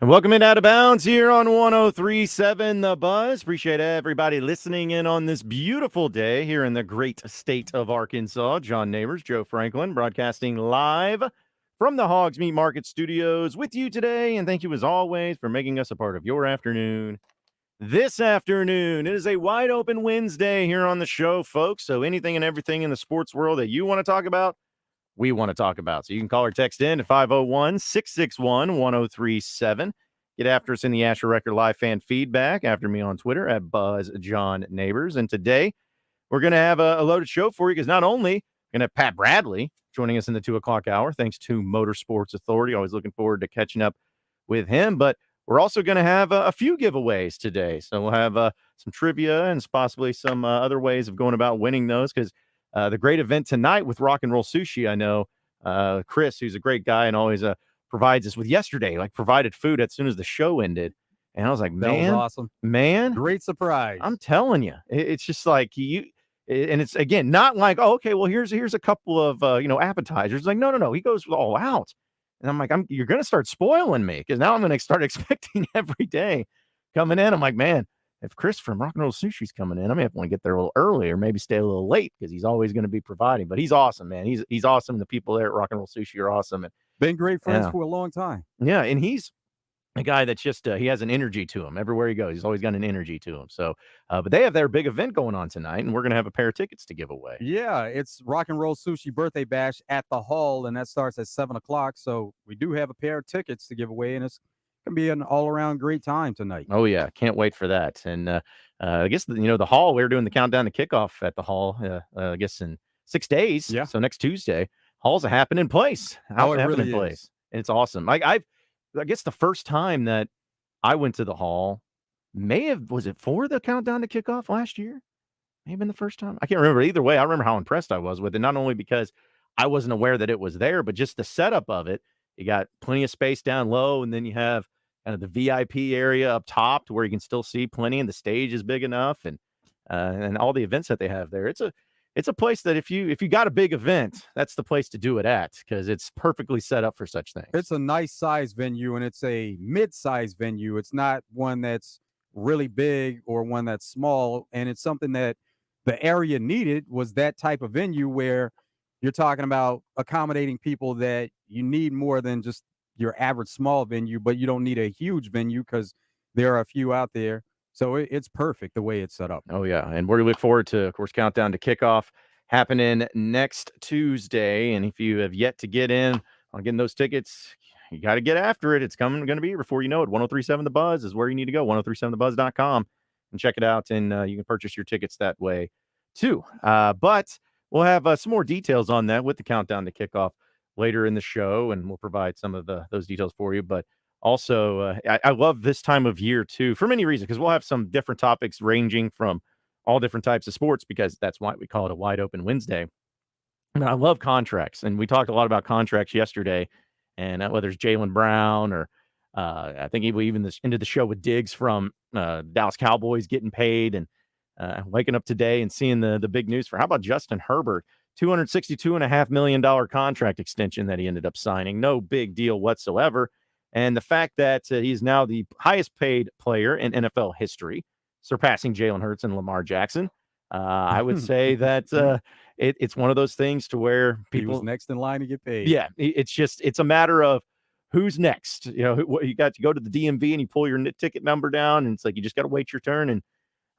And welcome in Out of Bounds here on 103.7 The Buzz. Appreciate everybody listening in on this beautiful day here in the great state of Arkansas. John Nabors, Joe Franklin, broadcasting live from the Hoggs Meat Market Studios with you today. And thank you, as always, for making us a part of your afternoon. This afternoon, it is a wide open Wednesday here on the show, folks. So anything and everything in the sports world that you want to talk about, we want to talk about. So you can call or text in at 501-661-1037. Get after us in the Asher Record Live fan feedback. After me on Twitter at BuzzJohnNeighbors. And today we're going to have a loaded show for you because not only going to have Pat Bradley joining us in the 2 o'clock hour, thanks to Motorsports Authority. Always looking forward to catching up with him. But we're also going to have a few giveaways today. So we'll have some trivia and possibly some other ways of going about winning those because the great event tonight with Rock and Roll Sushi, I know Chris, who's a great guy and always provides us with provided food as soon as the show ended. And I was like, man, that was awesome. Man. Great surprise. I'm telling you, it's just like and it's, again, not like, oh, okay, well, here's a couple of, appetizers. It's like, no. He goes all out. And I'm like, you're going to start spoiling me because now I'm going to start expecting every day coming in. I'm like, man, if Chris from Rock and Roll Sushi's coming in, I may have to want to get there a little early or maybe stay a little late because he's always going to be providing. But he's awesome, man. He's awesome. The people there at Rock and Roll Sushi are awesome. And been great friends for a long time. Yeah, and he's a guy that's just he has an energy to him everywhere he goes. He's always got an energy to him. So, but they have their big event going on tonight, and we're going to have a pair of tickets to give away. Yeah, it's Rock and Roll Sushi Birthday Bash at the Hall, and that starts at 7 o'clock. So we do have a pair of tickets to give away, and it's going to be an all-around great time tonight. Oh, yeah. Can't wait for that. And I guess, the Hall, we're doing the countdown to kickoff at the Hall, I guess, in 6 days. Yeah. So next Tuesday, Hall's a happening place. Oh, it really is. And it's awesome. I guess the first time that I went to the Hall was it for the countdown to kickoff last year? May have been the first time. I can't remember. Either way, I remember how impressed I was with it, not only because I wasn't aware that it was there, but just the setup of it. You got plenty of space down low, and then you have kind of the VIP area up top to where you can still see plenty, and the stage is big enough, and all the events that they have there. It's a place that if you got a big event, that's the place to do it at because it's perfectly set up for such things. It's a nice size venue, and it's a mid-size venue. It's not one that's really big or one that's small, and it's something that the area needed was that type of venue where you're talking about accommodating people that you need more than just your average small venue, but you don't need a huge venue because there are a few out there. So it's perfect the way it's set up. Oh, yeah. And we look forward to, of course, countdown to kickoff happening next Tuesday. And if you have yet to get in on getting those tickets, you got to get after it. It's going to be before you know it. 103.7 The Buzz is where you need to go. 103.7thebuzz.com and check it out. And you can purchase your tickets that way too. But we'll have some more details on that with the countdown to kickoff later in the show, and we'll provide some of those details for you. But also, I love this time of year too for many reasons because we'll have some different topics ranging from all different types of sports because that's why we call it a wide open Wednesday. And I love contracts, and we talked a lot about contracts yesterday, and whether it's Jaylen Brown or I think we even ended the show with Diggs from Dallas Cowboys getting paid, and waking up today and seeing the big news for how about Justin Herbert, $262.5 million contract extension that he ended up signing. No big deal whatsoever. And the fact that he's now the highest paid player in NFL history, surpassing Jalen Hurts and Lamar Jackson. I would say that it's one of those things to where people was next in line to get paid. Yeah, it's a matter of who's next. You got to go to the DMV and you pull your ticket number down, and it's like you just got to wait your turn. And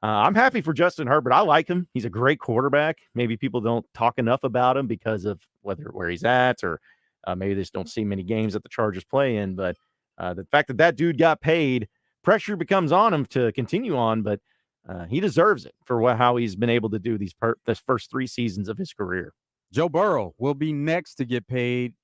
I'm happy for Justin Herbert. I like him. He's a great quarterback. Maybe people don't talk enough about him because of where he's at, or maybe they just don't see many games that the Chargers play in. But the fact that dude got paid, pressure becomes on him to continue on. But he deserves it for how he's been able to do this first 3 seasons of his career. Joe Burrow will be next to get paid.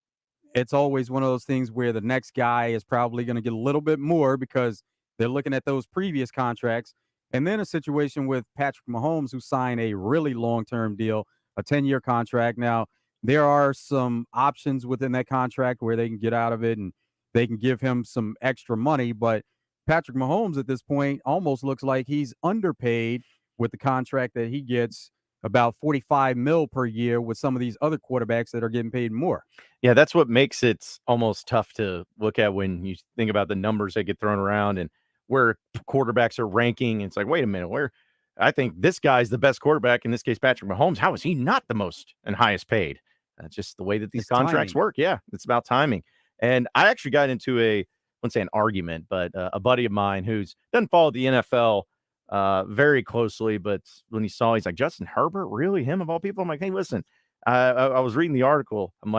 It's always one of those things where the next guy is probably going to get a little bit more because they're looking at those previous contracts. And then a situation with Patrick Mahomes, who signed a really long-term deal, a 10-year contract. Now, there are some options within that contract where they can get out of it and they can give him some extra money. But Patrick Mahomes at this point almost looks like he's underpaid with the contract that he gets. about 45 mil per year with some of these other quarterbacks that are getting paid more. Yeah, that's what makes it almost tough to look at when you think about the numbers that get thrown around and where quarterbacks are ranking. It's like, wait a minute, where I think this guy's the best quarterback, in this case, Patrick Mahomes. How is he not the most and highest paid? That's just the way that these It's contracts timing. work. Yeah, it's about timing. And I actually got into I wouldn't say an argument, but a buddy of mine who's doesn't follow the NFL very closely, but when he saw, he's like, Justin Herbert, really him of all people? I'm like, hey, listen, I was reading the article. I'm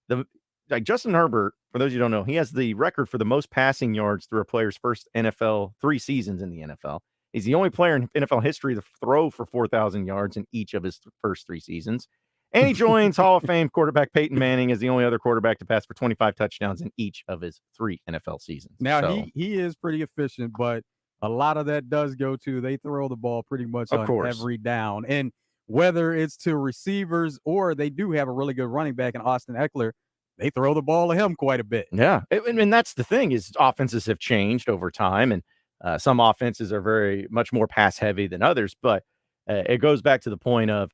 the like Justin Herbert, for those you don't know, he has the record for the most passing yards through a player's first NFL 3 seasons in the NFL. He's the only player in NFL history to throw for 4,000 yards in each of his first 3 seasons. And he joins Hall of Fame quarterback Peyton Manning as the only other quarterback to pass for 25 touchdowns in each of his 3 NFL seasons. Now So, he is pretty efficient, but a lot of that does go to they throw the ball pretty much of on course. every down. And whether it's to receivers or they do have a really good running back in Austin Eckler, they throw the ball to him quite a bit. Yeah, and that's the thing is offenses have changed over time, and some offenses are very much more pass heavy than others. But it goes back to the point of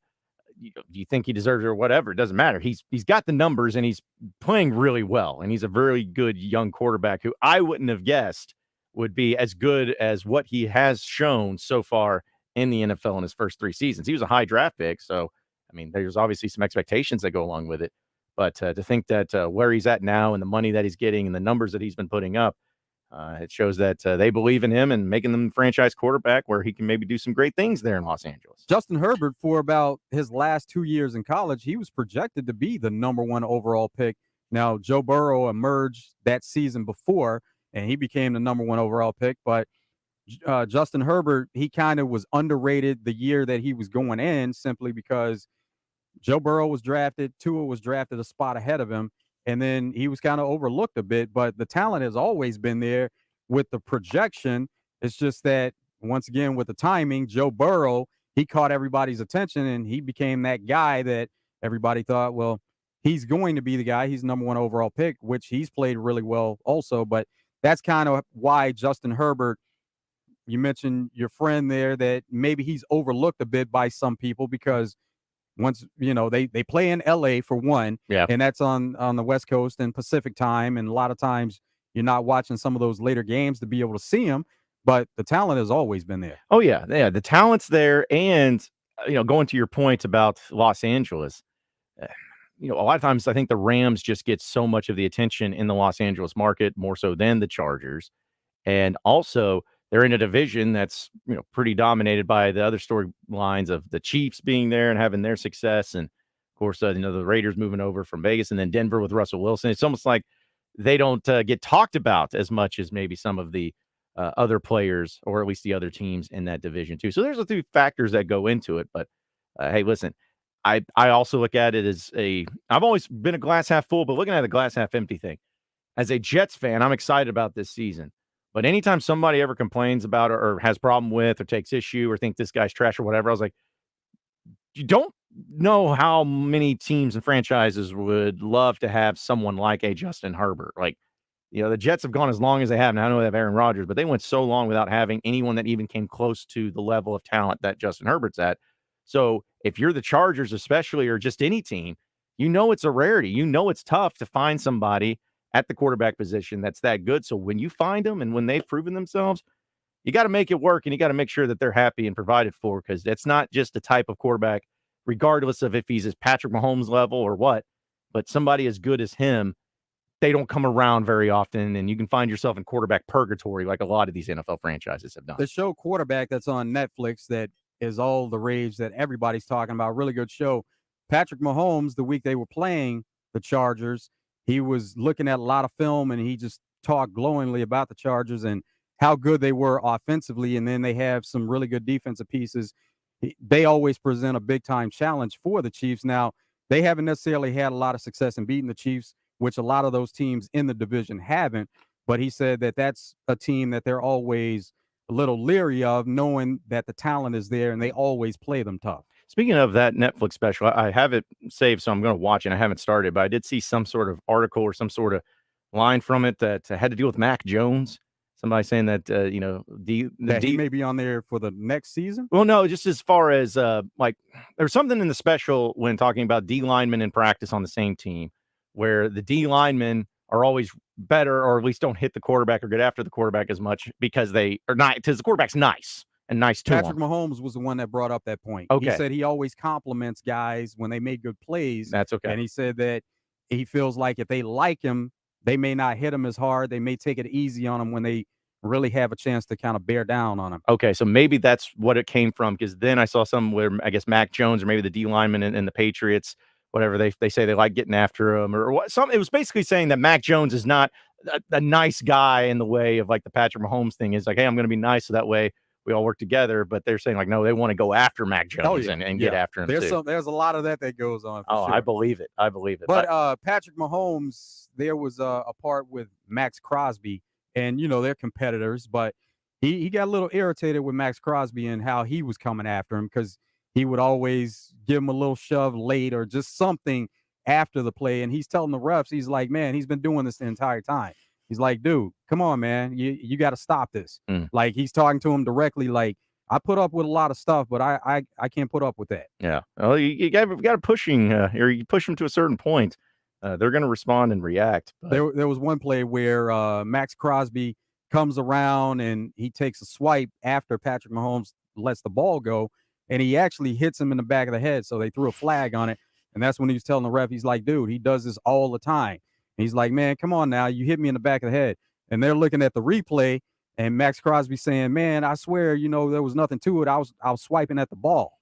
do you think he deserves it or whatever? It doesn't matter. He's got the numbers and he's playing really well, and he's a very good young quarterback who I wouldn't have guessed would be as good as what he has shown so far in the NFL in his first 3 seasons. He was a high draft pick, so I mean, there's obviously some expectations that go along with it. But to think that where he's at now and the money that he's getting and the numbers that he's been putting up, it shows that they believe in him and making them franchise quarterback where he can maybe do some great things there in Los Angeles. Justin Herbert, for about his last 2 years in college, he was projected to be the number 1 overall pick. Now, Joe Burrow emerged that season before, and he became the number 1 overall pick. But Justin Herbert, he kind of was underrated the year that he was going in simply because Joe Burrow was drafted, Tua was drafted a spot ahead of him, and then he was kind of overlooked a bit. But the talent has always been there with the projection. It's just that once again with the timing, Joe Burrow, he caught everybody's attention and he became that guy that everybody thought, well, he's going to be the guy. He's number 1 overall pick, which he's played really well also. But that's kind of why Justin Herbert, you mentioned your friend there, that maybe he's overlooked a bit by some people because once they play in LA for one, Yeah. and that's on the West Coast and Pacific time, and a lot of times you're not watching some of those later games to be able to see them, but the talent has always been there. Oh yeah, yeah. The talent's there, and going to your point about Los Angeles, uh, a lot of times I think the Rams just get so much of the attention in the Los Angeles market more so than the Chargers. And also, they're in a division that's, pretty dominated by the other storylines of the Chiefs being there and having their success. And of course, the Raiders moving over from Vegas and then Denver with Russell Wilson. It's almost like they don't get talked about as much as maybe some of the other players or at least the other teams in that division, too. So there's a few factors that go into it. But hey, listen, I also look at it as I've always been a glass half full, but looking at the glass half empty thing. As a Jets fan, I'm excited about this season. But anytime somebody ever complains about or has problem with or takes issue or think this guy's trash or whatever, I was like, you don't know how many teams and franchises would love to have someone like a Justin Herbert. Like, the Jets have gone as long as they have. And I know they have Aaron Rodgers, but they went so long without having anyone that even came close to the level of talent that Justin Herbert's at. So if you're the Chargers, especially, or just any team, it's a rarity. It's tough to find somebody at the quarterback position that's that good. So when you find them and when they've proven themselves, you got to make it work and you got to make sure that they're happy and provided for, because that's not just a type of quarterback, regardless of if he's as Patrick Mahomes level or what, but somebody as good as him, they don't come around very often, and you can find yourself in quarterback purgatory like a lot of these NFL franchises have done. The show Quarterback that's on Netflix that is all the rage that everybody's talking about, really good show. Patrick Mahomes, the week they were playing the Chargers, he was looking at a lot of film and he just talked glowingly about the Chargers and how good they were offensively. And then they have some really good defensive pieces. They always present a big time challenge for the Chiefs. Now, they haven't necessarily had a lot of success in beating the Chiefs, which a lot of those teams in the division haven't. But he said that that's a team that they're always a little leery of, knowing that the talent is there and they always play them tough. Speaking of that Netflix special, I have it saved, so I'm going to watch it. I haven't started, but I did see some sort of article or some sort of line from it that had to do with Mac Jones, Somebody saying that the That he D. may be on there for the next season? Well, no, just as far as like there's something in the special when talking about D linemen in practice on the same team, where the D linemen are always better, or at least don't hit the quarterback or get after the quarterback as much because they are not because the quarterback's nice and nice to Patrick him. Mahomes was the one that brought up that point. He Okay, said he always compliments guys when they make good plays, that's okay. and he said that he feels like if they like him, they may not hit him as hard. They may take it easy on him when they really have a chance to kind of bear down on him. Okay, so maybe that's what it came from, because then I saw some where I guess Mac Jones or maybe the D lineman and the Patriots, whatever they say they like getting after him or what. Some it was basically saying that Mac Jones is not a nice guy in the way of like the Patrick Mahomes thing is like, hey, I'm going to be nice so that way we all work together. But they're saying like, no, they want to go after Mac Oh Jones yeah, and get yeah. after him too. There's a lot of that goes on for Oh, I sure. believe it. I believe it. But Patrick Mahomes, there was a part with Max Crosby, and they're competitors, but he got a little irritated with Max Crosby and how he was coming after him because he would always give him a little shove late or just something after the play. And he's telling the refs, he's like, man, he's been doing this the entire time. He's like, dude, come on, man, you got to stop this. Mm. Like he's talking to him directly, like I put up with a lot of stuff, but I can't put up with that. Yeah. Well, you got to pushing, or you push them to a certain point. They're going to respond and react. But There was one play where Max Crosby comes around and he takes a swipe after Patrick Mahomes lets the ball go, and he actually hits him in the back of the head. So they threw a flag on it, and that's when he was telling the ref, he's like, "Dude, he does this all the time." And he's like, "Man, come on now, you hit me in the back of the head." And they're looking at the replay, and Max Crosby saying, "Man, I swear, there was nothing to it. I was swiping at the ball."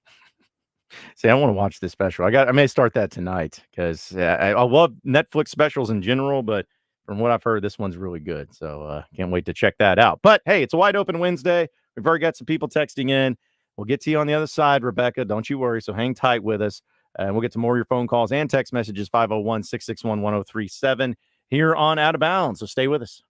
see, I want to watch this special. I may start that tonight because I love Netflix specials in general, but from what I've heard, this one's really good. So can't wait to check that out. But hey, it's a wide open Wednesday. We've already got some people texting in. We'll get to you on the other side, Rebecca. Don't you worry. So hang tight with us. And we'll get to more of your phone calls and text messages 501 661 1037 here on Out of Bounds. So stay with us.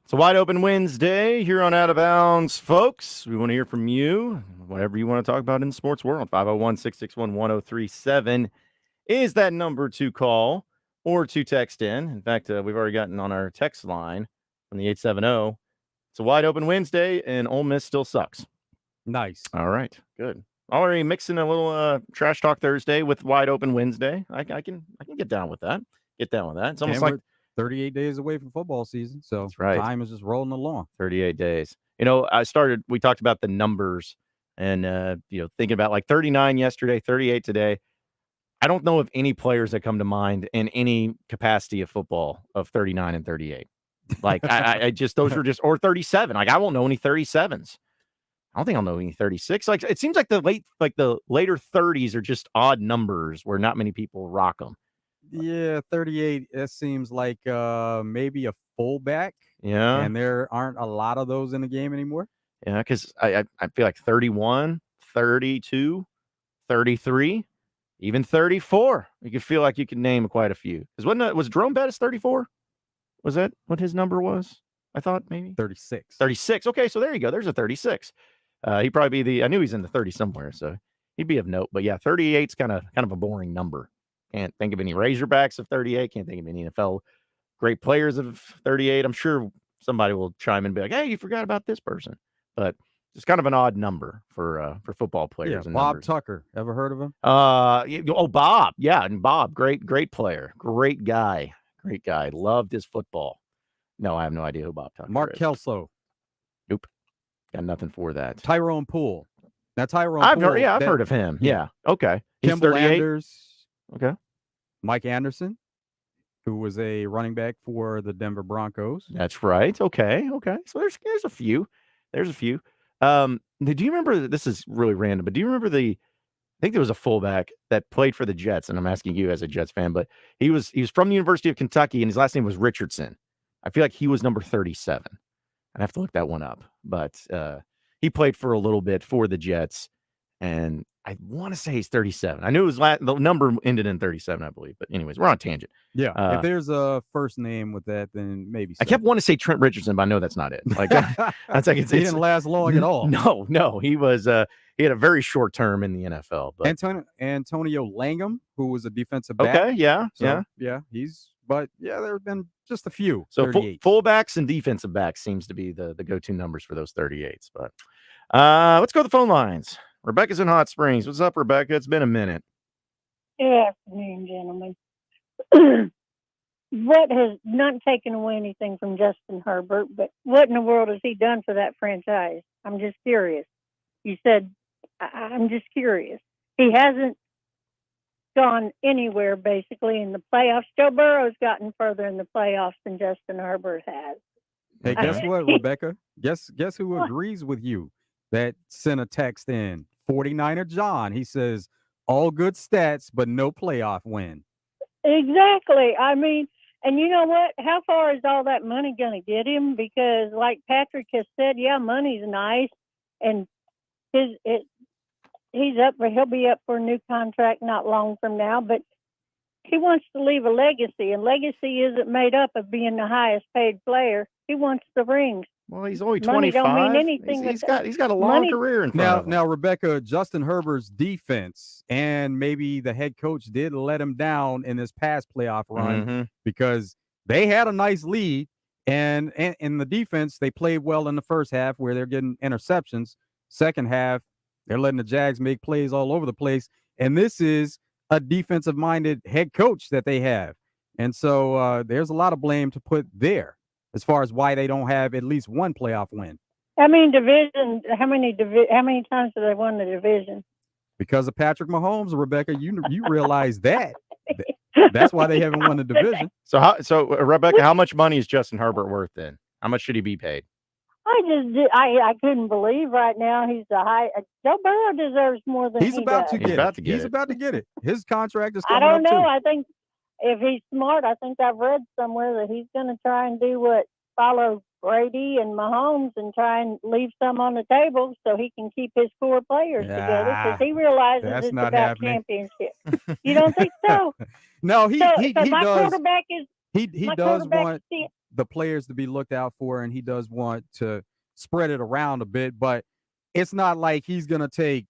It's a wide open Wednesday here on Out of Bounds, folks. We want to hear from you. Whatever you want to talk about in the sports world. 501-661-1037 is that number to call or to text in. In fact, we've already gotten on our text line from the 870. It's a wide open Wednesday, and Ole Miss still sucks. Nice. All right, good. Already mixing a little trash talk Thursday with wide open Wednesday. I can get down with that. Get down with that. It's almost like 38 days away from football season, so that's right. Time is just rolling along. 38 days. We talked about the numbers and, thinking about like 39 yesterday, 38 today. I don't know of any players that come to mind in any capacity of football of 39 and 38. Like, I just, those were just, or 37. Like, I won't know any 37s. I don't think I'll know any 36. Like, it seems like the later 30s are just odd numbers where not many people rock them. Yeah, 38. It seems like maybe a fullback. Yeah. And there aren't a lot of those in the game anymore. Yeah, because I feel like 31, 32, 33, even 34. You could feel like you could name quite a few. Because was Jerome Bettis 34? Was that what his number was? I thought maybe 36. 36. Okay, so there you go. There's a 36. He'd probably be I knew he's in the 30 somewhere, so he'd be of note. But yeah, 38's kind of a boring number. Can't think of any Razorbacks of 38. Can't think of any NFL great players of 38. I'm sure somebody will chime in and be like, "Hey, you forgot about this person." But it's kind of an odd number for football players. Yeah, and Bob numbers. Tucker. Ever heard of him? Bob. Yeah, and Bob, great player, great guy. Loved his football. No, I have no idea who Bob Tucker Mark is. Kelso. Nope. Got nothing for that. Tyrone Poole. Now, I've heard of him. Yeah. Okay. He's Kimball 38. Anders. Okay. Mike Anderson, who was a running back for the Denver Broncos. That's right. Okay. So there's a few. Do you remember, this is really random, but do you remember I think there was a fullback that played for the Jets, and I'm asking you as a Jets fan, but he was from the University of Kentucky, and his last name was Richardson. I feel like he was number 37. I'd have to look that one up, but he played for a little bit for the Jets, and I want to say he's 37. I knew the number ended in 37, I believe. But anyways, we're on a tangent. Yeah, if there's a first name with that, then maybe. I kept wanting to say Trent Richardson, but I know that's not it. Like that's like he didn't last long at all. No, he was. He had a very short term in the NFL. But Antonio Langham, who was a defensive back. Okay, yeah. There have been just a few. So fullbacks and defensive backs seems to be the go-to numbers for those 38s. But let's go to the phone lines. Rebecca's in Hot Springs. What's up, Rebecca? It's been a minute. Good afternoon, gentlemen. What has not taken away anything from Justin Herbert, but what in the world has he done for that franchise? I'm just curious. You said, I'm just curious. He hasn't gone anywhere basically in the playoffs. Joe Burrow's gotten further in the playoffs than Justin Herbert has. Hey, guess what, Rebecca? Guess who agrees with you? That sent a text in. 49er John. He says, all good stats, but no playoff win. Exactly. I mean, and you know what? How far is all that money going to get him? Because like Patrick has said, yeah, money's nice. And he'll be up for a new contract not long from now, but he wants to leave a legacy, and legacy isn't made up of being the highest paid player. He wants the rings. Well, he's only 25. Money don't mean anything. He's got a long career in front of him. Now, Rebecca, Justin Herbert's defense and maybe the head coach did let him down in this past playoff run because they had a nice lead, and in the defense they played well in the first half where they're getting interceptions. Second half, they're letting the Jags make plays all over the place, and this is a defensive-minded head coach that they have, and so there's a lot of blame to put there as far as why they don't have at least one playoff win. I mean, division. How many times have they won the division? Because of Patrick Mahomes, Rebecca. You realize that. That's why they haven't won the division. So Rebecca, how much money is Justin Herbert worth then? How much should he be paid? I couldn't believe right now he's the high. Joe Burrow deserves more than he's about to get. He's about to get it. His contract is coming up. I don't know. Too. I think if he's smart, I think I've read somewhere that he's going to try and follow Brady and Mahomes and try and leave some on the table so he can keep his core players together because he realizes it's about championship. You don't think so? No, he my does. quarterback is He does want. the players to be looked out for, and he does want to spread it around a bit. But it's not like he's going to take,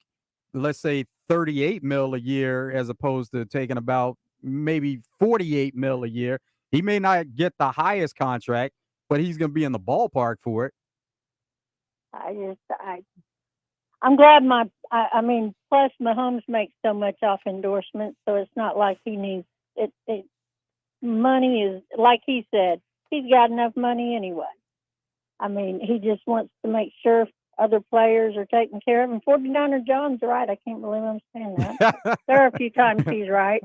let's say, 38 mil a year as opposed to taking about maybe 48 mil a year. He may not get the highest contract, but he's going to be in the ballpark for it. I'm glad I mean, plus Mahomes makes so much off endorsements, so it's not like he needs it. Money is, like he said, he's got enough money anyway. I mean, he just wants to make sure other players are taken care of. And 49er John's right. I can't believe I'm saying that. There are a few times he's right.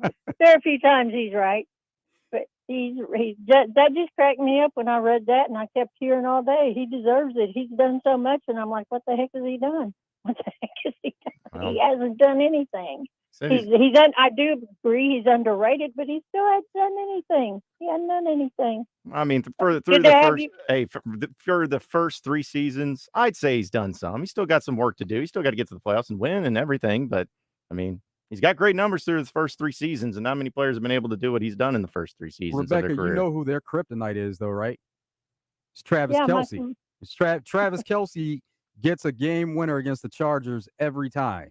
But that just cracked me up when I read that, and I kept hearing all day, he deserves it. He's done so much, and I'm like, what the heck has he done? What the heck has he done? Well, he hasn't done anything. So I do agree he's underrated, but he still hasn't done anything. He hasn't done anything. I mean, for the first 3 seasons, I'd say he's done some. He's still got some work to do. He's still got to get to the playoffs and win and everything. But I mean, he's got great numbers through the first 3 seasons, and not many players have been able to do what he's done in the first 3 seasons. Rebecca, of their career. You know who their kryptonite is, though, right? It's Travis Kelce. Travis Kelce gets a game winner against the Chargers every time.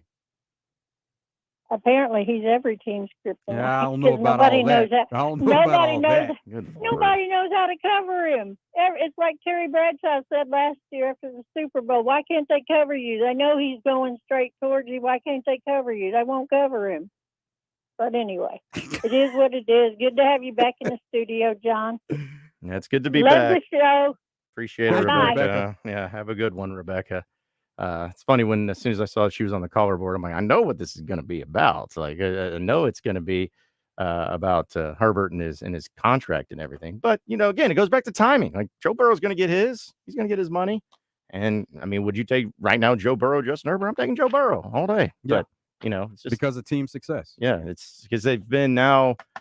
Apparently, he's every team's kryptonite. Yeah, I don't know about all that. Nobody knows how to cover him. It's like Terry Bradshaw said last year after the Super Bowl. Why can't they cover you? They know he's going straight towards you. Why can't they cover you? They won't cover him. But anyway, it is what it is. Good to have you back in the studio, John. Yeah, it's good to be back. Love the show. Appreciate it, Rebecca. Yeah, have a good one, Rebecca. It's funny when as soon as I saw she was on the caller board, I'm like, I know what this is going to be about. It's like I know it's going to be about Herbert and his contract and everything. But again, it goes back to timing. Like Joe Burrow's going to get his. He's going to get his money. And I mean, would you take right now Joe Burrow, Justin Herbert? I'm taking Joe Burrow all day. Yeah. But it's just because of team success. Yeah, it's because they've been now, I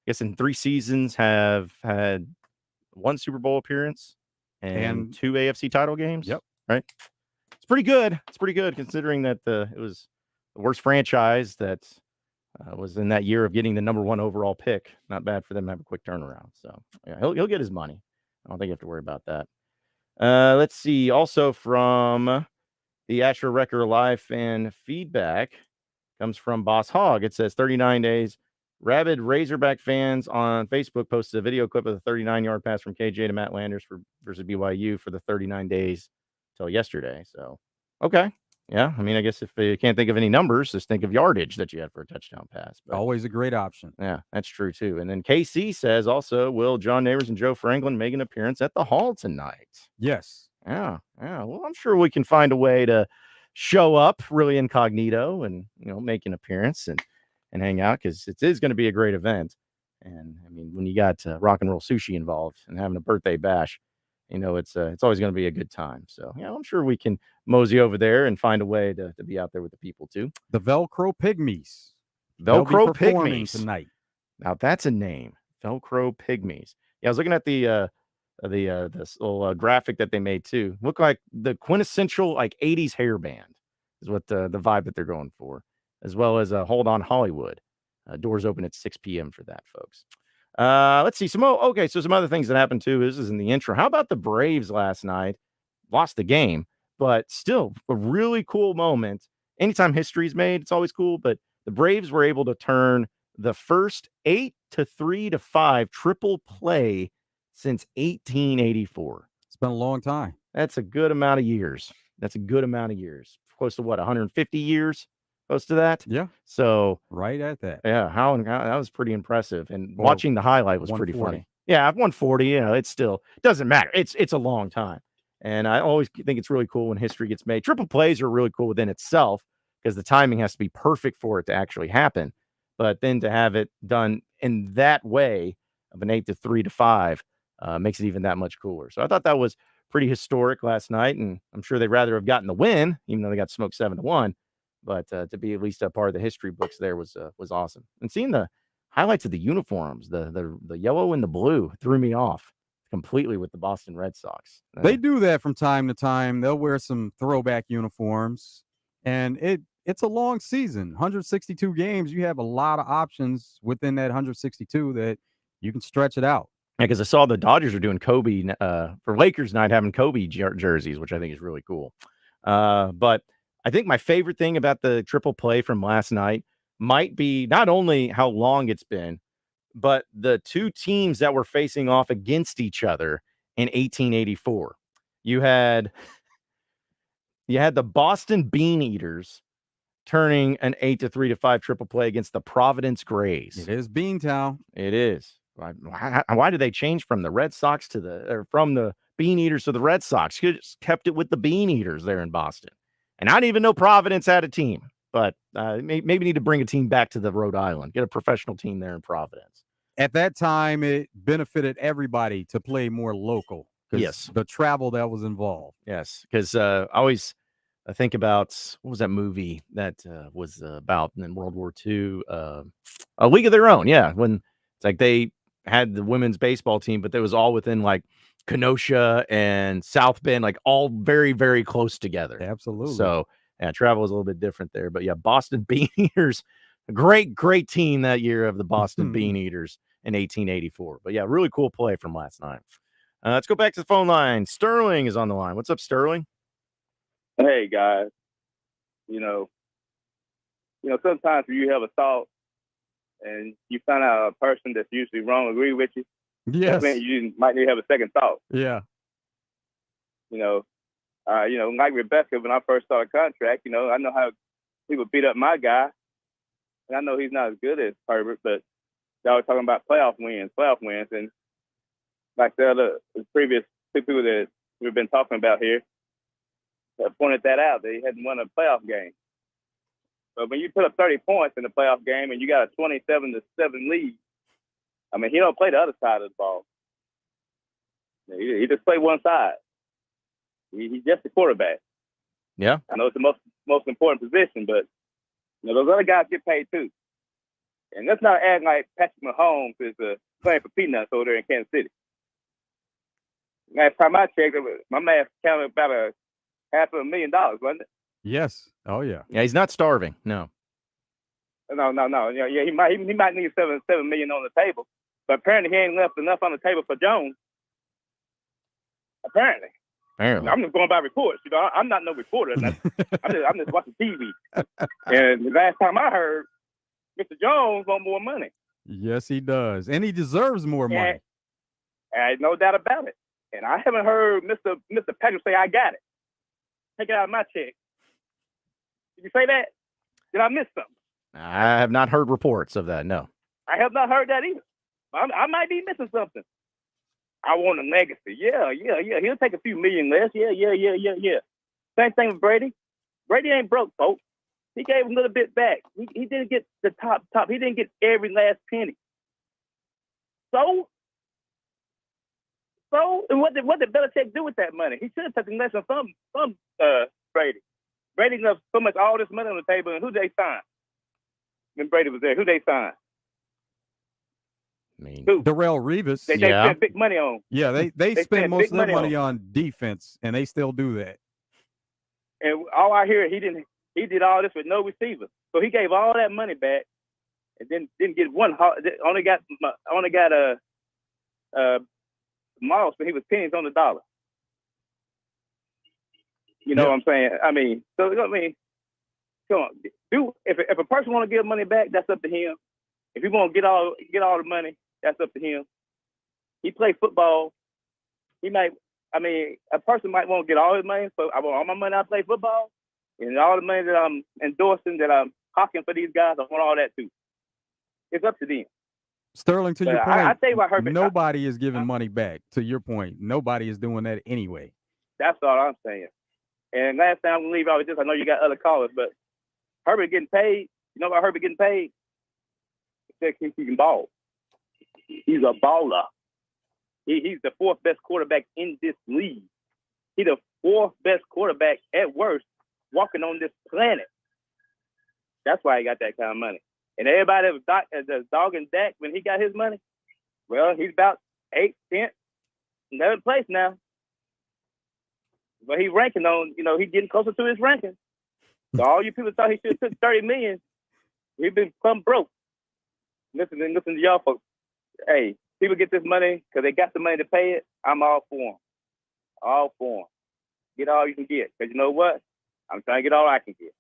guess, in 3 seasons have had 1 Super Bowl appearance and 2 AFC title games. Yep. Right. It's pretty good. It's pretty good considering that it was the worst franchise that was in that year of getting the number 1 overall pick. Not bad for them to have a quick turnaround. So yeah, he'll get his money. I don't think you have to worry about that. Let's see. Also from the Asher Wrecker Live fan feedback comes from Boss Hog. It says 39 days. Rabid Razorback fans on Facebook posted a video clip of the 39-yard pass from KJ to Matt Landers versus BYU for the 39 days till yesterday. So, okay. Yeah. I mean, I guess if you can't think of any numbers, just think of yardage that you had for a touchdown pass. But always a great option. Yeah, that's true, too. And then KC says also, will John Nabors and Joe Franklin make an appearance at the Hall tonight? Yes. Yeah. Well, I'm sure we can find a way to show up really incognito and, make an appearance and hang out because it is going to be a great event. And I mean, when you got rock and roll sushi involved and having a birthday bash, it's always going to be a good time. So, I'm sure we can mosey over there and find a way to be out there with the people too. The Velcro Pygmies. Velcro Pygmies tonight. Now that's a name. Velcro Pygmies. Yeah, I was looking at this little graphic that they made too. Look like the quintessential 80s hair band is what the vibe that they're going for, as well as Hold On Hollywood. Doors open at 6 p.m. for that, folks. Let's see. Some other things that happened too. This is in the intro. How about the Braves last night? Lost the game, but still a really cool moment. Anytime history is made, it's always cool. But the Braves were able to turn the first 8 to 3 to 5 triple play since 1884. It's been a long time. That's a good amount of years. Close to 150 years. Close to that. Yeah. So right at that. Yeah. How that was pretty impressive. And watching the highlight was pretty funny. Yeah. 140, it still doesn't matter. It's a long time. And I always think it's really cool when history gets made. Triple plays are really cool within itself because the timing has to be perfect for it to actually happen. But then to have it done in that way of an 8 to 3 to 5 makes it even that much cooler. So I thought that was pretty historic last night. And I'm sure they'd rather have gotten the win, even though they got smoked 7-1. But to be at least a part of the history books there was awesome. And seeing the highlights of the uniforms, the yellow and the blue threw me off completely with the Boston Red Sox. They do that from time to time. They'll wear some throwback uniforms, and it's a long season, 162 games. You have a lot of options within that 162 that you can stretch it out. because I saw the Dodgers are doing Kobe for Lakers night, having Kobe jerseys, which I think is really cool. But I think my favorite thing about the triple play from last night might be not only how long it's been, but the two teams that were facing off against each other in 1884. You had the Boston Bean Eaters turning an 8-3 to 5 triple play against the Providence Grays. It is Beantown. It is. Why did they change from the Red Sox from the Bean Eaters to the Red Sox? Could have just kept it with the Bean Eaters there in Boston. And I didn't even know Providence had a team, but maybe need to bring a team back to the Rhode Island, get a professional team there in Providence. At that time, it benefited everybody to play more local. Yes. The travel that was involved. Yes, because I think about, what was that movie that was about in World War II? A League of Their Own. Yeah, when it's like they had the women's baseball team, but it was all within like Kenosha and South Bend, like all very, very close together. Absolutely. So yeah, travel was a little bit different there. But yeah, Boston Bean Eaters, a great team that year of the Boston Bean Eaters in 1884. But yeah, really cool play from last night. Let's go back to the phone line. Sterling is on the line. What's up, Sterling? Hey guys, sometimes when you have a thought and you find out a person that's usually wrong agree with you, yes, you might need to have a second thought. Yeah. Like Rebecca, when I first started contract, I know how people beat up my guy, and I know he's not as good as Herbert, but y'all were talking about playoff wins, and like the previous two people that we've been talking about here pointed that out. They hadn't won a playoff game. But when you put up 30 points in the playoff game and you got a 27-7 lead, I mean, he don't play the other side of the ball. He just play one side. He's just a quarterback. Yeah. I know it's the most important position, but those other guys get paid too. And let's not act like Patrick Mahomes is playing for peanuts over there in Kansas City. Last time I checked, my man counted about $500,000, wasn't it? Yes. Oh yeah. Yeah, he's not starving. No. No. Yeah, he might need $7 million on the table, but apparently he ain't left enough on the table for Jones. Apparently. I'm just going by reports. I'm not no reporter. I'm just watching TV. And the last time I heard, Mr. Jones wants more money. Yes, he does, and he deserves more money. And no doubt about it. And I haven't heard Mr. Patrick say, "I got it. Take it out of my check." Did you say that? Did I miss something? I have not heard reports of that. No. I have not heard that either. I might be missing something. I want a legacy. Yeah. He'll take a few million less. Yeah. Same thing with Brady. Brady ain't broke, folks. He gave a little bit back. He didn't get the top. He didn't get every last penny. So, and what did Belichick do with that money? He should have taken less from Brady. Brady left so much, all this money on the table, and who they signed? When Brady was there, who they signed? Darrelle Revis. They spent big money on. Yeah, they spent most of their money on defense, and they still do that. And all I hear, he did all this with no receiver, so he gave all that money back, and then didn't get one. Only got miles, but he was pennies on the dollar. You know what I'm saying? I mean, come on. If a person want to give money back, that's up to him. If he want to get all the money, that's up to him. He played football. He might. I mean, a person might want to get all his money. So I want all my money. I play football, and all the money that I'm endorsing, that I'm hawking for these guys, I want all that too. It's up to them. Sterling, to your point, I tell you what, Herbert, nobody is giving money back. To your point, nobody is doing that anyway. That's all I'm saying. And last time I'm gonna leave out with this. I know you got other callers, but Herbert getting paid. You know about Herbert getting paid? He can ball. He's a baller. He's the fourth best quarterback in this league. He's the fourth best quarterback at worst walking on this planet. That's why he got that kind of money. And everybody that was dogging Dak when he got his money, well, he's about 8th, 10th, 11th place now. But he's ranking on, he's getting closer to his ranking. So all you people thought he should have took $30 million. We've been plumb broke. Listen to y'all folks. Hey, people get this money because they got the money to pay it, I'm all for them. All for them. Get all you can get. Because you know what? I'm trying to get all I can get.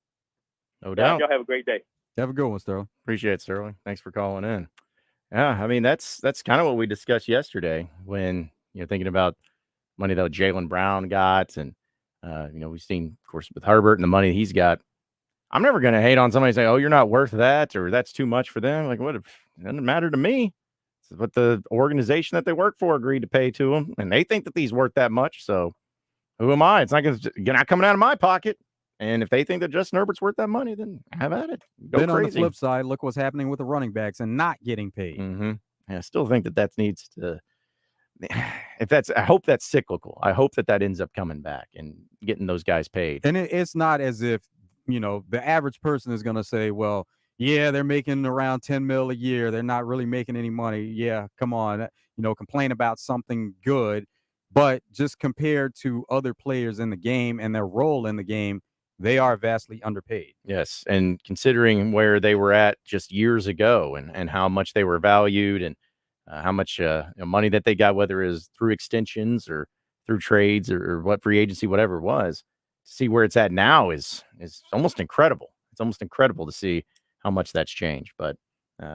No Guys, doubt. y'all have a great day. Have a good one, Sterling. Appreciate it, Sterling. Thanks for calling in. Yeah, I mean, that's kind of what we discussed yesterday when, thinking about money that Jaylen Brown got. And, we've seen, of course, with Herbert and the money he's got. I'm never going to hate on somebody saying, oh, you're not worth that or that's too much for them. Like, what? It doesn't matter to me. It's what the organization that they work for agreed to pay to them. And they think that he's worth that much. So who am I? It's not not coming out of my pocket. And if they think that Justin Herbert's worth that money, then have at it. Go Then on the crazy. flip side, look what's happening with the running backs and not getting paid. Mm-hmm. I still think that needs to. I hope that's cyclical. I hope that ends up coming back and getting those guys paid. And it's not as if, the average person is going to say, well, yeah, they're making around 10 mil a year. They're not really making any money. Yeah, come on, complain about something good. But just compared to other players in the game and their role in the game, they are vastly underpaid. Yes, and considering where they were at just years ago and how much they were valued and how much money that they got, whether it was through extensions or through trades or what free agency, whatever it was, to see where it's at now is almost incredible. It's almost incredible to see how much that's changed. But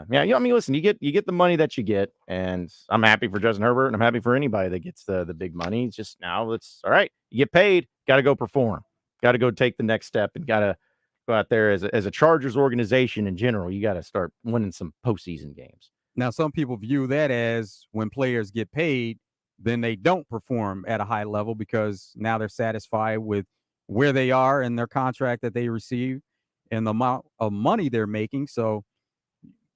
listen, you get the money that you get, and I'm happy for Justin Herbert, and I'm happy for anybody that gets the big money. It's just now it's all right. You get paid, got to go perform, got to go take the next step, and got to go out there as a Chargers organization in general. You got to start winning some postseason games. Now, some people view that as when players get paid, then they don't perform at a high level because now they're satisfied with where they are and their contract that they receive and the amount of money they're making. So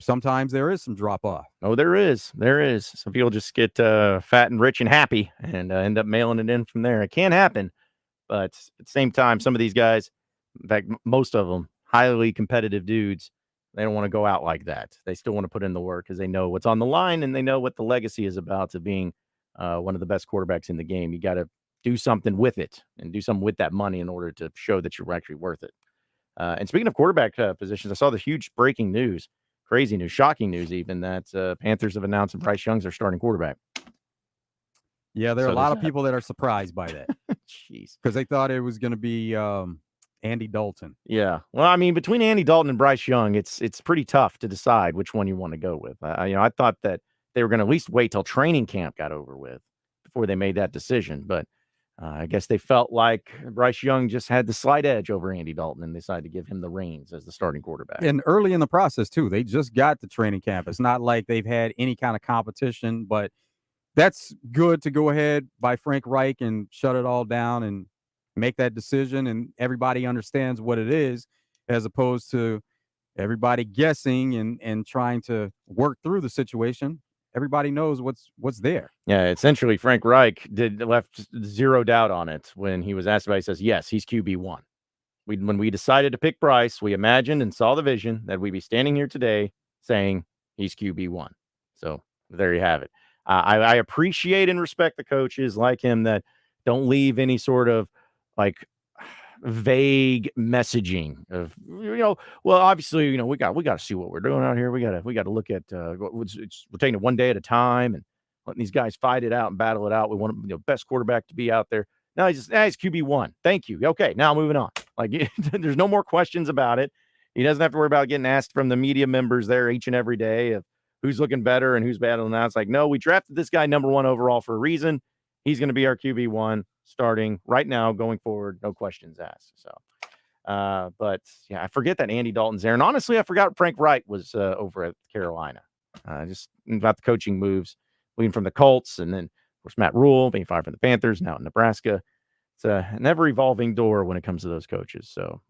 sometimes there is some drop off. Oh, there is. There is. Some people just get fat and rich and happy and end up mailing it in from there. It can happen. But at the same time, some of these guys, in fact, most of them, highly competitive dudes, they don't want to go out like that. They still want to put in the work because they know what's on the line and they know what the legacy is about to being one of the best quarterbacks in the game. You got to do something with it and do something with that money in order to show that you're actually worth it. And speaking of quarterback positions, I saw the huge breaking news, crazy news, shocking news even, that Panthers have announced that Bryce Young's their starting quarterback. Yeah, there are a lot of people that are surprised by that. Jeez. Because they thought it was going to be Andy Dalton. Yeah. Well, I mean, between Andy Dalton and Bryce Young, it's pretty tough to decide which one you want to go with. I thought that they were going to at least wait till training camp got over with before they made that decision. But I guess they felt like Bryce Young just had the slight edge over Andy Dalton and decided to give him the reins as the starting quarterback. And early in the process, too, they just got to training camp. It's not like they've had any kind of competition, but that's good to go ahead by Frank Reich and shut it all down and make that decision. And everybody understands what it is, as opposed to everybody guessing and trying to work through the situation. Everybody knows what's there. Yeah, essentially, Frank Reich left zero doubt on it when he was asked about it. He says, yes, he's QB1. When we decided to pick Bryce, we imagined and saw the vision that we'd be standing here today saying he's QB1. So there you have it. I appreciate and respect the coaches like him that don't leave any sort of like vague messaging of, well, obviously, we got to see what we're doing out here. We got to look at we're taking it one day at a time and letting these guys fight it out and battle it out. We want best quarterback to be out there. No, he's QB1. Thank you. Okay, now moving on. Like there's no more questions about it. He doesn't have to worry about getting asked from the media members there each and every day of who's looking better and who's battling out. It's like, no, we drafted this guy number 1 overall for a reason. He's going to be our QB1 starting right now, going forward. No questions asked. So, but yeah, I forget that Andy Dalton's there. And honestly, I forgot Frank Reich was over at Carolina. Just about the coaching moves, leading from the Colts. And then, of course, Matt Rule being fired from the Panthers, now in Nebraska. It's an ever-evolving door when it comes to those coaches. So,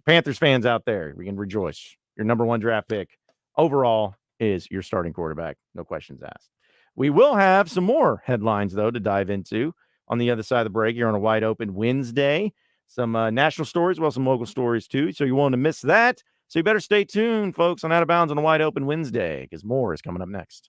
Panthers fans out there, we can rejoice. Your number 1 draft pick overall is your starting quarterback. No questions asked. We will have some more headlines, though, to dive into on the other side of the break here on a wide open Wednesday. Some national stories, well, some local stories, too. So you won't want to miss that. So you better stay tuned, folks, on Out of Bounds on a wide open Wednesday, because more is coming up next.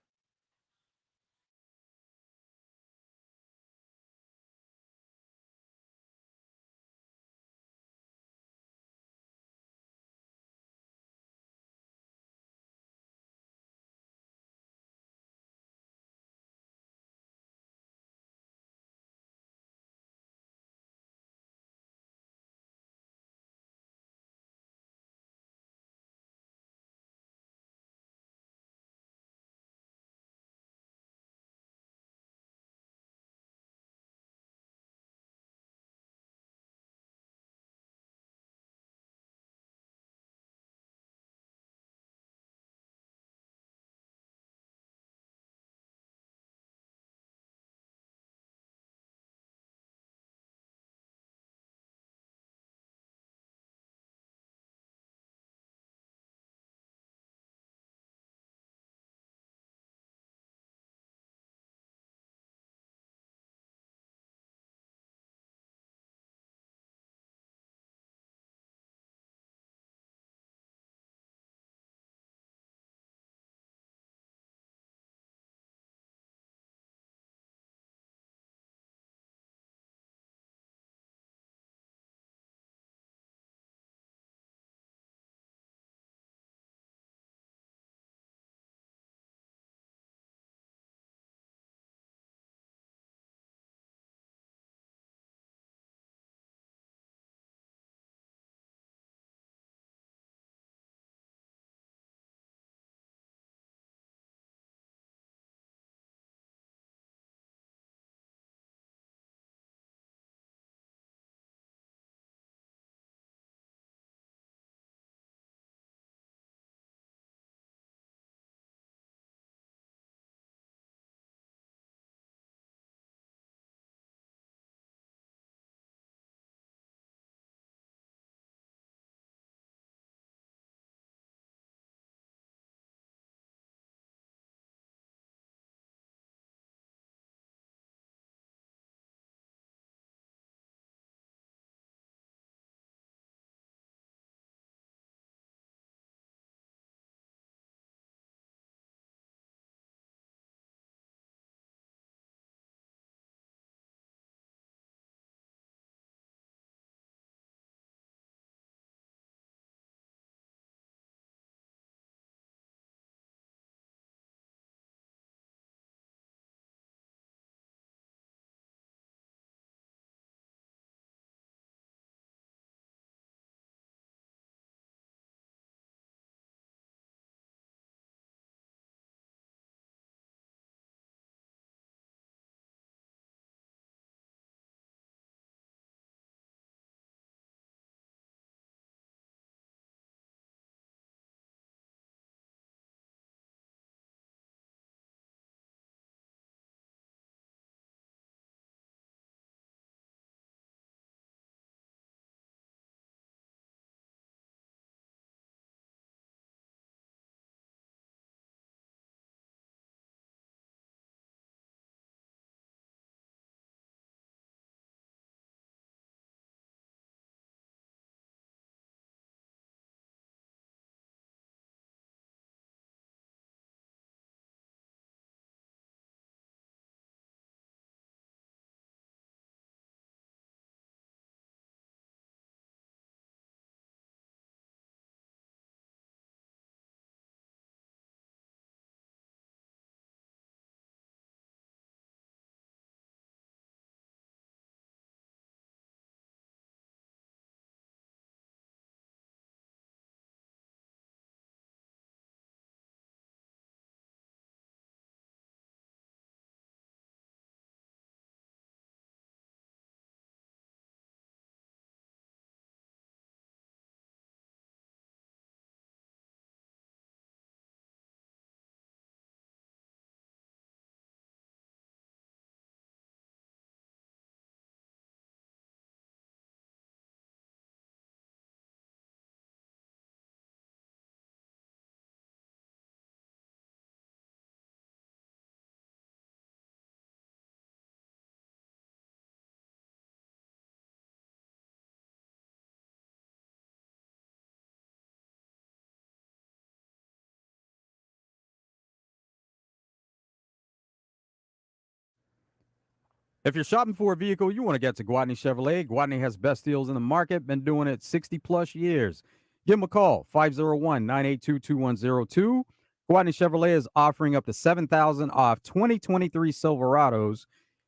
If you're shopping for a vehicle, you want to get to Guadney Chevrolet. Guadney has best deals in the market, been doing it 60-plus years. Give them a call, 501-982-2102. Guadney Chevrolet is offering up to $7,000 off 2023 Silverados.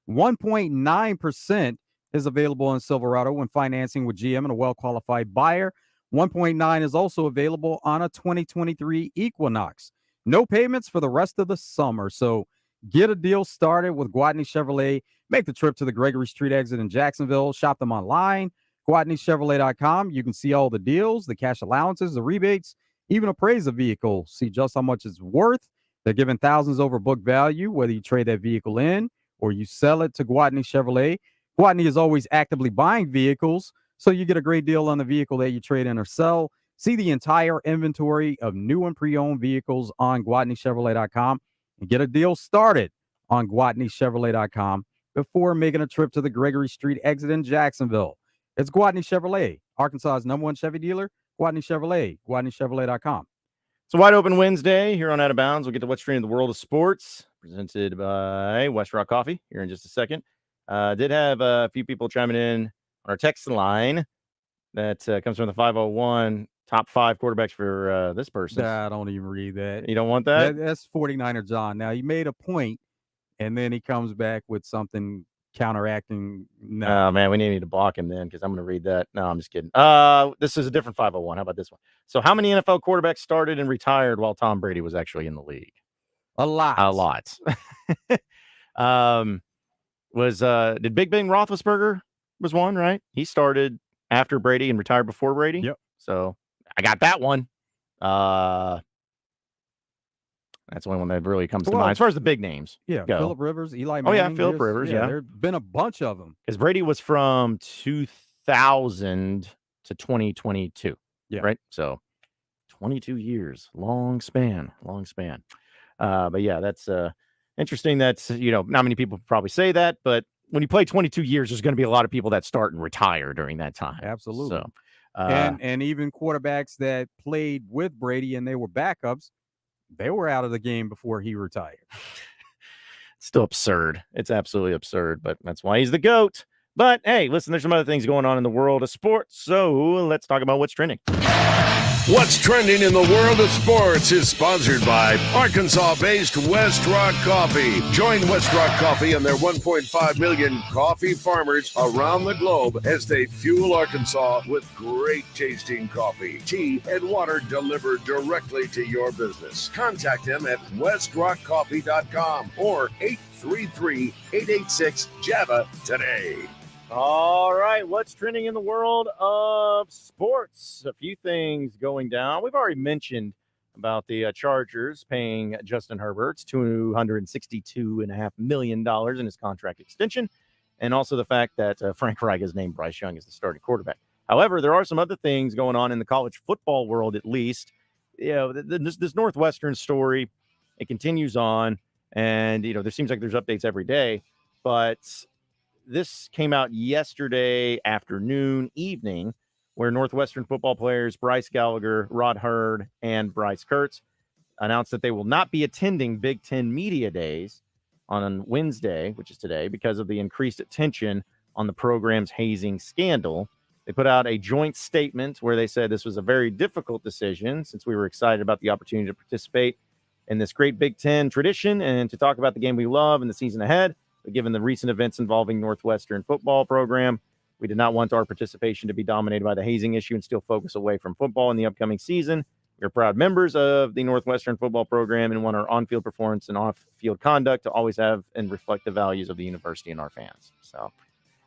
1.9% is available on Silverado when financing with GM and a well-qualified buyer. 1.9 is also available on a 2023 Equinox. No payments for the rest of the summer. So get a deal started with Guadney Chevrolet. Make the trip to the Gregory Street exit in Jacksonville. Shop them online, GuadneyChevrolet.com. You can see all the deals, the cash allowances, the rebates, even appraise a vehicle. See just how much it's worth. They're giving thousands over book value, whether you trade that vehicle in or you sell it to Guadney Chevrolet. Guadney is always actively buying vehicles, so you get a great deal on the vehicle that you trade in or sell. See the entire inventory of new and pre-owned vehicles on GuadneyChevrolet.com and get a deal started on GuadneyChevrolet.com before making a trip to the Gregory Street exit in Jacksonville. It's Guadney Chevrolet, Arkansas's #1 Chevy dealer. Guadney Chevrolet, GuadneyChevrolet.com. It's a wide open Wednesday here on Out of Bounds. We'll get to what's trending in the world of sports, presented by West Rock Coffee here in just a second. Did have a few people chiming in on our text line that comes from the 501 top 5 quarterbacks for this person. I don't even read that. You don't want that? That's 49er John. Now, he made a point, and then he comes back with something counteracting. No. Oh, man, we need to block him then because I'm going to read that. No, I'm just kidding. This is a different 501. How about this one? So how many NFL quarterbacks started and retired while Tom Brady was actually in the league? A lot. Did Big Ben Roethlisberger was one, right? He started after Brady and retired before Brady. Yep. So I got that one. That's the only one that really comes to mind as far as the big names. Yeah, go. Phillip Rivers, Eli Manning. Oh, yeah, Phillip Rivers, yeah. There have been a bunch of them. Because Brady was from 2000 to 2022, right? So 22 years, long span. But, yeah, that's interesting. That's, not many people probably say that, but when you play 22 years, there's going to be a lot of people that start and retire during that time. Absolutely. So, and even quarterbacks that played with Brady and they were backups, they were out of the game before he retired. Still absurd. It's absolutely absurd, but that's why he's the GOAT. But hey, listen, there's some other things going on in the world of sports, so let's talk about what's trending. What's trending in the world of sports is sponsored by Arkansas-based West Rock Coffee. Join West Rock Coffee and their 1.5 million coffee farmers around the globe as they fuel Arkansas with great tasting coffee, tea, and water delivered directly to your business. Contact them at westrockcoffee.com or 833-886-JAVA today. All right, what's trending in the world of sports? A few things going down. We've already mentioned about the Chargers paying Justin Herbert $262.5 million in his contract extension, and also the fact that Frank Reich has named Bryce Young as the starting quarterback. However, there are some other things going on in the college football world, at least. This Northwestern story, it continues on, and there seems like there's updates every day, but this came out yesterday evening, where Northwestern football players Bryce Gallagher, Rod Hurd, and Bryce Kurtz announced that they will not be attending Big Ten Media Days on Wednesday, which is today, because of the increased attention on the program's hazing scandal. They put out a joint statement where they said this was a very difficult decision since we were excited about the opportunity to participate in this great Big Ten tradition and to talk about the game we love in the season ahead. But given the recent events involving Northwestern football program, we did not want our participation to be dominated by the hazing issue and still focus away from football in the upcoming season. We're proud members of the Northwestern football program and want our on-field performance and off-field conduct to always have and reflect the values of the university and our fans. So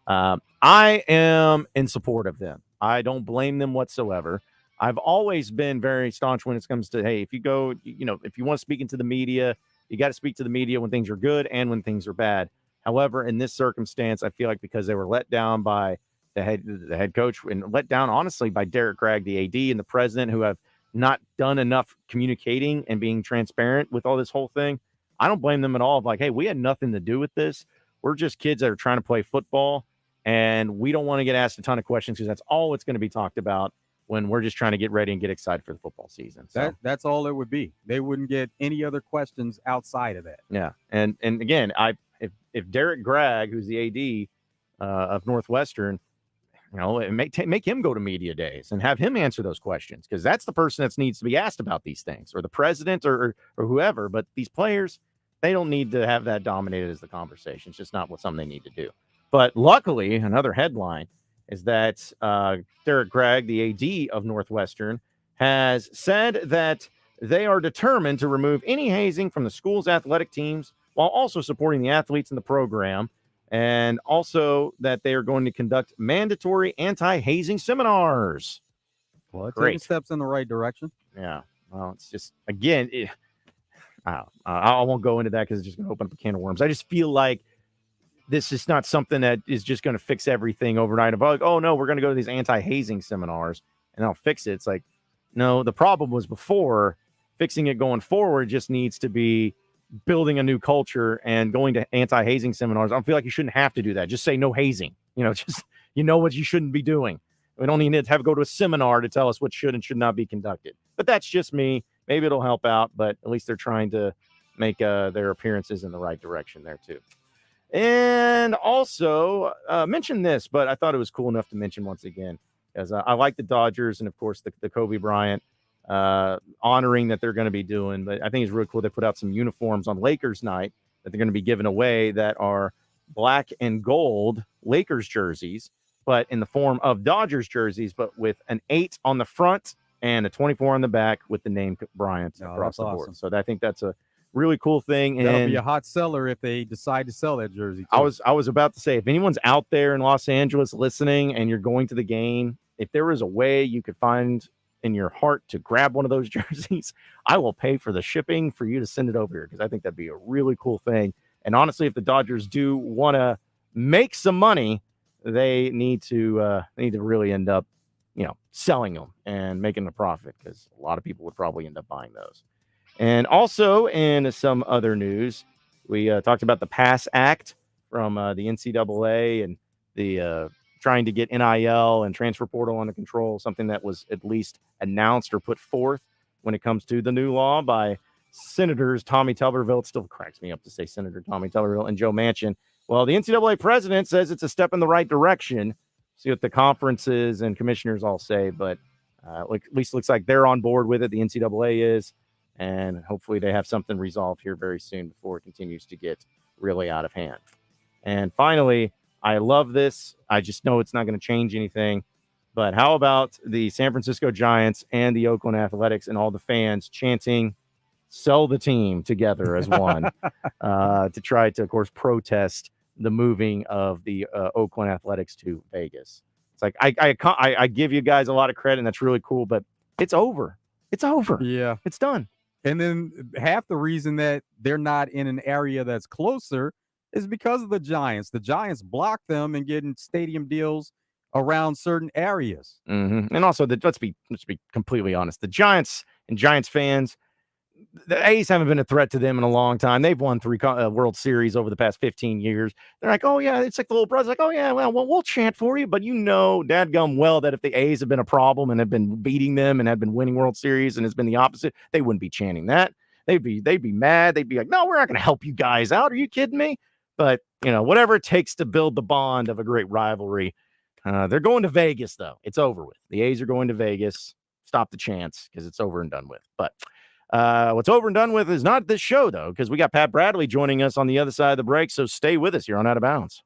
I am in support of them. I don't blame them whatsoever. I've always been very staunch when it comes to, hey, if you go, if you want to speak into the media, you got to speak to the media when things are good and when things are bad. However, in this circumstance, I feel like because they were let down by the head coach and let down, honestly, by Derek Gregg, the AD, and the president, who have not done enough communicating and being transparent with all this whole thing, I don't blame them at all. Like, hey, we had nothing to do with this. We're just kids that are trying to play football, and we don't want to get asked a ton of questions because that's all it's going to be talked about when we're just trying to get ready and get excited for the football season. So That's all it would be. They wouldn't get any other questions outside of that. yeah, and again, if Derek Gregg, who's the AD of Northwestern, make him go to media days and have him answer those questions, because that's the person that needs to be asked about these things, or the president or whoever. But these players, they don't need to have that dominated as the conversation. It's just not something they need to do. But luckily, another headline is that Derek Gregg, the AD of Northwestern, has said that they are determined to remove any hazing from the school's athletic teams while also supporting the athletes in the program. And also that they are going to conduct mandatory anti-hazing seminars. Well, it's Great. taking steps in the right direction. Yeah. Well, it's just, again, I won't go into that because it's just going to open up a can of worms. I just feel like this is not something that is just going to fix everything overnight. Of like, oh, no, we're going to go to these anti-hazing seminars and I'll fix it. It's like, no, the problem was before. Fixing it going forward just needs to be building a new culture and going to anti-hazing seminars. I don't feel like you shouldn't have to do that. Just say no hazing. Just what you shouldn't be doing. We don't need to have to go to a seminar to tell us what should and should not be conducted. But that's just me. Maybe it'll help out, but at least they're trying to make their appearances in the right direction there too. And also mention this, but I thought it was cool enough to mention once again, as I like the Dodgers and of course the Kobe Bryant honoring that they're going to be doing. But I think it's really cool. They put out some uniforms on Lakers night that they're going to be giving away that are black and gold Lakers jerseys, but in the form of Dodgers jerseys, but with an 8 on the front and a 24 on the back with the name Bryant across the board. So I think that's a really cool thing. That'll and be a hot seller if they decide to sell that jersey too. I was about to say, if anyone's out there in Los Angeles listening and you're going to the game, if there was a way you could find in your heart to grab one of those jerseys, I will pay for the shipping for you to send it over here, because I think that'd be a really cool thing. And honestly, if the Dodgers do want to make some money, they need to really end up, selling them and making a profit, because a lot of people would probably end up buying those. And also in some other news, we talked about the PASS Act from the NCAA and the trying to get NIL and transfer portal under control, something that was at least announced or put forth when it comes to the new law by Senators Tommy Tuberville. It still cracks me up to say Senator Tommy Tuberville and Joe Manchin. Well, the NCAA president says it's a step in the right direction. See what the conferences and commissioners all say, but at least looks like they're on board with it. The NCAA is, and hopefully they have something resolved here very soon before it continues to get really out of hand. And finally, I love this. I just know it's not going to change anything. But how about the San Francisco Giants and the Oakland Athletics and all the fans chanting, "Sell the team" together as one to try to, of course, protest the moving of the Oakland Athletics to Vegas. It's like, I give you guys a lot of credit, and that's really cool, but it's over. It's over. Yeah. It's done. And then half the reason that they're not in an area that's closer is because of the Giants. The Giants block them and getting stadium deals around certain areas. Mm-hmm. And also, let's be completely honest. The Giants and Giants fans, the A's haven't been a threat to them in a long time. They've won 3 World Series over the past 15 years. They're like, oh, yeah, it's like the little brothers. Like, oh, yeah, well, we'll chant for you. But dadgum well, that if the A's have been a problem and have been beating them and have been winning World Series and has been the opposite, they wouldn't be chanting that. They'd be mad. They'd be like, no, we're not going to help you guys out. Are you kidding me? But, whatever it takes to build the bond of a great rivalry. They're going to Vegas, though. It's over with. The A's are going to Vegas. Stop the chants, because it's over and done with. But what's over and done with is not this show, though, because we got Pat Bradley joining us on the other side of the break. So stay with us here on Out of Bounds.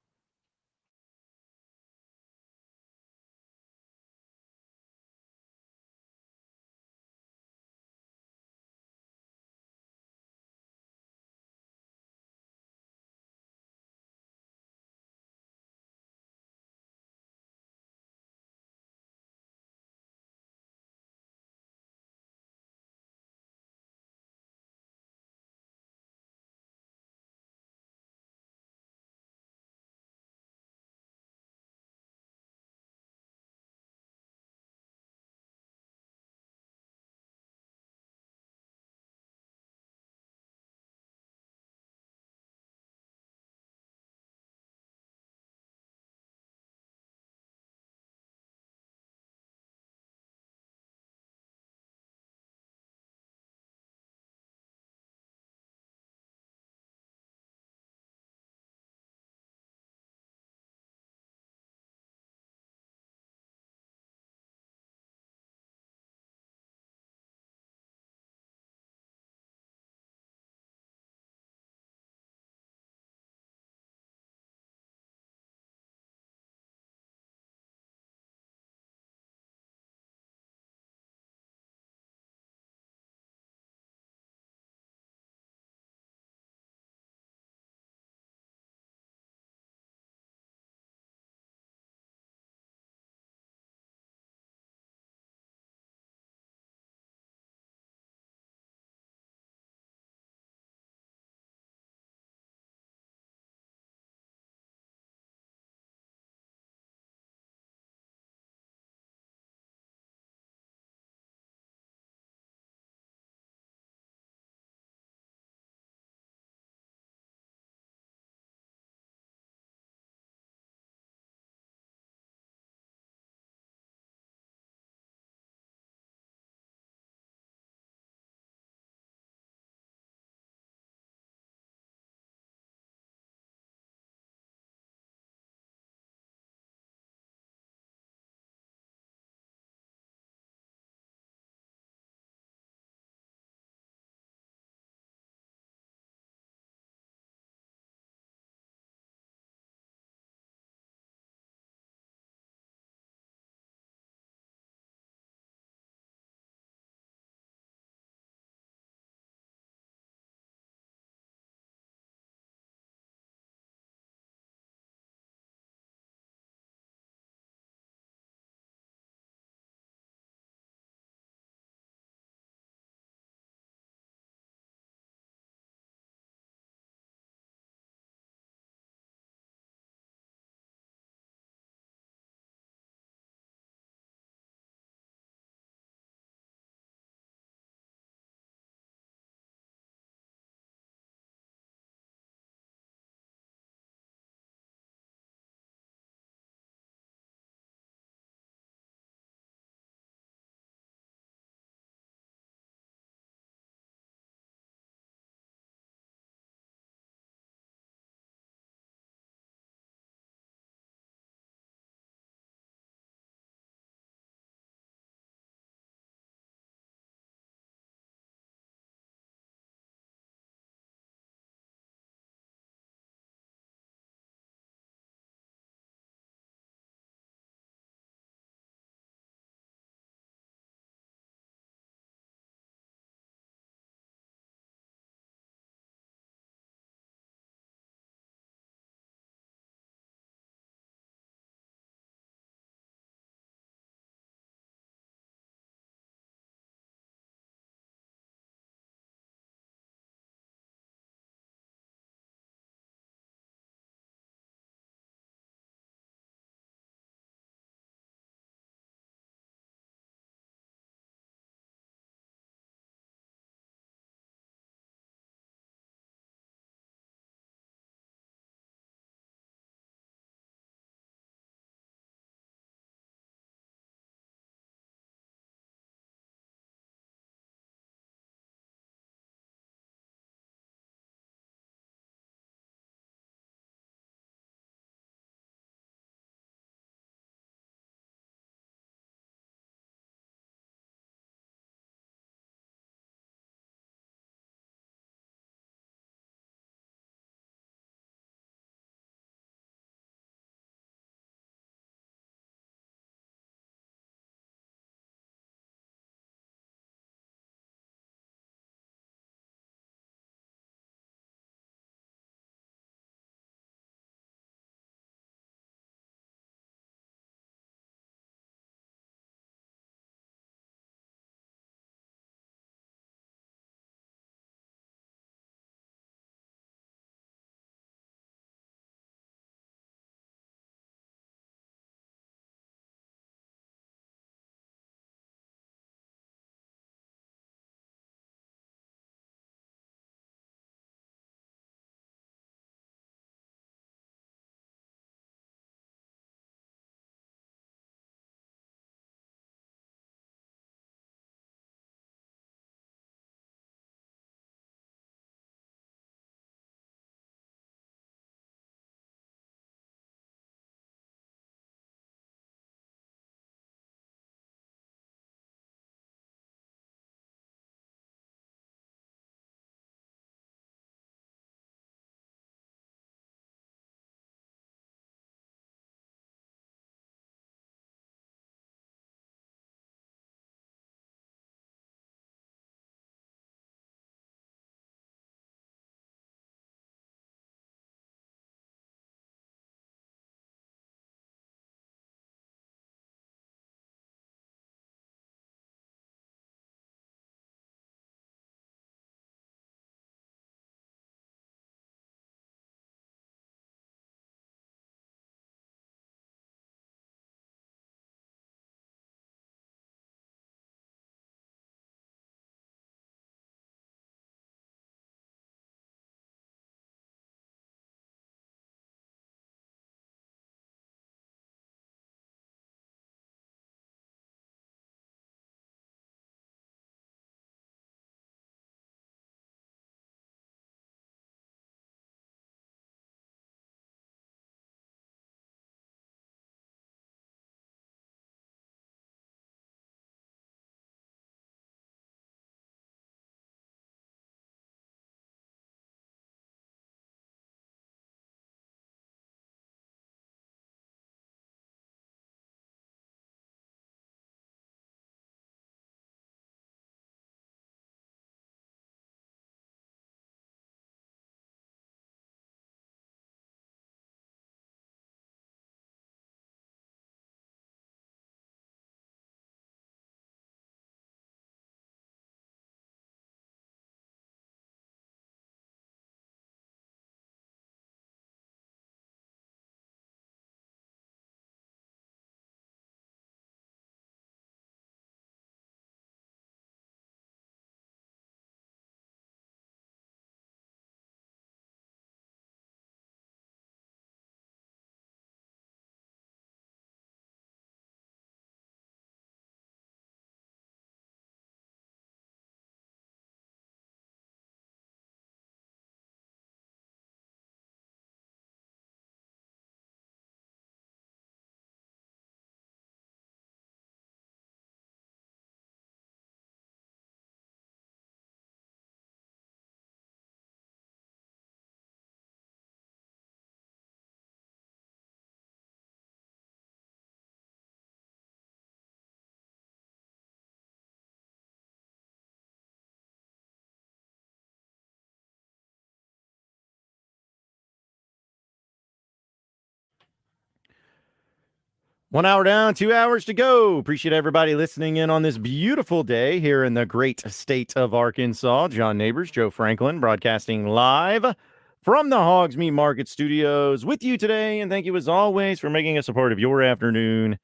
1 hour down, 2 hours to go. Appreciate everybody listening in on this beautiful day here in the great state of Arkansas. John Nabors, Joe Franklin, broadcasting live from the Hoggs Meat Market Studios with you today. And thank you, as always, for making us a part of your afternoon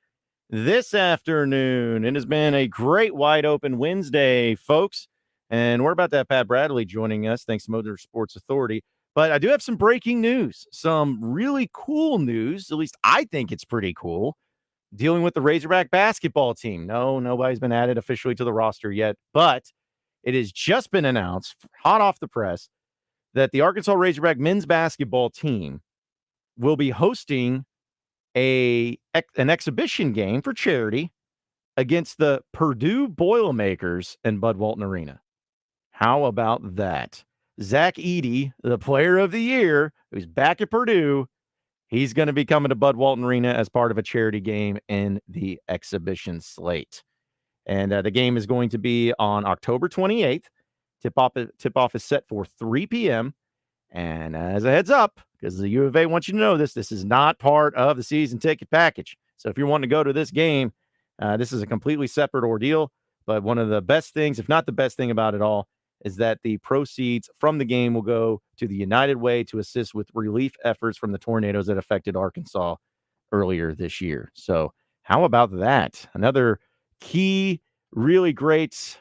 this afternoon. It has been a great wide open Wednesday, folks. And we're about to have Pat Bradley joining us, thanks to Motorsports Authority. But I do have some breaking news, some really cool news. At least I think it's pretty cool. Dealing with the Razorback basketball team. No, nobody's been added officially to the roster yet, but it has just been announced, hot off the press, that the Arkansas Razorback men's basketball team will be hosting an exhibition game for charity against the Purdue Boilermakers in Bud Walton Arena. How about that? Zach Edey, the player of the year, who's back at Purdue, he's going to be coming to Bud Walton Arena as part of a charity game in the exhibition slate. And the game is going to be on October 28th. Tip-off is set for 3 p.m. And as a heads up, because the U of A wants you to know this is not part of the season ticket package. So if you're wanting to go to this game, this is a completely separate ordeal. But one of the best things, if not the best thing about it all, is that the proceeds from the game will go to the United Way to assist with relief efforts from the tornadoes that affected Arkansas earlier this year. So how about that? Another key, really great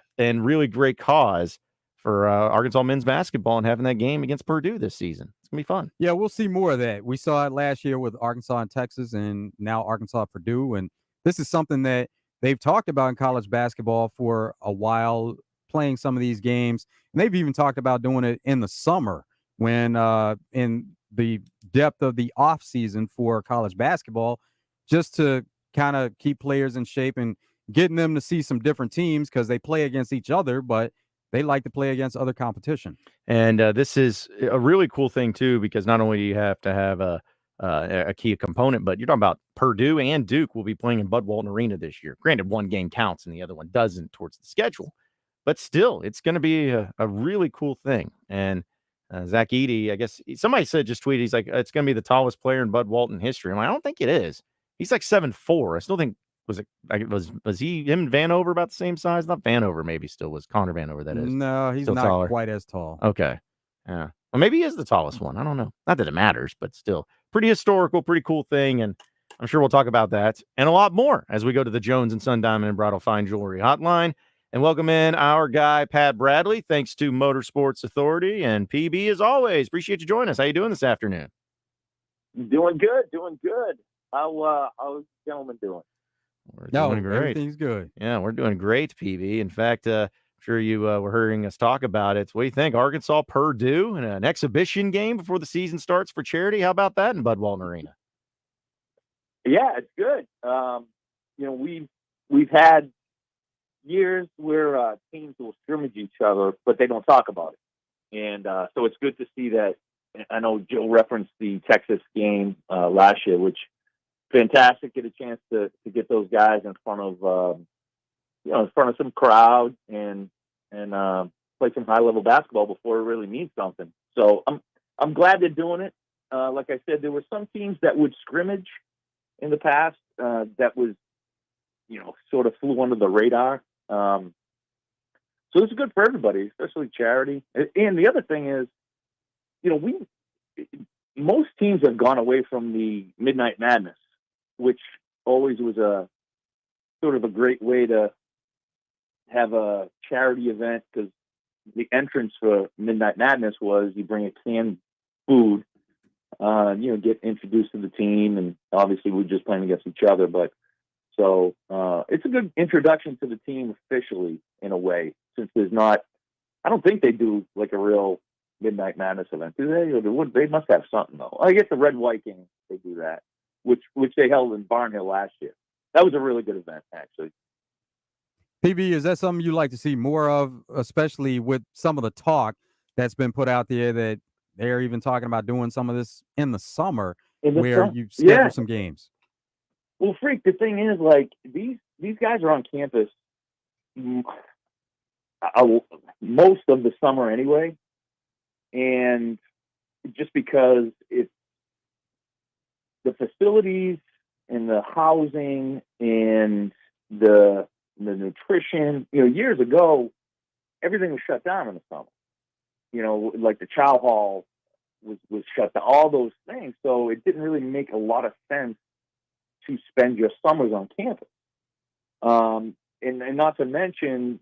cause for Arkansas men's basketball and having that game against Purdue this season. It's going to be fun. Yeah, we'll see more of that. We saw it last year with Arkansas and Texas, and now Arkansas, Purdue. And this is something that they've talked about in college basketball for a while, playing some of these games. And they've even talked about doing it in the summer when in the depth of the off season for college basketball, just to kind of keep players in shape and getting them to see some different teams, because they play against each other, but they like to play against other competition. And this is a really cool thing, too, because not only do you have to have a key component, but you're talking about Purdue and Duke will be playing in Bud Walton Arena this year. Granted, one game counts and the other one doesn't towards the schedule. But still, it's going to be a really cool thing. And Zach Edey, I guess somebody said, just tweeted, he's like, it's going to be the tallest player in Bud Walton history. I'm like, I don't think it is. He's like 7'4". I still think, was he him and Vanover about the same size? Not Vanover, maybe still was Connor Vanover, that is. No, he's still not taller. quite as tall. Okay. Yeah. Well, maybe he is the tallest one. I don't know. Not that it matters, but still pretty historical, pretty cool thing. And I'm sure we'll talk about that and a lot more as we go to the Jones and Sun Diamond and Bridal Fine Jewelry Hotline. And welcome in our guy, Pat Bradley, thanks to Motorsports Authority. And PB, as always, appreciate you joining us. How you doing this afternoon? Doing good. How's the gentleman doing? We're doing great. Everything's good. Yeah, we're doing great, PB. In fact, I'm sure you were hearing us talk about it. What do you think? Arkansas, Purdue, and an exhibition game before the season starts for charity. How about that in Bud Walton Arena? Yeah, it's good. We've had years where teams will scrimmage each other, but they don't talk about it. And so it's good to see that. I know Joe referenced the Texas game last year, which fantastic. Get a chance to get those guys in front of some crowd and play some high level basketball before it really means something. So I'm glad they're doing it. Like I said, there were some teams that would scrimmage in the past that was, sort of flew under the radar. So it's good for everybody, especially charity. And the other thing is, most teams have gone away from the Midnight Madness, which always was a sort of a great way to have a charity event, because the entrance for Midnight Madness was you bring a canned food, get introduced to the team, and obviously we're just playing against each other. But so it's a good introduction to the team officially in a way, since there's not. I don't think they do like a real Midnight Madness event, do they? Or they must have something though. I guess the Red White game they do that, which they held in Barnhill last year. That was a really good event, actually. PB, is that something you like to see more of, especially with some of the talk that's been put out there that they're even talking about doing some of this in the summer, where you schedule some games? Well, Freak, the thing is, like, these guys are on campus most of the summer anyway, and just because it's the facilities and the housing and the nutrition. Years ago, everything was shut down in the summer. Like the chow hall was shut down, all those things. So it didn't really make a lot of sense to spend your summers on campus. And not to mention,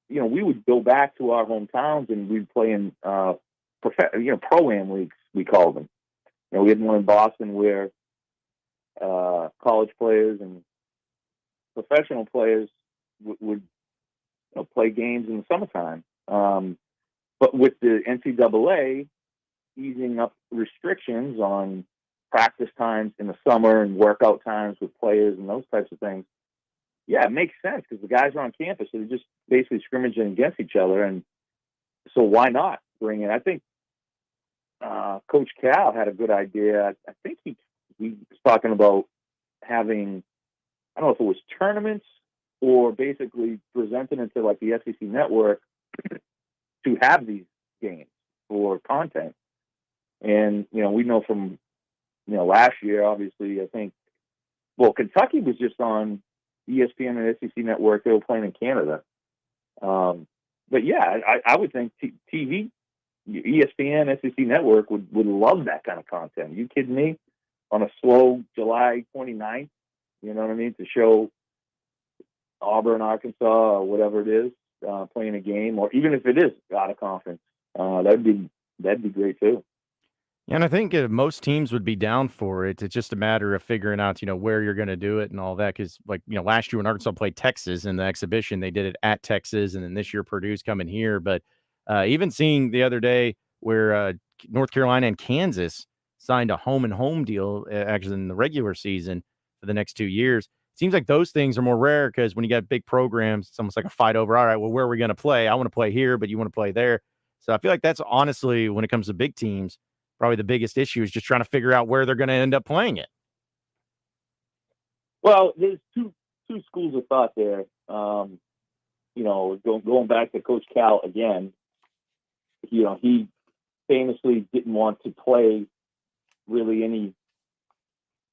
we would go back to our hometowns and we'd play in, pro-am leagues, we called them. We had one in Boston where college players and professional players would play games in the summertime. But with the NCAA easing up restrictions on practice times in the summer and workout times with players and those types of things, yeah, it makes sense because the guys are on campus, so they're just basically scrimmaging against each other. And so why not bring in? I think Coach Cal had a good idea. I think he was talking about having, I don't know if it was tournaments or basically presenting it to like the SEC network to have these games for content. And, we know from, last year, obviously, I think, Kentucky was just on ESPN and SEC network. They were playing in Canada. But yeah, I would think TV, ESPN, SEC network would love that kind of content. You kidding me? On a slow July 29th, you know what I mean? To show Auburn, Arkansas, or whatever it is, playing a game, or even if it is out of conference, that'd be great too. Yeah, and I think most teams would be down for it. It's just a matter of figuring out, where you're going to do it and all that. Because, last year when Arkansas played Texas in the exhibition, they did it at Texas, and then this year Purdue's coming here. But even seeing the other day where North Carolina and Kansas signed a home-and-home deal, actually in the regular season for the next 2 years, it seems like those things are more rare because when you got big programs, it's almost like a fight over, all right, well, where are we going to play? I want to play here, but you want to play there. So I feel like that's honestly, when it comes to big teams, probably the biggest issue is just trying to figure out where they're going to end up playing it. Well, there's two schools of thought there. Going back to Coach Cal again, he famously didn't want to play really any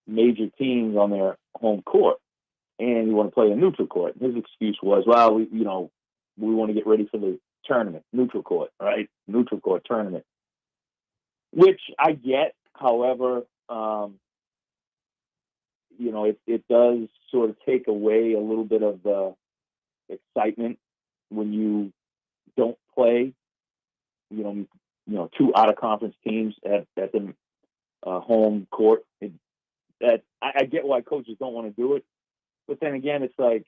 major teams on their home court, and he wanted to play a neutral court. His excuse was, well, we want to get ready for the tournament, neutral court, right? Neutral court tournament. Which I get, however, it does sort of take away a little bit of the excitement when you don't play, two out of conference teams at the home court. I get why coaches don't want to do it, but then again, it's like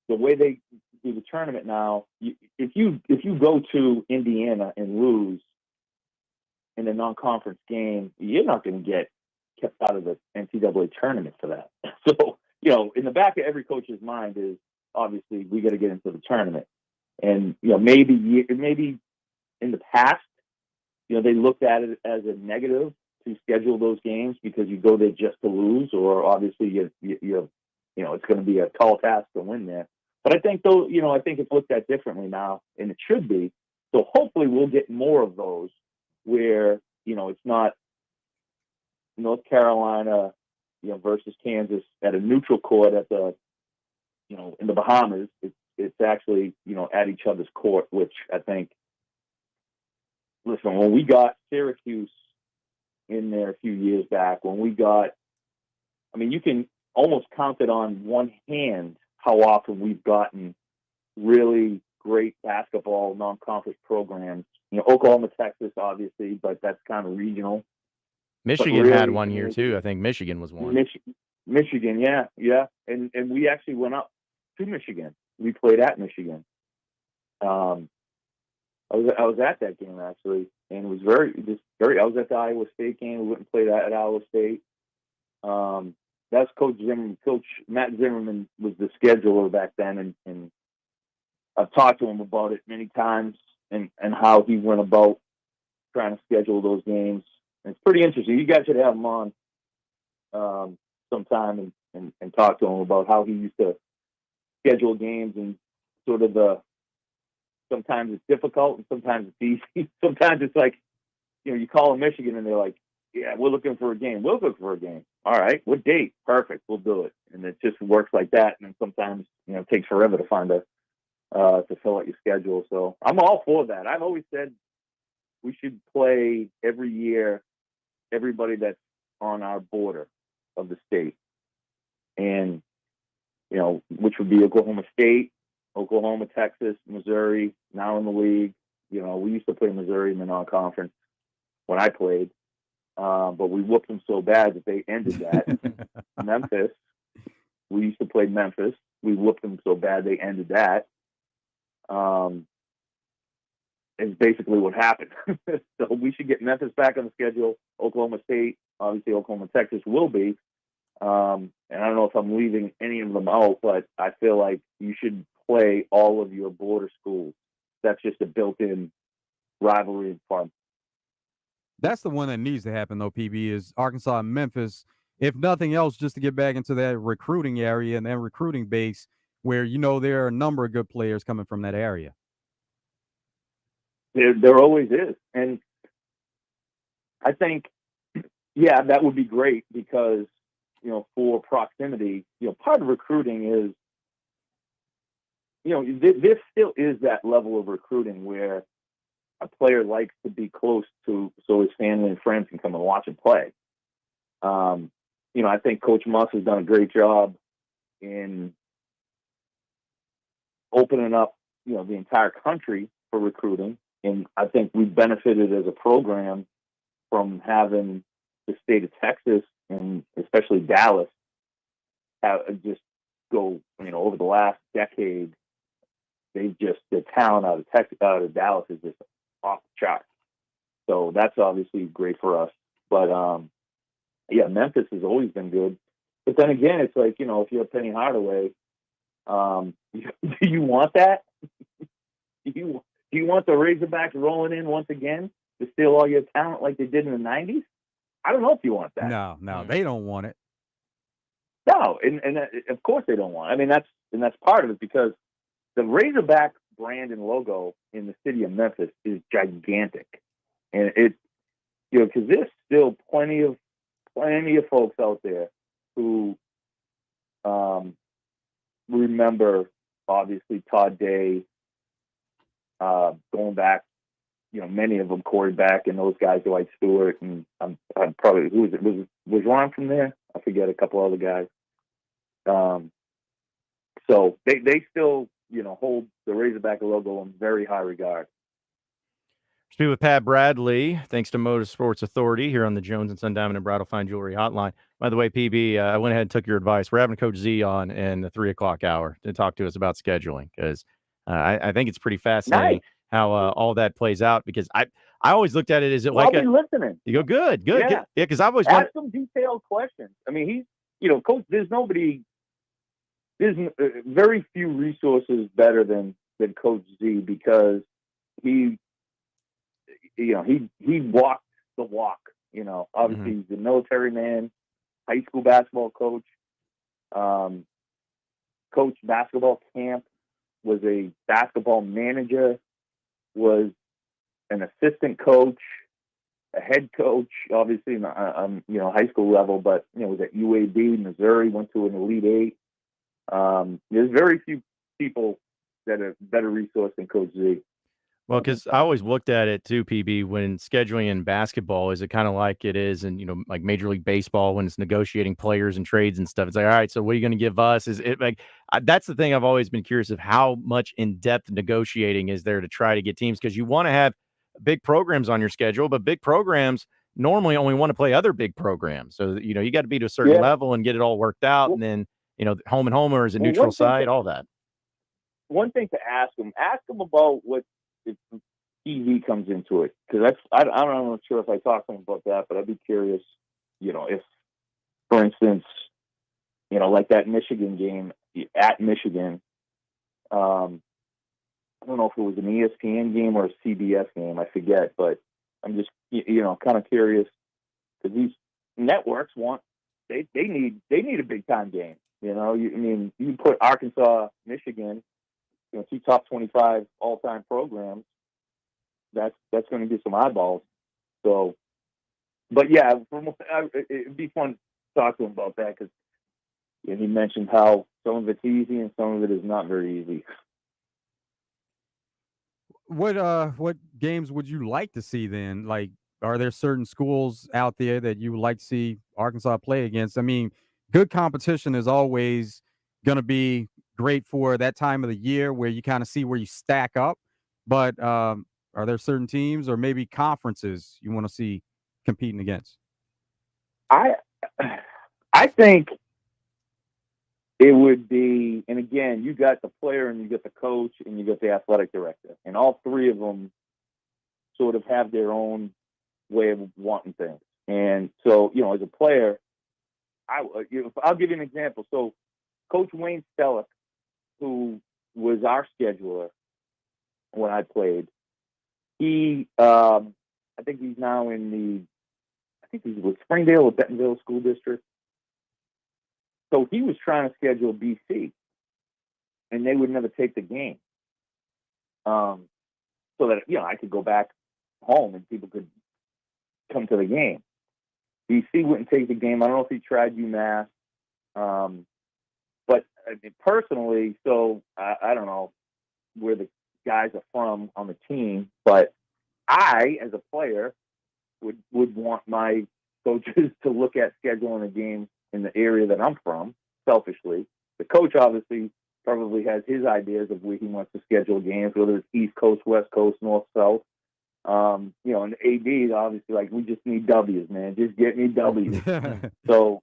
the way they do the tournament now. If you go to Indiana and lose in a non-conference game, you're not going to get kept out of the NCAA tournament for that. So, in the back of every coach's mind is obviously we got to get into the tournament. And, maybe in the past, they looked at it as a negative to schedule those games because you go there just to lose, or obviously it's going to be a tall task to win there. But I think I think it's looked at differently now, and it should be. So hopefully we'll get more of those where, it's not North Carolina, versus Kansas at a neutral court at the, in the Bahamas. It's actually, at each other's court, which I think, listen, when we got Syracuse in there a few years back, you can almost count it on one hand how often we've gotten really great basketball non-conference programs. Oklahoma, Texas, obviously, but that's kind of regional. Michigan had 1 year too. I think Michigan was one. Michigan, yeah. And we actually went up to Michigan. We played at Michigan. I was at that game actually, and it was very. I was at the Iowa State game. We went and played at Iowa State. That's Coach Zimmerman. Coach Matt Zimmerman was the scheduler back then, and I've talked to him about it many times and how he went about trying to schedule those games. And it's pretty interesting. You guys should have him on sometime and talk to him about how he used to schedule games and sort of sometimes it's difficult and sometimes it's easy. Sometimes it's like, you call them Michigan and they're like, Yeah, we're looking for a game. We'll look for a game. All right, what date? Perfect, we'll do it. And it just works like that. And then sometimes, it takes forever to find to fill out your schedule. So I'm all for that. I've always said we should play every year everybody that's on our border of the state. And, which would be Oklahoma State, Oklahoma, Texas, Missouri, now in the league. We used to play Missouri in the non-conference when I played. But we whooped them so bad that they ended that. Memphis, we used to play Memphis. We whooped them so bad they ended that. Is basically what happened. So we should get Memphis back on the schedule. Oklahoma State, obviously Oklahoma, Texas will be. And I don't know if I'm leaving any of them out, but I feel like you should play all of your border schools. That's just a built-in rivalry and fun. That's the one that needs to happen, though, PB, is Arkansas and Memphis, if nothing else, just to get back into that recruiting area and that recruiting base where, there are a number of good players coming from that area. There always is. And I think, that would be great because, for proximity, part of recruiting is, there still is that level of recruiting where a player likes to be close to so his family and friends can come and watch him play. I think Coach Muss has done a great job in opening up, the entire country for recruiting. And I think we've benefited as a program from having the state of Texas and especially Dallas just go, over the last decade, the talent out of Dallas is just off the chart. So that's obviously great for us. But Memphis has always been good. But then again, it's like, if you have Penny Hardaway, do you want that? Do you want the Razorbacks rolling in once again to steal all your talent like they did in the 90s? I don't know if you want that. No, they don't want it. No, and of course they don't want it. I mean, that's part of it because the Razorback brand and logo in the city of Memphis is gigantic. And because there's still plenty of folks out there who remember, obviously, Todd Day, going back, many of them, Corey Beck and those guys, Dwight Stewart, and I'm probably, who was it? Was Ron from there? I forget a couple other guys. So they still, hold the Razorback logo in very high regard. Speak with Pat Bradley, thanks to Motorsports Authority here on the Jones and Sun Diamond and Bridal Fine Jewelry Hotline. By the way, PB, I went ahead and took your advice. We're having Coach Z on in the 3 o'clock hour to talk to us about scheduling because I think it's pretty fascinating. Nice. How all that plays out because I always looked at it as I'll be listening. You go good. Yeah, because I've always ask some detailed questions. I mean, he's Coach. There's very few resources better than Coach Z because he walked the walk. Obviously he's a military man, high school basketball coach, coach basketball camp, was a basketball manager, was an assistant coach, a head coach, obviously on high school level, but was at UAB, Missouri, went to an Elite Eight. There's very few people that are better resourced than Coach Z. Well, because I always looked at it too, PB, when scheduling in basketball, is it kind of like it is in, like Major League Baseball when it's negotiating players and trades and stuff. It's like, all right, so what are you going to give us? Is it like that's the thing I've always been curious of how much in-depth negotiating is there to try to get teams because you want to have big programs on your schedule, but big programs normally only want to play other big programs. So, you got to be to a certain level and get it all worked out. And then, home and homer is a neutral site, all that. One thing to ask them about what if TV comes into it, because I'm not sure if I talked to him about that, but I'd be curious, if, for instance, like that Michigan game at Michigan, I don't know if it was an ESPN game or a CBS game, I forget, but I'm just, kind of curious because these networks they need a big time game. You put Arkansas, Michigan, 2 top 25 all-time programs, that's going to get some eyeballs. So but yeah, it'd be fun to talk to him about that because he mentioned how some of it's easy and some of it is not very easy. What games would you like to see then? Like, are there certain schools out there that you would like to see Arkansas play against? I mean, good competition is always going to be great for that time of the year where you kind of see where you stack up. But are there certain teams or maybe conferences you want to see competing against? I think it would be, and again, you got the player and you got the coach and you got the athletic director, and all three of them sort of have their own way of wanting things. And so, as a player, I'll give you an example. So, Coach Wayne Stellick, who was our scheduler when I played, he, I think he's now he's with Springdale or Bentonville School District. So he was trying to schedule BC, and they would never take the game. So that, I could go back home and people could come to the game. BC wouldn't take the game. I don't know if he tried UMass. But personally, so I don't know where the guys are from on the team, but I, as a player, would want my coaches to look at scheduling a game in the area that I'm from, selfishly. The coach obviously probably has his ideas of where he wants to schedule games, whether it's East Coast, West Coast, North, South. And the AD, obviously, like, we just need W's, man. Just get me W's. So,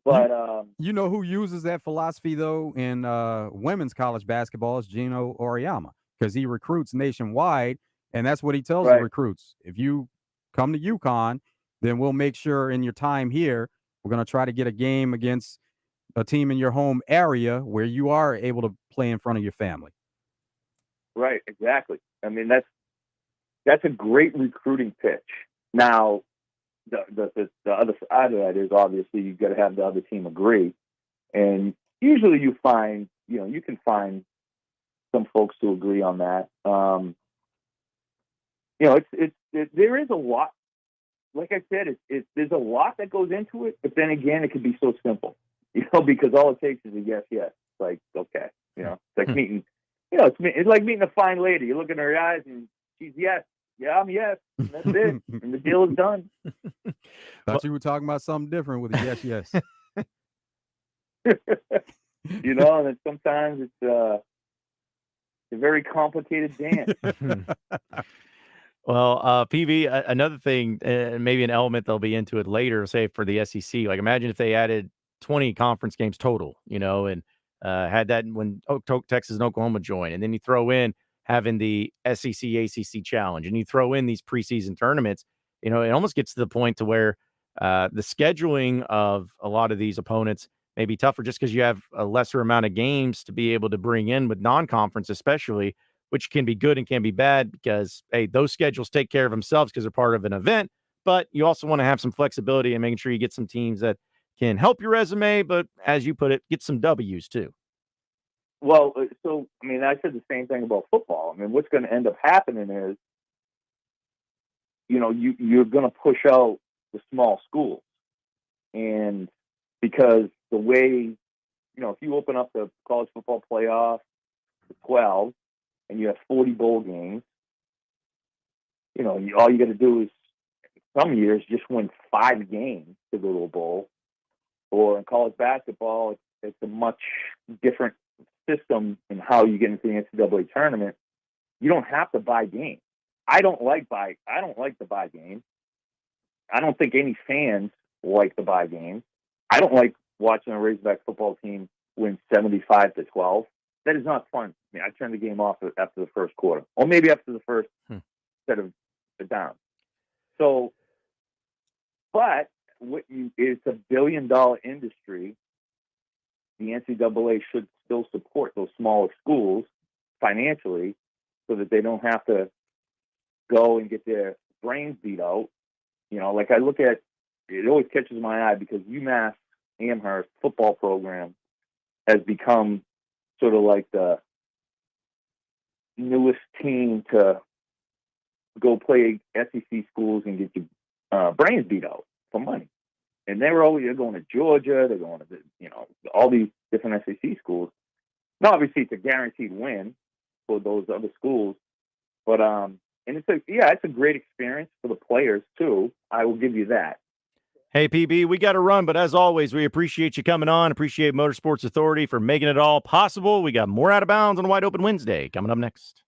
but you know who uses that philosophy though in women's college basketball is Gino Auriemma, because he recruits nationwide, and that's what he tells the recruits. If you come to UConn, then we'll make sure in your time here we're going to try to get a game against a team in your home area where you are able to play in front of your family. Right, exactly. I mean, that's a great recruiting pitch. Now, the other side of that is obviously you've got to have the other team agree, and usually you find you can find some folks to agree on that. There is a lot. Like I said, there's a lot that goes into it, but then again, it can be so simple, because all it takes is a yes. Like, okay, it's like meeting, it's like meeting a fine lady. You look in her eyes and she's yes. Yeah, I'm yes. And that's it. And the deal is done. Thought you were talking about something different with a yes. And then sometimes it's a very complicated dance. Well, PV, another thing, maybe an element they'll be into it later, say for the SEC. Like, imagine if they added 20 conference games total, and had that when Texas and Oklahoma join, and then you throw in having the SEC ACC challenge, and you throw in these preseason tournaments. It almost gets to the point to where the scheduling of a lot of these opponents may be tougher just because you have a lesser amount of games to be able to bring in with non-conference, especially, which can be good and can be bad because, hey, those schedules take care of themselves because they're part of an event. But you also want to have some flexibility and making sure you get some teams that can help your resume, but as you put it, get some W's too. Well, so, I said the same thing about football. What's going to end up happening is, you're going to push out the small schools. And because the way, if you open up the college football playoff to 12 and you have 40 bowl games, all you got to do is some years just win 5 games to go to a bowl. Or in college basketball, it's a much different system in how you get into the NCAA tournament. You don't have to buy games. I don't like the buy games. I don't think any fans like the buy games. I don't like watching a Razorback football team win 75-12. That is not fun. I turn the game off after the first quarter, or maybe after the first set of the down. So, but it's $1 billion industry. The NCAA should still support those smaller schools financially so that they don't have to go and get their brains beat out. Like I look at, it always catches my eye because UMass Amherst football program has become sort of like the newest team to go play SEC schools and get you brains beat out for money. And they're going to Georgia, they're going to all these different SEC schools. Now, obviously, it's a guaranteed win for those other schools, but and it's a great experience for the players too. I will give you that. Hey, PB, we got to run, but as always, we appreciate you coming on. Appreciate Motorsports Authority for making it all possible. We got more Out of Bounds on Wide Open Wednesday coming up next.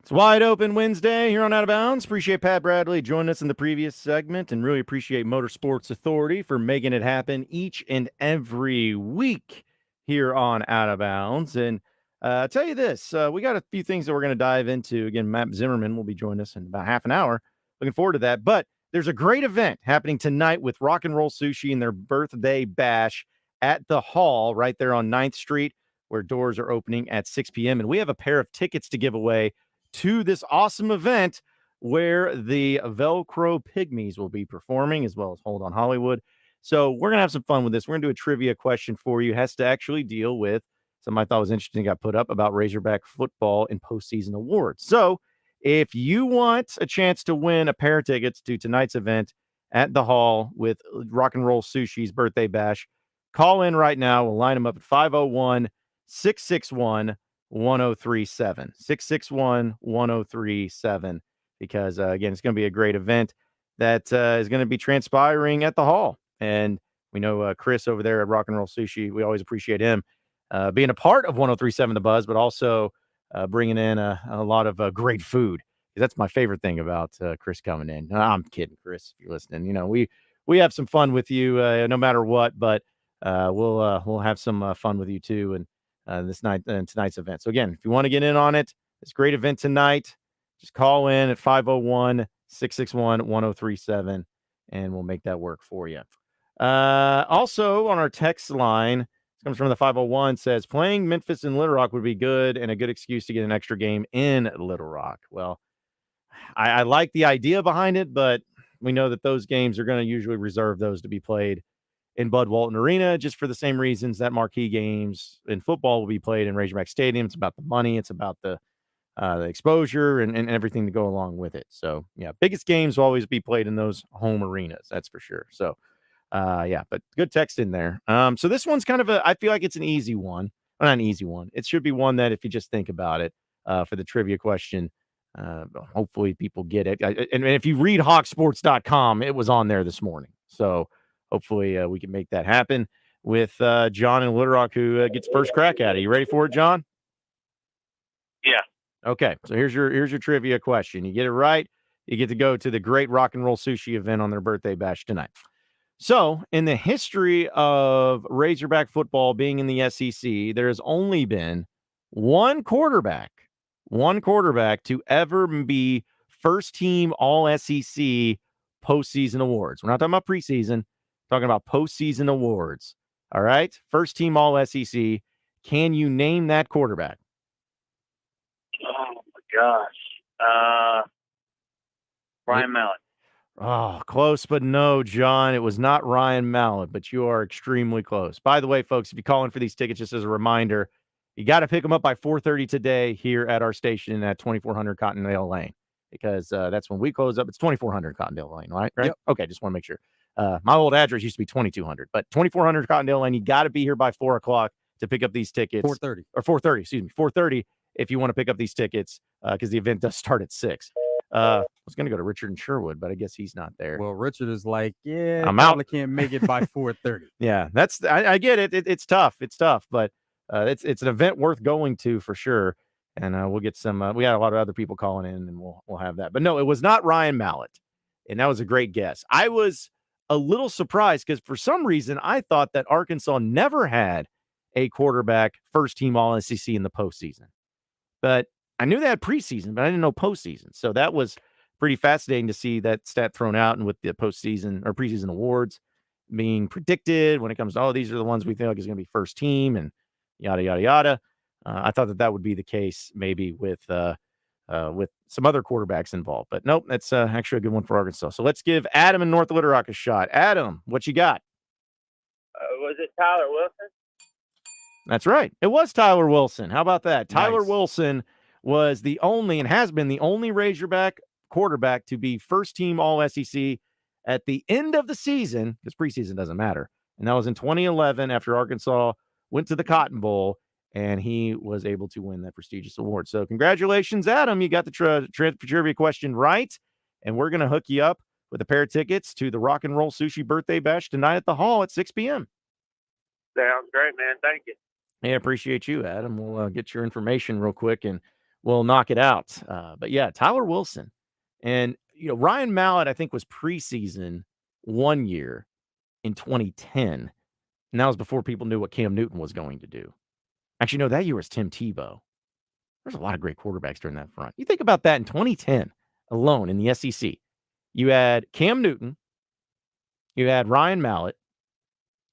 It's Wide Open Wednesday here on Out of Bounds. Appreciate Pat Bradley joining us in the previous segment, and really appreciate Motorsports Authority for making it happen each and every week here on Out of Bounds. And I'll tell you this, we got a few things that we're going to dive into. Again, Matt Zimmerman will be joining us in about half an hour. Looking forward to that. But there's a great event happening tonight with Rock and Roll Sushi and their birthday bash at the Hall right there on 9th Street, where doors are opening at 6 p.m. And we have a pair of tickets to give away to this awesome event where the Velcro Pygmies will be performing, as well as Hold on Hollywood. So we're going to have some fun with this. We're going to do a trivia question for you. It has to actually deal with something I thought was interesting, got put up about Razorback football and postseason awards. So if you want a chance to win a pair of tickets to tonight's event at the Hall with Rock and Roll Sushi's birthday bash, call in right now. We'll line them up at 501 661 1037 661 1037, because again, it's going to be a great event that is going to be transpiring at the Hall. And we know Chris over there at Rock and Roll Sushi, we always appreciate him being a part of 1037 The Buzz, but also bringing in a lot of great food. That's my favorite thing about Chris coming in. No, I'm kidding, Chris, if you're listening. You know, we have some fun with you no matter what, but we'll have some fun with you too. And tonight's event. So again, if you want to get in on it, this great event tonight, just call in at 501-661-1037 and we'll make that work for you. Also on our text line, this comes from the 501, says playing Memphis and Little Rock would be good and a good excuse to get an extra game in Little Rock. Well, I like the idea behind it, but we know that those games are going to usually reserve those to be played in Bud Walton Arena, just for the same reasons that marquee games in football will be played in Razorback Stadium. It's about the money. It's about the exposure and everything to go along with it. So, yeah, biggest games will always be played in those home arenas. That's for sure. So, yeah, but good text in there. So this one's kind of I feel like it's an easy one. Well, not an easy one. It should be one that if you just think about it for the trivia question, hopefully people get it. And if you read hogsports.com, it was on there this morning. So, hopefully, we can make that happen with John in Little Rock, who gets first crack at it. You ready for it, John? Yeah. Okay. So here's your trivia question. You get it right, you get to go to the great Rock and Roll Sushi event on their birthday bash tonight. So, in the history of Razorback football being in the SEC, there has only been one quarterback to ever be first team All SEC postseason awards. We're not talking about preseason. Talking about postseason awards. All right. First team All SEC. Can you name that quarterback? Oh my gosh. Ryan Mallett. Oh, close, but no, John. It was not Ryan Mallett, but you are extremely close. By the way, folks, if you call in for these tickets, just as a reminder, you got to pick them up by 4:30 today here at our station at 2400 Cottondale Lane, because that's when we close up. It's 2400 Cottondale Lane, right? Yep. Okay, just want to make sure. My old address used to be 2200, but 2400 Cottondale Lane. You got to be here by 4 o'clock to pick up these tickets. 4:30 or 4:30. Excuse me, 4:30 if you want to pick up these tickets because the event does start at 6. I was going to go to Richard in Sherwood, but I guess he's not there. Well, Richard is like, yeah, I'm probably out. can't make it by 4:30. Yeah, I get it. It's tough. It's tough, but it's an event worth going to for sure. And we'll get some. We got a lot of other people calling in, and we'll have that. But no, it was not Ryan Mallett, and that was a great guess. I was a little surprised because for some reason I thought that Arkansas never had a quarterback first team All SEC in the postseason, but I knew they had preseason, but I didn't know postseason. So that was pretty fascinating to see that stat thrown out, and with the postseason or preseason awards being predicted when it comes to, oh, these are the ones we feel like is going to be first team and yada, yada, yada. I thought that would be the case maybe with some other quarterbacks involved. But nope, that's actually a good one for Arkansas. So let's give Adam in North Little Rock a shot. Adam, what you got? Was it Tyler Wilson? That's right. It was Tyler Wilson. How about that? Tyler Nice. Wilson was the only and has been the only Razorback quarterback to be first team All SEC at the end of the season, because preseason doesn't matter. And that was in 2011 after Arkansas went to the Cotton Bowl, and he was able to win that prestigious award. So congratulations, Adam. You got the trivia question right, and we're going to hook you up with a pair of tickets to the Rock and Roll Sushi birthday bash tonight at the Hall at 6 p.m. Sounds great, man. Thank you. Yeah, appreciate you, Adam. We'll get your information real quick, and will knock it out. But yeah, Tyler Wilson. And, Ryan Mallett, I think, was preseason 1 year in 2010. And that was before people knew what Cam Newton was going to do. Actually, no, that year was Tim Tebow. There's a lot of great quarterbacks during that front. You think about that in 2010 alone in the SEC. You had Cam Newton. You had Ryan Mallett.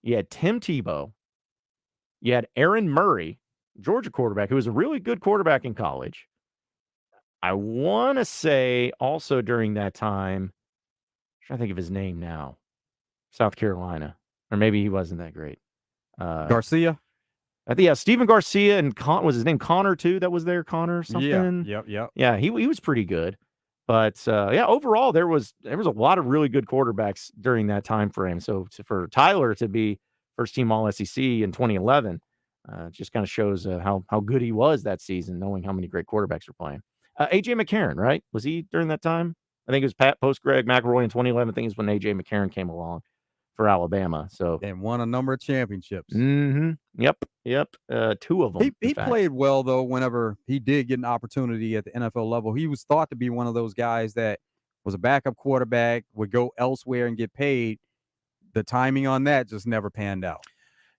You had Tim Tebow. You had Aaron Murray, Georgia quarterback, who was a really good quarterback in college. I want to say also during that time, I'm trying to think of his name now, South Carolina. Or maybe he wasn't that great. Garcia? I think, Steven Garcia and was his name Connor too? That was there, Connor or something? Yep. Yeah, he was pretty good. But overall there was a lot of really good quarterbacks during that time frame. So for Tyler to be first team All SEC in 2011, just kind of shows how good he was that season, knowing how many great quarterbacks were playing. AJ McCarron, right? Was he during that time? I think it was post Greg McElroy in 2011. I think it's when AJ McCarron came along for Alabama. So And won a number of championships. Yep. 2 of them. He played well, though, whenever he did get an opportunity at the NFL level. He was thought to be one of those guys that was a backup quarterback, would go elsewhere and get paid. The timing on that just never panned out.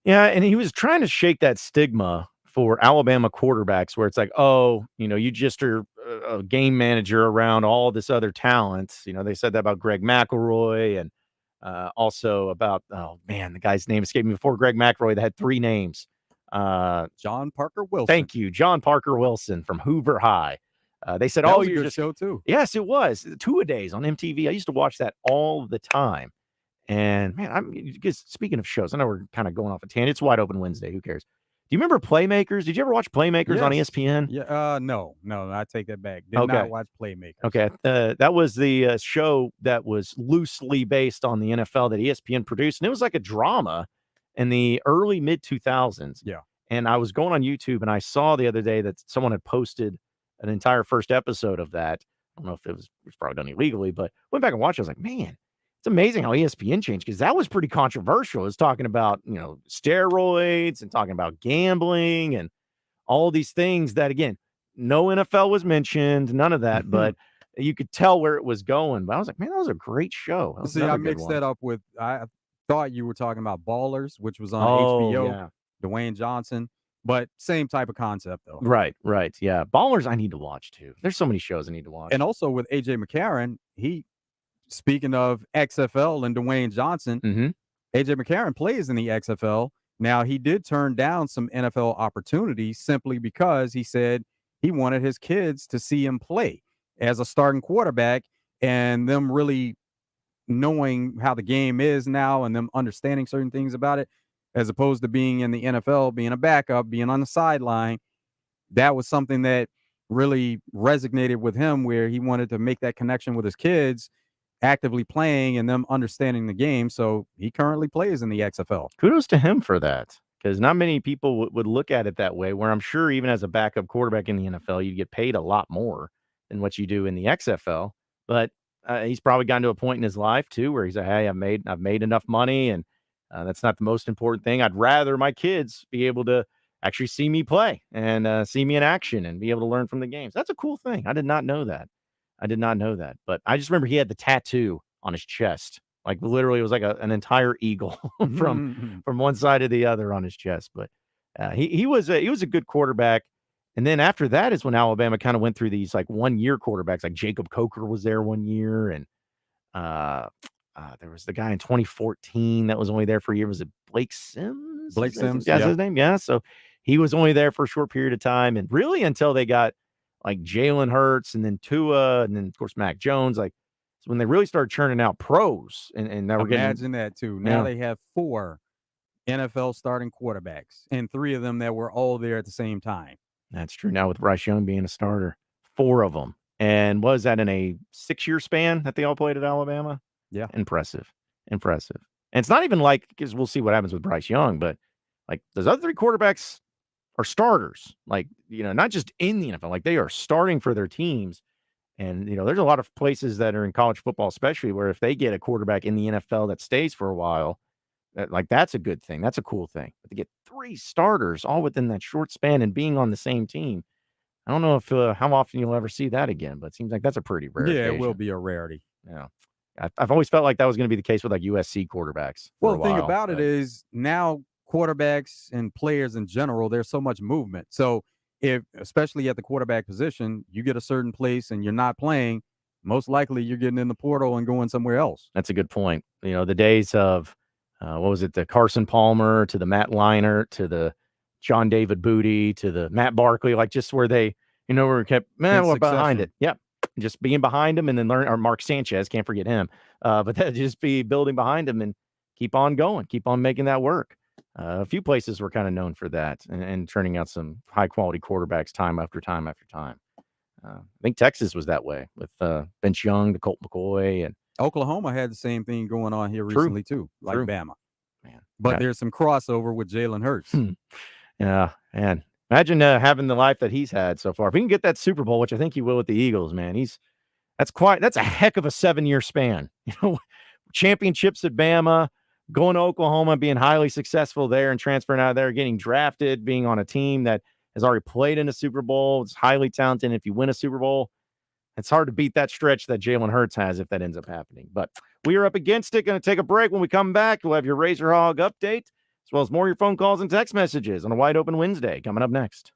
Yeah, and he was trying to shake that stigma for Alabama quarterbacks where it's like, oh, you just are a game manager around all this other talent. They said that about Greg McElroy and also about, oh, man, the guy's name escaped me before Greg McElroy that had 3 names. John Parker Wilson. Thank you. John Parker Wilson from Hoover High. They said, that oh, was a you're good just show, too. Yes, it was. 2-a-days on MTV. I used to watch that all the time. And man, because speaking of shows, I know we're kind of going off a tangent. It's Wide Open Wednesday. Who cares? Do you remember Playmakers? Did you ever watch Playmakers on ESPN? Yeah. No, I take that back. Did not watch Playmakers. Okay. That was the show that was loosely based on the NFL that ESPN produced. And it was like a drama in the early mid 2000s. Yeah. And I was going on YouTube and I saw the other day that someone had posted an entire first episode of that. I don't know if it was probably done illegally, but went back and watched it. I was like, man, it's amazing how ESPN changed because that was pretty controversial. It was talking about, steroids and talking about gambling and all these things that, again, no NFL was mentioned, none of that, but you could tell where it was going. But I was like, man, that was a great show. See, I mixed that up with, I thought you were talking about Ballers, which was on HBO, yeah. Dwayne Johnson, but same type of concept, though. Right. Yeah. Ballers I need to watch, too. There's so many shows I need to watch. And also with AJ McCarron, speaking of XFL and Dwayne Johnson, AJ McCarron plays in the XFL. Now, he did turn down some NFL opportunities simply because he said he wanted his kids to see him play as a starting quarterback and them really knowing how the game is now and them understanding certain things about it, as opposed to being in the NFL, being a backup, being on the sideline. That was something that really resonated with him, where he wanted to make that connection with his kids actively playing and them understanding the game. So he currently plays in the XFL. Kudos to him for that, because not many people would look at it that way, where I'm sure even as a backup quarterback in the NFL, you get paid a lot more than what you do in the XFL. But he's probably gotten to a point in his life too where he's like, hey, I've made enough money, and that's not the most important thing. I'd rather my kids be able to actually see me play and see me in action and be able to learn from the games. That's a cool thing. I did not know that. But I just remember he had the tattoo on his chest. Like literally it was like an entire eagle from one side to the other on his chest. But he was a good quarterback. And then after that is when Alabama kind of went through these like 1-year quarterbacks. Like Jacob Coker was there 1 year, and there was the guy in 2014 that was only there for a year. Was it Blake Sims? Blake Sims, that's his name. Yeah. So he was only there for a short period of time, and really until they got like Jalen Hurts and then Tua and then of course Mac Jones. Like so when they really started churning out pros, and now we're imagine that too. Now they have 4 NFL starting quarterbacks, and 3 of them that were all there at the same time. That's true. Now with Bryce Young being a starter, 4 of them. And was that in a 6-year span that they all played at Alabama? Yeah. Impressive. And it's not even like, because we'll see what happens with Bryce Young, but like those other 3 quarterbacks are starters. Like, not just in the NFL, like they are starting for their teams. And, there's a lot of places that are in college football, especially where if they get a quarterback in the NFL that stays for a while, that's a good thing. That's a cool thing. But to get 3 starters all within that short span and being on the same team, I don't know if how often you'll ever see that again, but it seems like that's a pretty rare Yeah, it will occasion. be a rarity. Yeah. I've always felt like that was going to be the case with like USC quarterbacks for Well, a the thing while. about it but- is now quarterbacks and players in general, there's so much movement. So if, especially at the quarterback position, you get a certain place and you're not playing, most likely you're getting in the portal and going somewhere else. That's a good point. The days of what was it, the Carson Palmer to the Matt Leinart to the John David Booty to the Matt Barkley, like just where they, where we kept, man, In we're behind succession. it. Yep. Just being behind him and then learn, or Mark Sanchez, can't forget him. But that just be building behind him and keep on going, keep on making that work. A few places were kind of known for that and turning out some high quality quarterbacks time after time after time. I think Texas was that way with Vince Young to Colt McCoy and Oklahoma had the same thing going on here True. recently too, like True. Bama. man. But Yeah. there's some crossover with Jalen Hurts. Yeah, man. Imagine having the life that he's had so far. If he can get that Super Bowl, which I think he will with the Eagles, man, that's a heck of a 7-year span. Championships at Bama, going to Oklahoma, being highly successful there and transferring out of there, getting drafted, being on a team that has already played in a Super Bowl. It's highly talented. And if you win a Super Bowl, it's hard to beat that stretch that Jalen Hurts has if that ends up happening. But we are up against it. Going to take a break. When we come back, we'll have your Razor Hog update, as well as more of your phone calls and text messages on a Wide Open Wednesday coming up next.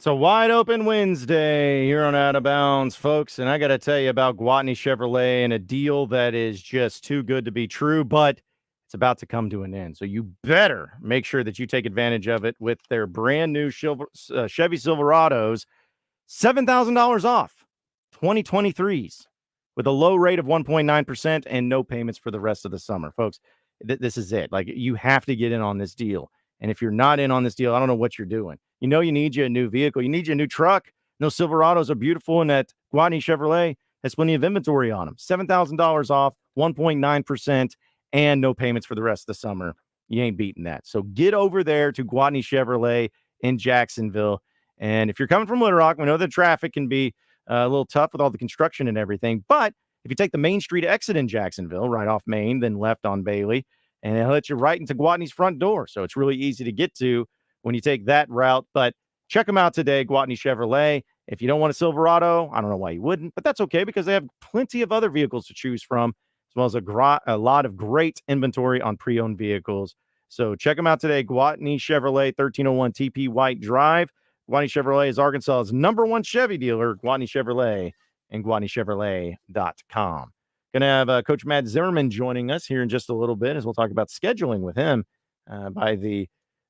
So wide open Wednesday here on Out of Bounds, folks. And I got to tell you about Gwatney Chevrolet and a deal that is just too good to be true, but it's about to come to an end. So you better make sure that you take advantage of it with their brand new Chevy Silverados, $7,000 off 2023s with a low rate of 1.9% and no payments for the rest of the summer. Folks, this is it. Like, you have to get in on this deal. And if you're not in on this deal, I don't know what you're doing. You know, you need you a new vehicle. You need you a new truck. Those Silverados are beautiful, and that Gwatney Chevrolet has plenty of inventory on them. $7,000 off, 1.9%, and no payments for the rest of the summer. You ain't beating that. So get over there to Gwatney Chevrolet in Jacksonville. And if you're coming from Little Rock, we know the traffic can be a little tough with all the construction and everything. But if you take the Main Street exit in Jacksonville, right off Main, then left on Bailey, and it'll let you right into Gwatney's front door. So it's really easy to get to when you take that route. But check them out today, Gwatney Chevrolet. If you don't want a Silverado, I don't know why you wouldn't, but that's okay because they have plenty of other vehicles to choose from, as well as a lot of great inventory on pre-owned vehicles. So check them out today, Gwatney Chevrolet, 1301 TP White Drive. Gwatney Chevrolet is Arkansas's #1 Chevy dealer, Gwatney Chevrolet, and GwatneyChevrolet.com. Going to have Coach Matt Zimmerman joining us here in just a little bit as we'll talk about scheduling with him by the,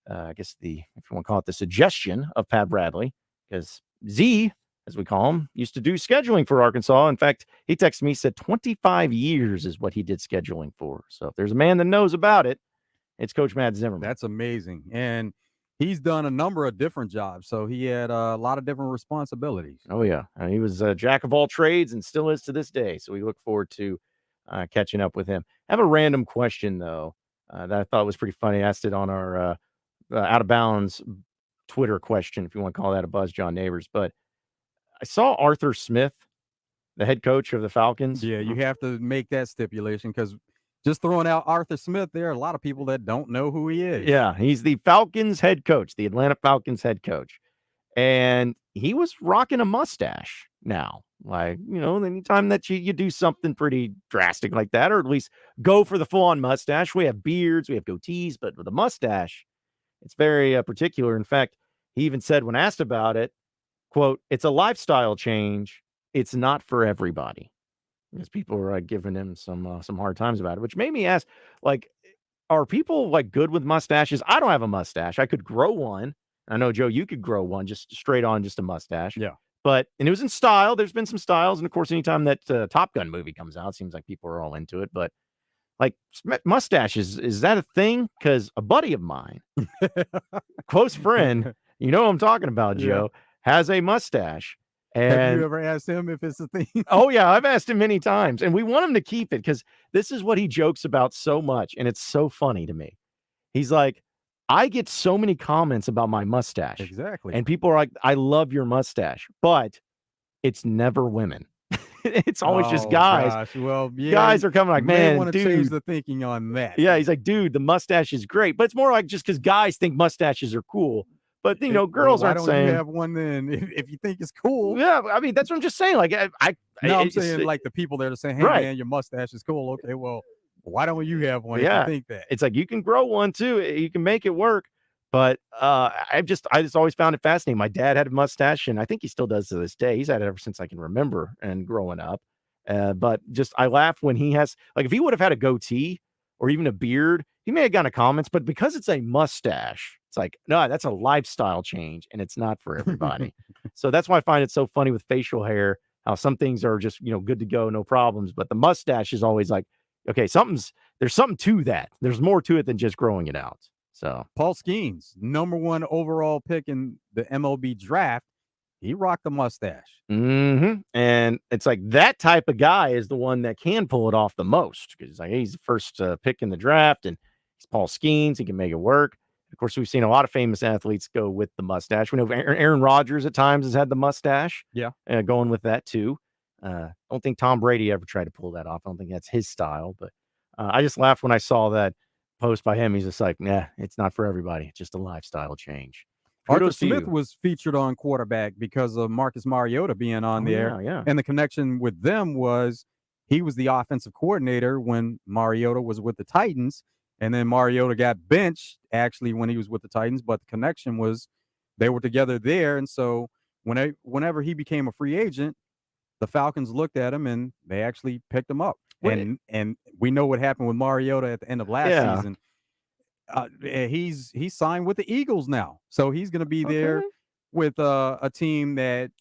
if you want to call it the suggestion of Pat Bradley, because Z, as we call him, used to do scheduling for Arkansas. In fact, he texted me, said 25 years is what he did scheduling for. So if there's a man that knows about it, it's Coach Matt Zimmerman. That's amazing. And he's done a number of different jobs. So he had a lot of different responsibilities. Oh, yeah. He was a jack of all trades and still is to this day. So we look forward to catching up with him. I have a random question, though, that I thought was pretty funny. I asked it on our Out of Bounds Twitter question, if you want to call that a buzz, John Nabors. But I saw Arthur Smith, the head coach of the Falcons. Yeah, you have to make that stipulation because just throwing out Arthur Smith, there are a lot of people that don't know who he is. Yeah, he's the Falcons head coach, the Atlanta Falcons head coach. And he was rocking a mustache now. Like, you know, anytime that you do something pretty drastic like that, or at least go for the full-on mustache. We have beards, we have goatees, but with a mustache, it's very particular. In fact, he even said when asked about it, quote, "It's a lifestyle change. It's not for everybody." Because people were giving him some hard times about it, which made me ask, like, are people like good with mustaches? I don't have a mustache. I could grow one. I know, Joe, you could grow one just straight on, just a mustache. Yeah. And it was in style. There's been some styles. And of course, anytime that Top Gun movie comes out, it seems like people are all into it. But like mustaches, is that a thing? Because a buddy of mine, close friend, you know what I'm talking about, Joe, has a mustache. And have you ever asked him if it's a thing? Oh, yeah, I've asked him many times, and we want him to keep it because this is what he jokes about so much, and it's so funny to me. He's like, I get so many comments about my mustache. Exactly. And people are like, I love your mustache, but it's never women. It's always just guys. Gosh. Well, yeah, guys are coming like, man, want to dude. change the thinking on that. Yeah, he's like, dude, the mustache is great, but it's more like just because guys think mustaches are cool. But, you know, girls aren't saying. Why don't you have one then if you think it's cool? Yeah, I mean, that's what I'm just saying. Like, I'm saying like the people that are saying, hey, right. man, your mustache is cool. Okay, well, why don't you have one if you think that? It's like you can grow one too. You can make it work. But I just always found it fascinating. My dad had a mustache, and I think he still does to this day. He's had it ever since I can remember and growing up. But just I laugh when he has, like, if he would have had a goatee or even a beard, he may have gotten comments, but because it's a mustache, it's like, no, that's a lifestyle change and it's not for everybody. So that's why I find it so funny with facial hair, how some things are just, you know, good to go, no problems. But the mustache is always like, okay, there's something to that. There's more to it than just growing it out. So Paul Skeens, #1 overall pick in the MLB draft, he rocked the mustache. Mm-hmm. And it's like that type of guy is the one that can pull it off the most because like he's the first pick in the draft and he's Paul Skeens. He can make it work. Of course, we've seen a lot of famous athletes go with the mustache. We know Aaron Rodgers at times has had the mustache. Yeah. Going with that too. I don't think Tom Brady ever tried to pull that off. I don't think that's his style, but I just laughed when I saw that post by him. He's just like, nah, it's not for everybody. It's just a lifestyle change. Arthur Smith was featured on quarterback because of Marcus Mariota being on there. Yeah. And the connection with them was he was the offensive coordinator when Mariota was with the Titans. And then Mariota got benched actually when he was with the Titans. But the connection was they were together there. And so whenever he became a free agent, the Falcons looked at him and they actually picked him up. Wait. And we know what happened with Mariota at the end of last Yeah. season. He's signed with the Eagles now, so he's going to be there Okay. with a team that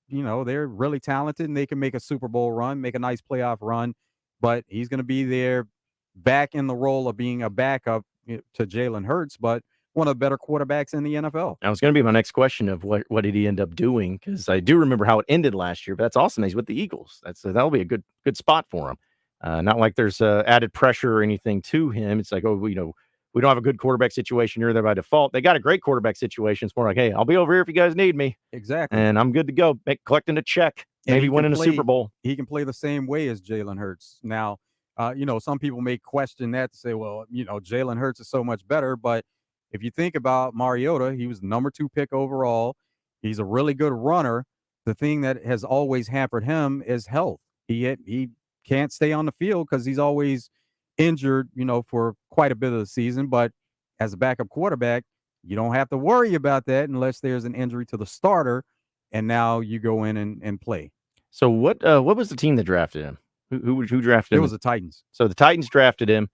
they're really talented and they can make a Super Bowl run, make a nice playoff run. But he's going to be there, back in the role of being a backup to Jalen Hurts, but one of the better quarterbacks in the NFL. That was going to be my next question of what did he end up doing? Because I do remember how it ended last year. But that's awesome. He's with the Eagles. That'll be a good spot for him. Not like there's added pressure or anything to him. It's like, we don't have a good quarterback situation here there by default. They got a great quarterback situation. It's more like, hey, I'll be over here if you guys need me. Exactly. And I'm good to go. Collecting a check, And maybe he can winning a play- Super Bowl. He can play the same way as Jalen Hurts. Now, some people may question that to say, well, Jalen Hurts is so much better. But if you think about Mariota, he was the number 2 pick overall. He's a really good runner. The thing that has always hampered him is health. He can't stay on the field because he's always injured, for quite a bit of the season. But as a backup quarterback, you don't have to worry about that unless there's an injury to the starter, and now you go in and play. So what was the team that drafted him? Who drafted him? It was the Titans. So the Titans drafted him.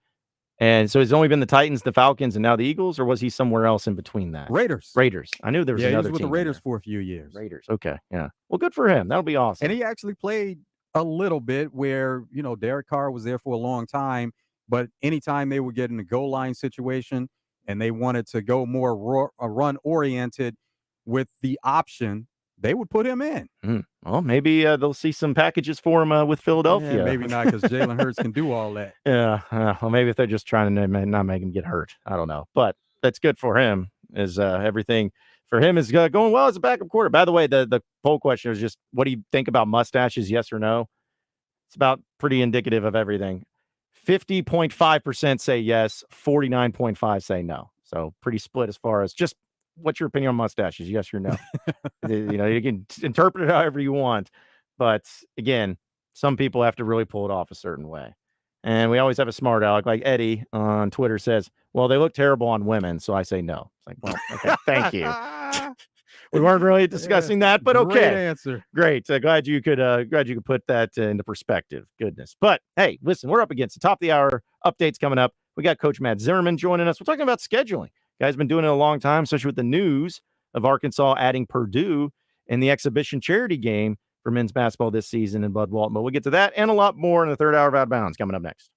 And so it's only been the Titans, the Falcons, and now the Eagles, or was he somewhere else in between that? Raiders. I knew there was Yeah, he another was with team the in Raiders there. for a few years. Raiders. Okay. Yeah. Well, good for him. That'll be awesome. And he actually played a little bit where, Derek Carr was there for a long time, but anytime they would get in a goal line situation and they wanted to go more run oriented with the option, they would put him in. Well, maybe they'll see some packages for him with Philadelphia. Yeah, maybe not, because Jalen Hurts can do all that. Yeah. Well, maybe if they're just trying to not make him get hurt. I don't know. But that's good for him, is everything for him is going well as a backup quarter. By the way, the poll question was just, what do you think about mustaches, yes or no? It's about pretty indicative of everything. 50.5% say yes, 49.5% say no. So pretty split as far as just what's your opinion on mustaches, yes or no? You can interpret it however you want. But again, some people have to really pull it off a certain way. And we always have a smart aleck like Eddie on Twitter says, well, they look terrible on women. So I say no. It's like, well, okay, thank you. We weren't really discussing that, but okay. Great answer. Great. Glad you could put that into perspective. Goodness. But hey, listen, we're up against the top of the hour. Updates coming up. We got Coach Matt Zimmerman joining us. We're talking about scheduling. Guy's been doing it a long time, especially with the news of Arkansas adding Purdue in the exhibition charity game for men's basketball this season in Bud Walton. But we'll get to that and a lot more in the third hour of Out of Bounds coming up next.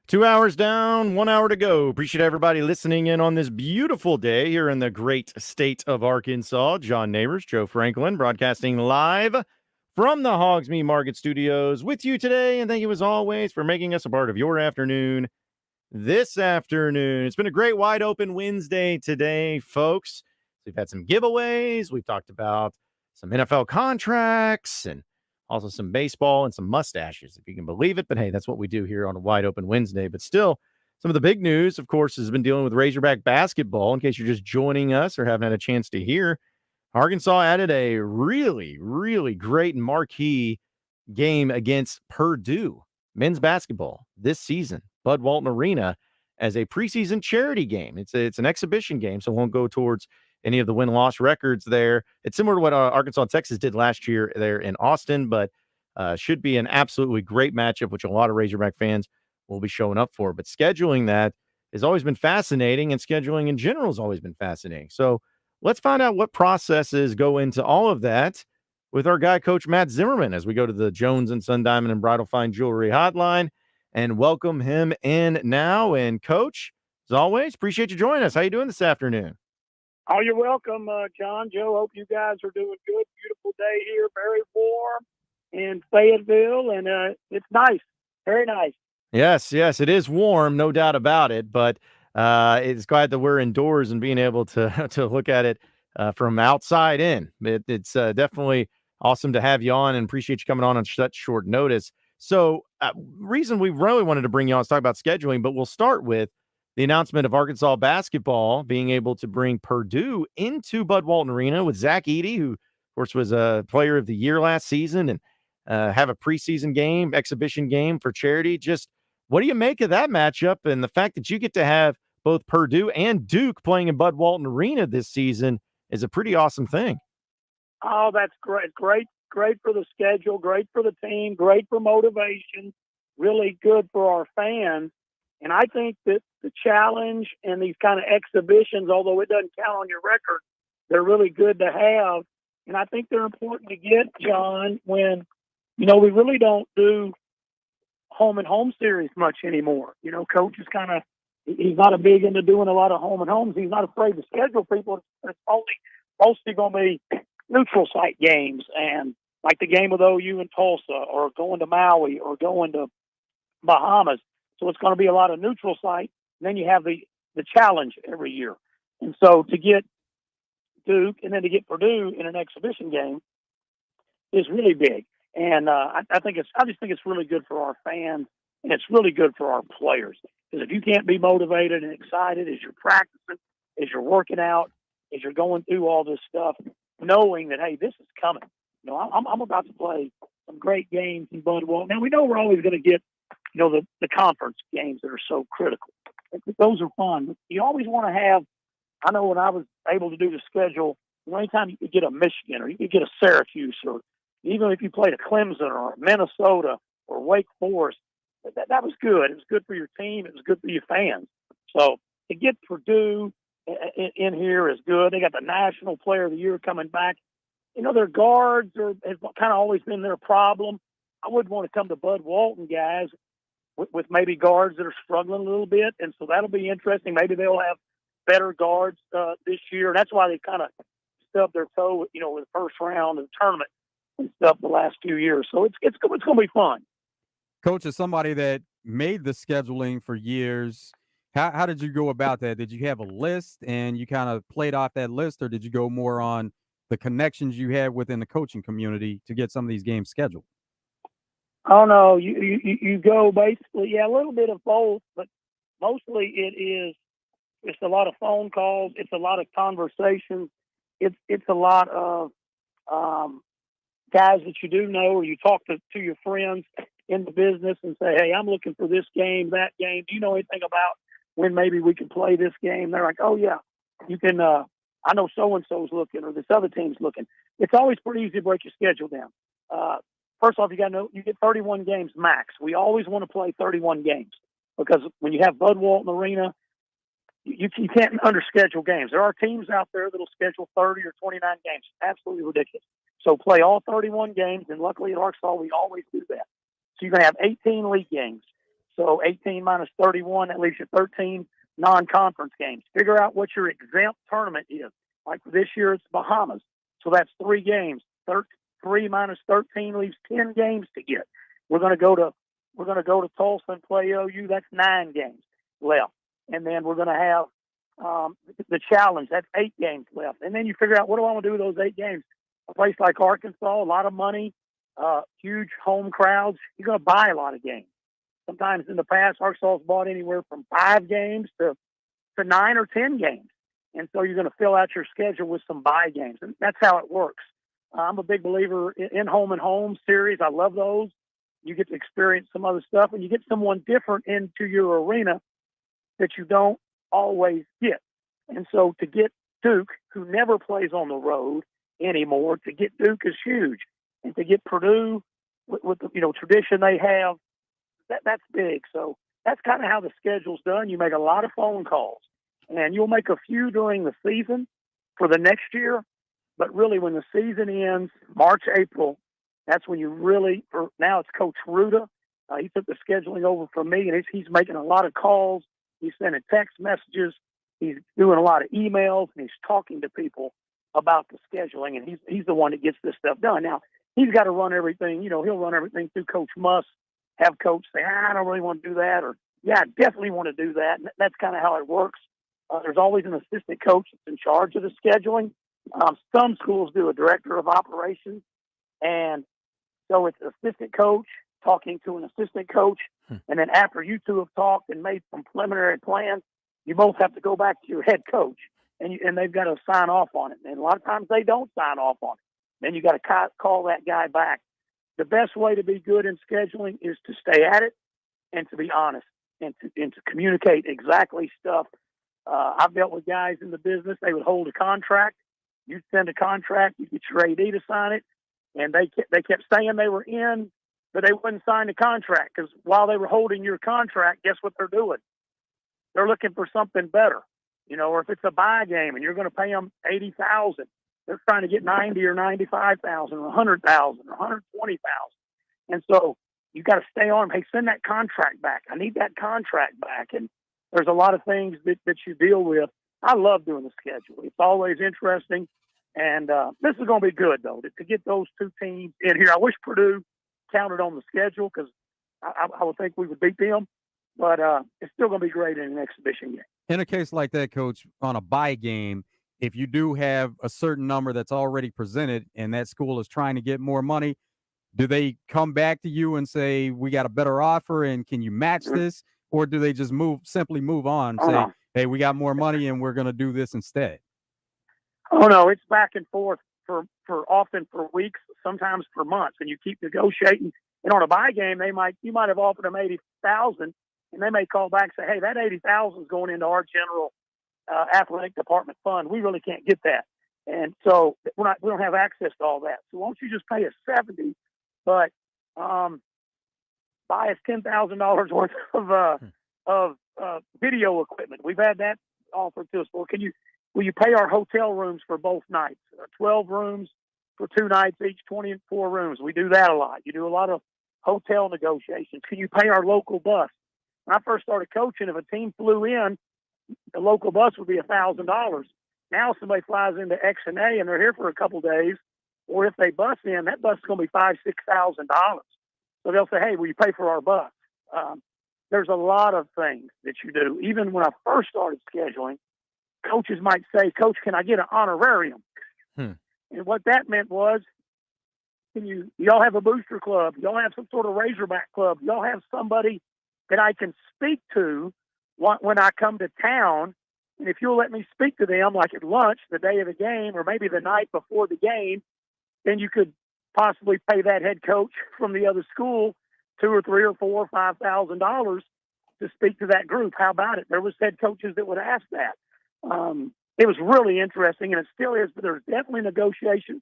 2 hours down, 1 hour to go. Appreciate everybody listening in on this beautiful day here in the great state of Arkansas. John Nabors, Joe Franklin, broadcasting live from the Hoggs Meat Market Studios with you today. And thank you, as always, for making us a part of your afternoon this afternoon. It's been a great wide open Wednesday today, folks. We've had some giveaways. We've talked about some NFL contracts and also some baseball and some mustaches, if you can believe it. But hey, that's what we do here on a wide open Wednesday. But still, some of the big news, of course, has been dealing with Razorback basketball. In case you're just joining us or haven't had a chance to hear, Arkansas added a really, really great and marquee game against Purdue men's basketball this season, Bud Walton Arena, as a preseason charity game. It's an exhibition game, so it won't go towards any of the win-loss records there. It's similar to what Arkansas and Texas did last year there in Austin, but should be an absolutely great matchup, which a lot of Razorback fans will be showing up for. But scheduling that has always been fascinating, and scheduling in general has always been fascinating. So let's find out what processes go into all of that with our guy, Coach Matt Zimmerman, as we go to the Jones and Sun Diamond and Bridal Fine Jewelry Hotline and welcome him in now. And Coach, as always, appreciate you joining us. How you doing this afternoon? Oh, you're welcome, John. Joe, hope you guys are doing good. Beautiful day here, very warm in Fayetteville, and it's nice, very nice. Yes, it is warm, no doubt about it. But it's glad that we're indoors and being able to to look at it from outside in. It's definitely awesome to have you on, and appreciate you coming on such short notice. So, reason we really wanted to bring you on is talk about scheduling, but we'll start with the announcement of Arkansas basketball being able to bring Purdue into Bud Walton Arena with Zach Edey, who, of course, was a player of the year last season, and have a preseason game, exhibition game for charity. Just what do you make of that matchup and the fact that you get to have both Purdue and Duke playing in Bud Walton Arena this season is a pretty awesome thing. Oh, that's great. Great for the schedule, great for the team, great for motivation, really good for our fans. And I think that the challenge and these kind of exhibitions, although it doesn't count on your record, they're really good to have. And I think they're important to get, John, when, we really don't do home and home series much anymore. Coach is he's not a big into doing a lot of home and homes. He's not afraid to schedule people. It's mostly going to be neutral site games, and like the game with OU in Tulsa, or going to Maui, or going to Bahamas. So it's going to be a lot of neutral site. And then you have the challenge every year. And so to get Duke and then to get Purdue in an exhibition game is really big. And I just think it's really good for our fans, and it's really good for our players. Because if you can't be motivated and excited as you're practicing, as you're working out, as you're going through all this stuff, knowing that, hey, this is coming. I'm about to play some great games in Bud Walton. Now, we know we're always going to get, the conference games that are so critical. Those are fun. But you always want to have, I know when I was able to do the schedule, anytime you could get a Michigan, or you could get a Syracuse, or even if you played a Clemson or Minnesota or Wake Forest, that was good. It was good for your team. It was good for your fans. So to get Purdue in here is good. They got the National Player of the Year coming back. Their guards has kind of always been their problem. I wouldn't want to come to Bud Walton guys with maybe guards that are struggling a little bit, and so that'll be interesting. Maybe they'll have better guards this year. And that's why they kind of stubbed their toe, with the first round of the tournament and stuff the last few years. So it's going to be fun. Coach, as somebody that made the scheduling for years, how did you go about that? Did you have a list and you kind of played off that list, or did you go more on the connections you had within the coaching community to get some of these games scheduled? Oh no, you go basically, a little bit of both, but mostly it's a lot of phone calls, it's a lot of conversations, it's a lot of guys that you do know, or you talk to your friends in the business and say, hey, I'm looking for this game, that game. Do you know anything about when maybe we can play this game? They're like, oh yeah, you can. I know so and so's looking, or this other team's looking. It's always pretty easy to break your schedule down. First off, you got to know you get 31 games max. We always want to play 31 games, because when you have Bud Walton Arena, you can't underschedule games. There are teams out there that'll schedule 30 or 29 games. Absolutely ridiculous. So play all 31 games, and luckily at Arkansas we always do that. So you're going to have 18 league games, So 18 minus 31, that leaves you 13 non-conference games. Figure out what your exempt tournament is. Like this year, it's Bahamas. So that's 3 games. 3 minus 13 leaves 10 games to get. We're going to go to Tulsa and play OU. That's 9 games left. And then we're going to have the challenge. That's 8 games left. And then you figure out, what do I want to do with those 8 games? A place like Arkansas, a lot of money, huge home crowds. You're going to buy a lot of games. Sometimes in the past, Arkansas's bought anywhere from 5 games to 9 or 10 games. And so you're going to fill out your schedule with some buy games. And that's how it works. I'm a big believer in home and home series. I love those. You get to experience some other stuff, and you get someone different into your arena that you don't always get. And so to get Duke, who never plays on the road anymore, to get Duke is huge. And to get Purdue with the tradition they have, that's big. So that's kind of how the schedule's done. You make a lot of phone calls, and you'll make a few during the season for the next year. But really, when the season ends, March, April, that's when you really, now it's Coach Ruda. He took the scheduling over from me, and he's making a lot of calls. He's sending text messages. He's doing a lot of emails, and he's talking to people about the scheduling, and he's the one that gets this stuff done. Now, he's got to run everything. He'll run everything through Coach Muss, have Coach say, I don't really want to do that, or, yeah, I definitely want to do that. And that's kind of how it works. There's always an assistant coach that's in charge of the scheduling. Some schools do a director of operations, and so it's assistant coach talking to an assistant coach, and then after you two have talked and made some preliminary plans, you both have to go back to your head coach, and they've got to sign off on it. And a lot of times they don't sign off on it. Then you got to call that guy back. The best way to be good in scheduling is to stay at it and to be honest and to communicate exactly stuff. I've dealt with guys in the business. They would hold a contract. You'd send a contract. You get your AD to sign it. And they kept saying they were in, but they wouldn't sign the contract because while they were holding your contract, guess what they're doing? They're looking for something better. Or if it's a buy game and you're going to pay them $80,000, they're trying to get $90,000 or $95,000 or $100,000 or $120,000. And so you got to stay on them. Hey, send that contract back. I need that contract back. And there's a lot of things that you deal with. I love doing the schedule. It's always interesting. And this is going to be good, though, to get those 2 teams in here. I wish Purdue counted on the schedule because I would think we would beat them. But it's still going to be great in an exhibition game. In a case like that, Coach, on a bye game, if you do have a certain number that's already presented and that school is trying to get more money, do they come back to you and say, we got a better offer and can you match this? Or do they just simply move on and say, hey, we got more money and we're going to do this instead? Oh, no, it's back and forth for often for weeks, sometimes for months, and you keep negotiating. And on a buy game, you might have offered them $80,000, and they may call back and say, hey, that $80,000 is going into our general athletic department fund. We really can't get that. And so we don't have access to all that. So why don't you just pay us $70,000, but buy us $10,000 worth of video equipment. We've had that offered to us. Well, will you pay our hotel rooms for both nights? 12 rooms for 2 nights each, 24 rooms. We do that a lot. You do a lot of hotel negotiations. Can you pay our local bus? When I first started coaching, if a team flew in, the local bus would be $1,000. Now somebody flies into X and A and they're here for a couple days, or if they bus in, that bus is going to be $5,000-$6,000. So they'll say, hey, will you pay for our bus? There's a lot of things that you do. Even when I first started scheduling, coaches might say, Coach, can I get an honorarium? And what that meant was, y'all have a booster club? Y'all have some sort of Razorback club? Y'all have somebody that I can speak to when I come to town? And if you'll let me speak to them, like at lunch, the day of the game, or maybe the night before the game, then you could possibly pay that head coach from the other school $2,000 or $3,000 or $4,000 or $5,000 to speak to that group. How about it? There was head coaches that would ask that. It was really interesting, and it still is, but there's definitely negotiation.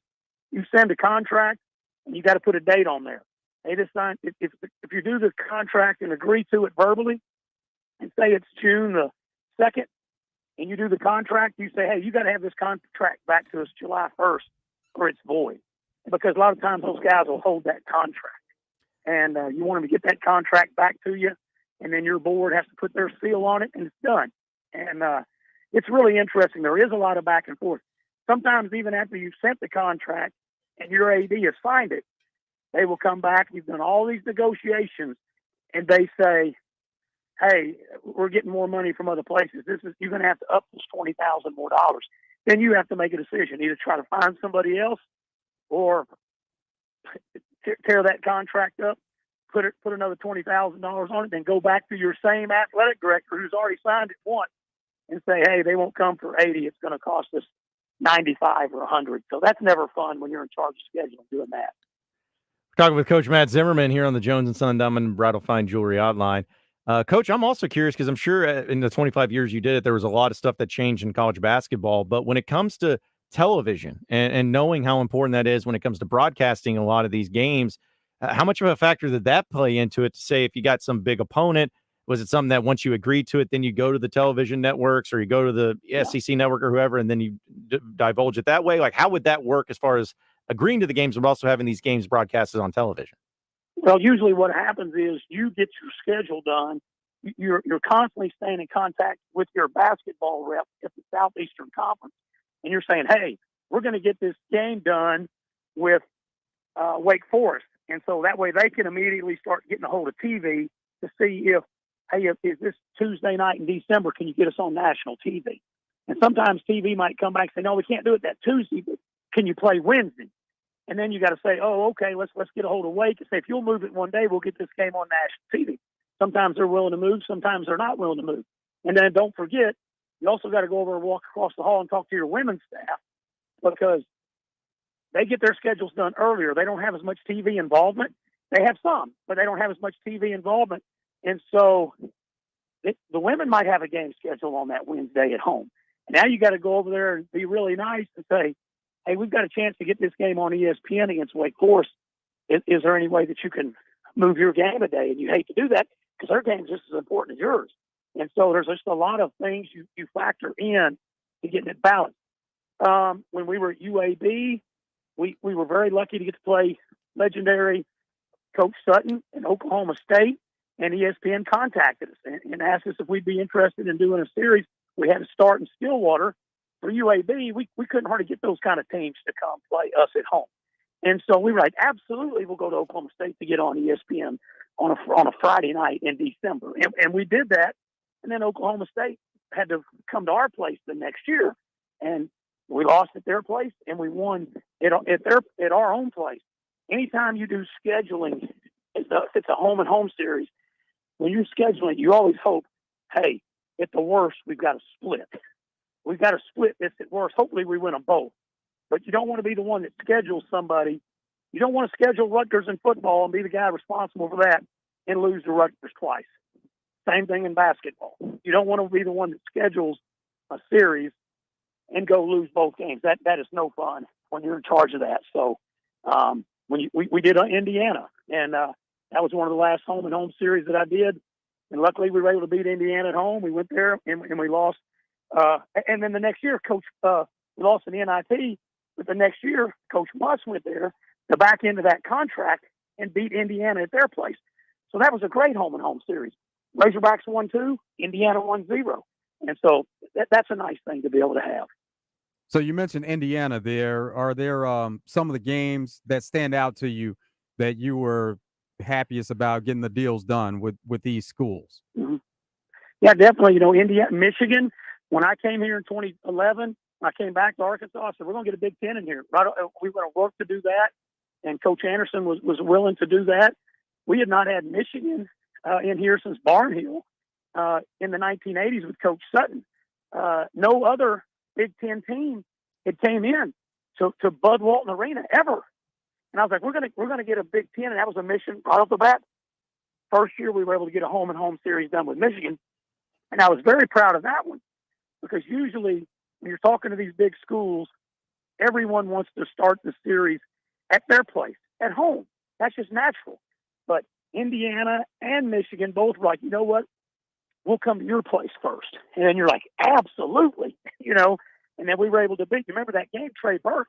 You send a contract, and you got to put a date on there. They decide if you do the contract and agree to it verbally, and say it's June the 2nd, and you do the contract, you say, hey, you got to have this contract back to us July 1st, or it's void. Because a lot of times those guys will hold that contract, and you want them to get that contract back to you. and then your board has to put their seal on it, and it's done. And it's really interesting. There is a lot of back and forth. Sometimes even after you've sent the contract and your AD has signed it, they will come back. You've done all these negotiations, and they say, "Hey, we're getting more money from other places. You're going to have to up this $20,000 more dollars." Then you have to make a decision: either try to find somebody else, or tear that contract up, put another $20,000 on it, then go back to your same athletic director who's already signed it once and say, "Hey, they won't come for 80. It's going to cost us 95 or 100." So that's never fun when you're in charge of scheduling doing that. Talking with Coach Matt Zimmerman here on the Jones and Son Diamond Bridal Fine Jewelry Hotline. Coach, I'm also curious because I'm sure in the 25 years you did it, there was a lot of stuff that changed in college basketball. But when it comes to television and knowing how important that is when it comes to broadcasting a lot of these games, how much of a factor did that play into it to say if you got some big opponent? Was it something that once you agreed to it, then you go to the television networks or you go to the SEC network or whoever, and then you divulge it that way? Like, how would that work as far as agreeing to the games, but also having these games broadcasted on television? Well, usually what happens is you get your schedule done. You're constantly staying in contact with your basketball rep at the Southeastern Conference, and you're saying, "Hey, we're going to get this game done with Wake Forest," and so that way they can immediately start getting a hold of TV to see if, "Hey, is this Tuesday night in December? Can you get us on national TV?" And sometimes TV might come back and say, "No, we can't do it that Tuesday, but can you play Wednesday?" And then you got to say, "Oh, okay, let's get a hold of Wake and say, if you'll move it one day, we'll get this game on national TV." Sometimes they're willing to move, sometimes they're not willing to move. And then don't forget, you also got to go over and walk across the hall and talk to your women's staff, because they get their schedules done earlier. They don't have as much TV involvement. They have some, but they don't have as much TV involvement. And so the women might have a game schedule on that Wednesday at home. And now you got to go over there and be really nice and say, "Hey, we've got a chance to get this game on ESPN against Wake Forest. Is there any way that you can move your game a day?" And you hate to do that because their game's just as important as yours. And so there's just a lot of things you factor in to getting it balanced. When we were at UAB, we were very lucky to get to play legendary Coach Sutton in Oklahoma State, and ESPN contacted us and asked us if we'd be interested in doing a series. We had to start in Stillwater. For UAB, we couldn't hardly get those kind of teams to come play us at home. And so we were like, absolutely, we'll go to Oklahoma State to get on ESPN on a Friday night in December. And we did that. And then Oklahoma State had to come to our place the next year. And we lost at their place, and we won at our own place. Anytime you do scheduling, if it's a home and home series, when you're scheduling, you always hope, hey, at the worst, we've got to split. We've got to split this at worst. Hopefully we win them both. But you don't want to be the one that schedules somebody. You don't want to schedule Rutgers in football and be the guy responsible for that and lose to Rutgers twice. Same thing in basketball. You don't want to be the one that schedules a series and go lose both games. That is no fun when you're in charge of that. So we did Indiana, and that was one of the last home and home series that I did. And luckily we were able to beat Indiana at home. We went there and we lost. And then the next year, we lost in the NIT. But the next year, Coach Muss went there to back into that contract and beat Indiana at their place. So that was a great home and home series. Razorbacks won 2, Indiana won 0. And so that's a nice thing to be able to have. So you mentioned Indiana there. Are there some of the games that stand out to you that you were happiest about getting the deals done with these schools? Mm-hmm. Yeah, definitely. Indiana, Michigan, when I came here in 2011, I came back to Arkansas. I said, we're going to get a Big Ten in here. Right, we were going to work to do that, and Coach Anderson was willing to do that. We had not had Michigan in here since Barnhill in the 1980s with Coach Sutton. No other Big Ten team had came in to Bud Walton Arena ever. And I was like, we're going to get a Big Ten, and that was a mission right off the bat. First year we were able to get a home and home series done with Michigan, and I was very proud of that one, because usually when you're talking to these big schools, everyone wants to start the series at their place, at home. That's just natural. But Indiana and Michigan both were like, you know what? We'll come to your place first. And then you're like, absolutely, And then we were able to beat. You remember that game, Trey Burke,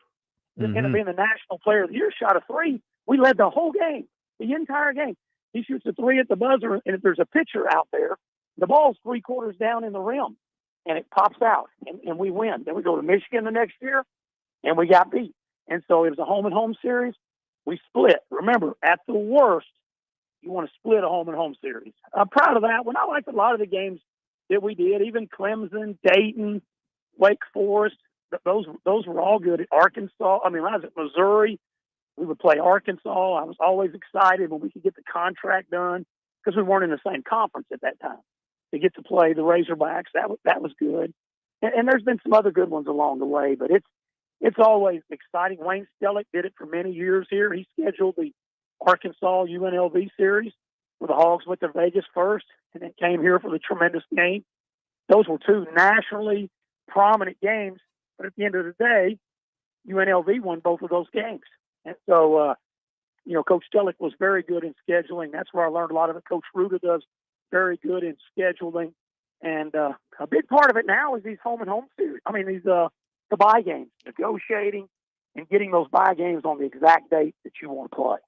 ended up being the National Player of the Year, shot a 3. We led the whole game, the entire game. He shoots a 3 at the buzzer, and if there's a pitcher out there, the ball's 3/4 down in the rim, and it pops out, and we win. Then we go to Michigan the next year, and we got beat. And so it was a home-and-home series. We split. Remember, at the worst, you want to split a home-and-home series. I'm proud of that one. I liked a lot of the games that we did, even Clemson, Dayton, Wake Forest. Those were all good. Arkansas, when I was at Missouri, we would play Arkansas. I was always excited when we could get the contract done because we weren't in the same conference at that time. To get to play the Razorbacks, that was good. And there's been some other good ones along the way, but it's always exciting. Wayne Stellick did it for many years here. He scheduled the Arkansas UNLV series where the Hogs went to Vegas first and then came here for the tremendous game. Those were two nationally prominent games, but at the end of the day, UNLV won both of those games. And so, Coach Stellick was very good in scheduling. That's where I learned a lot of it. Coach Ruda does very good in scheduling. And a big part of it now is these home-and-home series. The bye games, negotiating and getting those bye games on the exact date that you want to play.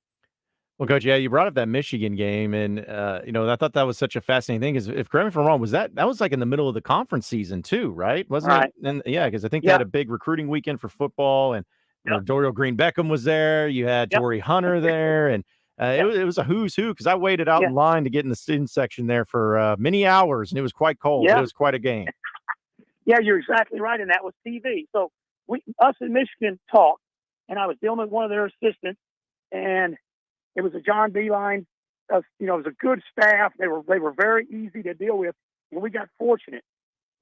Well, Coach, you brought up that Michigan game, and I thought that was such a fascinating thing. Because if correct me if I'm wrong, that was like in the middle of the conference season too, right? Wasn't right. it? And because I think they had a big recruiting weekend for football, and Dorial Green Beckham was there. You had Torrey Hunter there, and it was a who's who. Because I waited out in line to get in the student section there for many hours, and it was quite cold. But it was quite a game. Yeah, you're exactly right, and that was TV. So us in Michigan talked, and I was dealing with one of their assistants, and it was a John Beeline. It was a good staff. They were very easy to deal with, and we got fortunate.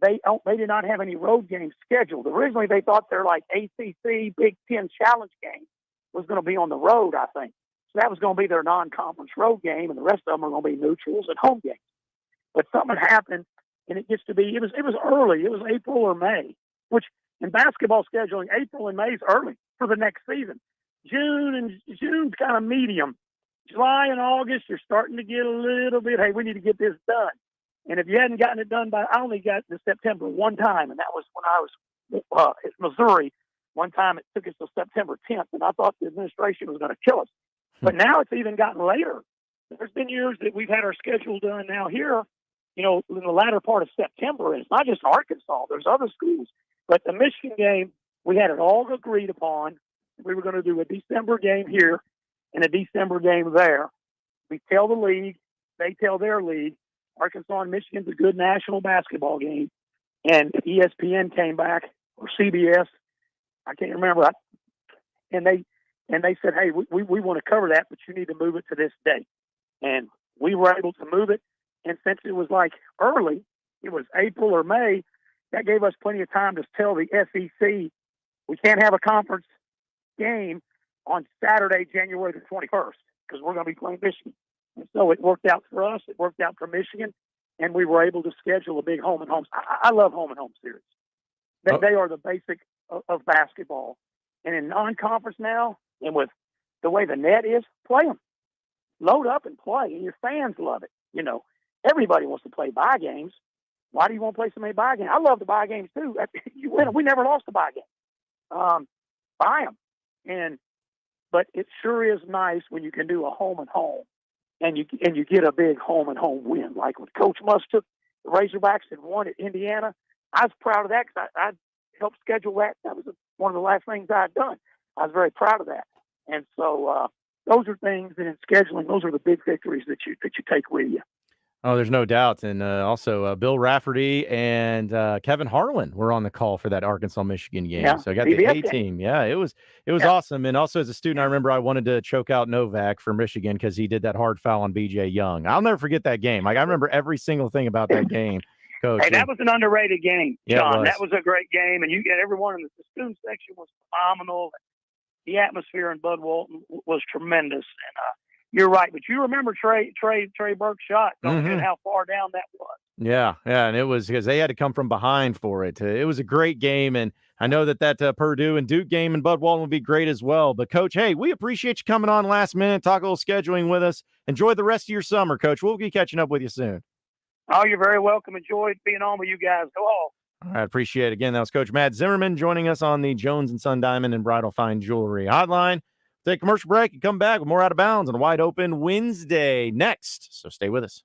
They did not have any road games scheduled. Originally, they thought their ACC Big Ten Challenge game was going to be on the road, I think. So that was going to be their non-conference road game, and the rest of them were going to be neutrals and home games. But something happened, and it gets to be it was early. It was April or May, which in basketball scheduling, April and May is early for the next season. June's kind of medium. July and August, you're starting to get a little bit, hey, we need to get this done. And if you hadn't gotten it done I only got to September one time, and that was when I was at Missouri. One time it took us to September 10th, and I thought the administration was going to kill us. But now it's even gotten later. There's been years that we've had our schedule done now here, in the latter part of September, and it's not just Arkansas. There's other schools. But the Michigan game, we had it all agreed upon. We were going to do a December game here and a December game there. We tell the league, they tell their league. Arkansas and Michigan's a good national basketball game. And ESPN came back, or CBS, I can't remember. And they said, hey, we want to cover that, but you need to move it to this date. And we were able to move it. And since it was early, it was April or May, that gave us plenty of time to tell the SEC we can't have a conference game on Saturday, January the 21st, because we're going to be playing Michigan. And so it worked out for us. It worked out for Michigan, and we were able to schedule a big home and home. I love home and home series. They are the basic of basketball. And in non-conference now, and with the way the net is, play them. Load up and play, and your fans love it. Everybody wants to play bye games. Why do you want to play so many bye games? I love the bye games too. You win them. We never lost a bye game. Buy them. But it sure is nice when you can do a home and home, and you get a big home and home win. Like when Coach Musk took the Razorbacks and won at Indiana, I was proud of that because I helped schedule that. That was one of the last things I had done. I was very proud of that. And so those are things, and in scheduling, those are the big victories that you take with you. Oh, there's no doubt. And also Bill Rafferty and Kevin Harlan were on the call for that Arkansas-Michigan game. Yeah, so I got the A team. Yeah, it was awesome. And also as a student, I remember I wanted to choke out Novak for Michigan because he did that hard foul on B.J. Young. I'll never forget that game. I remember every single thing about that game, Coach. Hey, that was an underrated game, Yeah, John. That was a great game. And you get everyone in the student section was phenomenal. The atmosphere in Bud Walton was tremendous. And you're right, but you remember Trey Burke's shot, don't you, and how far down that was. Yeah, and it was because they had to come from behind for it. It was a great game, and I know that Purdue and Duke game in Bud Walton will be great as well. But, Coach, hey, we appreciate you coming on last minute, talk a little scheduling with us. Enjoy the rest of your summer, Coach. We'll be catching up with you soon. Oh, you're very welcome. Enjoyed being on with you guys. Go on. All right, appreciate it. Again, that was Coach Matt Zimmerman joining us on the Jones & Son Diamond and Bridal Fine Jewelry Hotline. Take a commercial break and come back with more Out of Bounds on a Wide Open Wednesday next. So stay with us.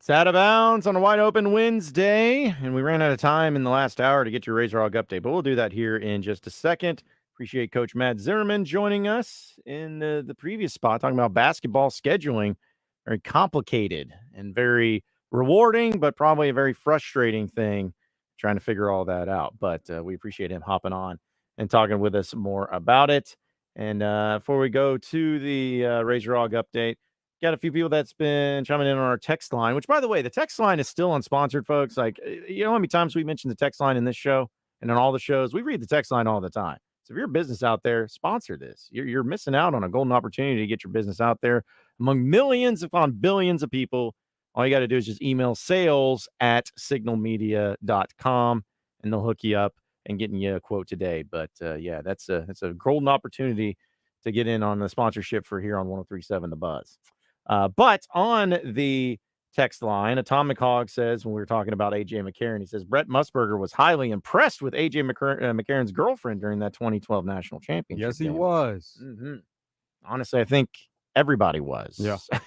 It's out of bounds on a wide open Wednesday, and we ran out of time in the last hour to get your Razor Hog update, but we'll do that here in just a second. Appreciate Coach Matt Zimmerman joining us in the previous spot, talking about basketball scheduling. Very complicated and very rewarding, but probably a very frustrating thing, trying to figure all that out. But we appreciate him hopping on and talking with us more about it. And before we go to the Razor Hog update, got a few people that's been chiming in on our text line, which, by the way, the text line is still unsponsored, folks. Like, you know how many times we mentioned the text line in this show and on all the shows? We read the text line all the time. So if you're a business out there, sponsor this. You're missing out on a golden opportunity to get your business out there among millions, if not billions of people. All you got to do is just email sales@signalmedia.com, and they'll hook you up and getting you a quote today. But yeah, that's a golden opportunity to get in on the sponsorship for here on 103.7 The Buzz. But on the text line, Atomic Hog says, when we were talking about A.J. McCarron, he says, Brett Musburger was highly impressed with A.J. McCarron's girlfriend during that 2012 national championship. Yes, he game. was. Mm-hmm. Honestly, I think everybody was. Yeah. I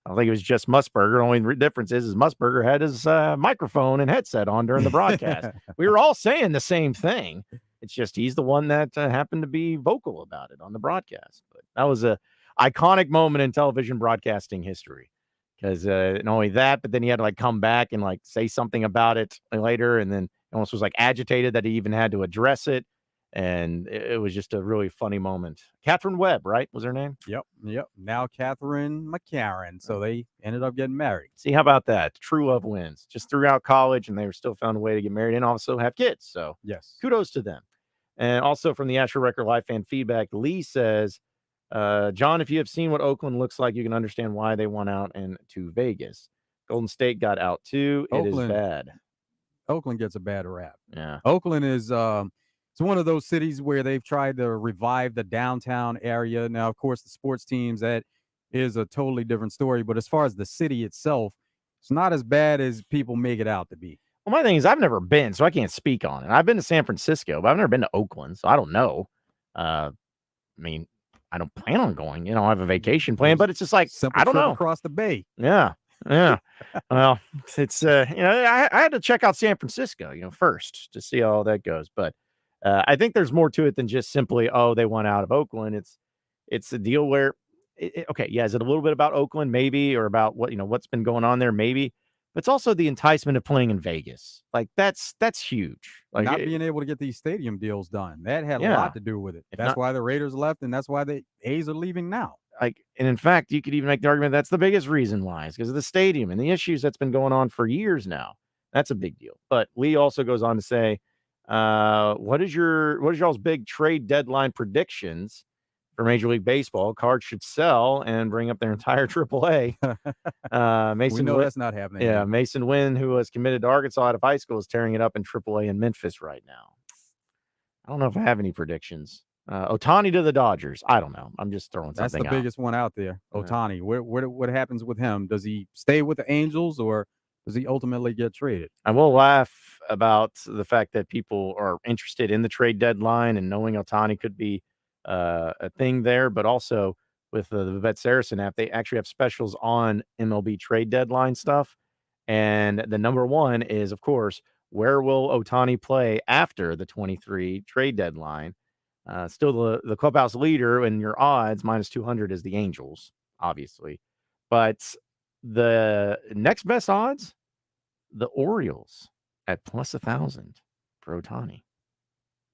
don't think it was just Musburger. The only difference is Musburger had his microphone and headset on during the broadcast. We were all saying the same thing. It's just he's the one that happened to be vocal about it on the broadcast. But that was a iconic moment in television broadcasting history, because not only that, but then he had to like come back and like say something about it later, and then almost was like agitated that he even had to address it, and it was just a really funny moment. Catherine Webb, right, was her name? Yep. Now Catherine McCarron. So they ended up getting married. See, how about that? True love wins. Just threw out college, and they were still found a way to get married and also have kids. So yes, kudos to them. And also from the Asher Record Live fan feedback, Lee says, John, if you have seen what Oakland looks like, you can understand why they won out and to Vegas. Golden State got out too. It is bad. Oakland gets a bad rap. Yeah. Oakland is it's one of those cities where they've tried to revive the downtown area. Now, of course, the sports teams, that is a totally different story. But as far as the city itself, it's not as bad as people make it out to be. Well, my thing is, I've never been, so I can't speak on it. I've been to San Francisco, but I've never been to Oakland, so I don't know. I mean, I don't plan on going. You know, I have a vacation plan, but it's just like, Simple I don't trip know. across the bay. Yeah. Well, it's you know, I had to check out San Francisco, you know, first to see how that goes. But I think there's more to it than just simply, oh, they went out of Oakland. It's a deal where, okay, yeah, is it a little bit about Oakland, maybe, or about what, you know, what's been going on there, maybe? But it's also the enticement of playing in Vegas. Like that's huge. Like not being able to get these stadium deals done, that had a lot to do with it. That's why the Raiders left, and that's why the A's are leaving now. Like, and in fact, you could even make the argument that's the biggest reason why, is because of the stadium and the issues that's been going on for years now. That's a big deal. But Lee also goes on to say, what is y'all's big trade deadline predictions for Major League Baseball? Cards should sell and bring up their entire AAA. Mason, we know that's not happening. Yeah, Mason Wynn, who was committed to Arkansas out of high school, is tearing it up in AAA in Memphis right now. I don't know if I have any predictions. Ohtani to the Dodgers. I don't know. I'm just throwing something out. That's the biggest one out there. Ohtani. Yeah. What happens with him? Does he stay with the Angels, or does he ultimately get traded? I will laugh about the fact that people are interested in the trade deadline and knowing Ohtani could be a thing there, but also with the Bet Saracen app, they actually have specials on MLB trade deadline stuff. And the number one is, of course, where will Ohtani play after the 23 trade deadline? Still the clubhouse leader in your odds, minus 200, is the Angels, obviously. But the next best odds, the Orioles at plus 1,000 for Ohtani.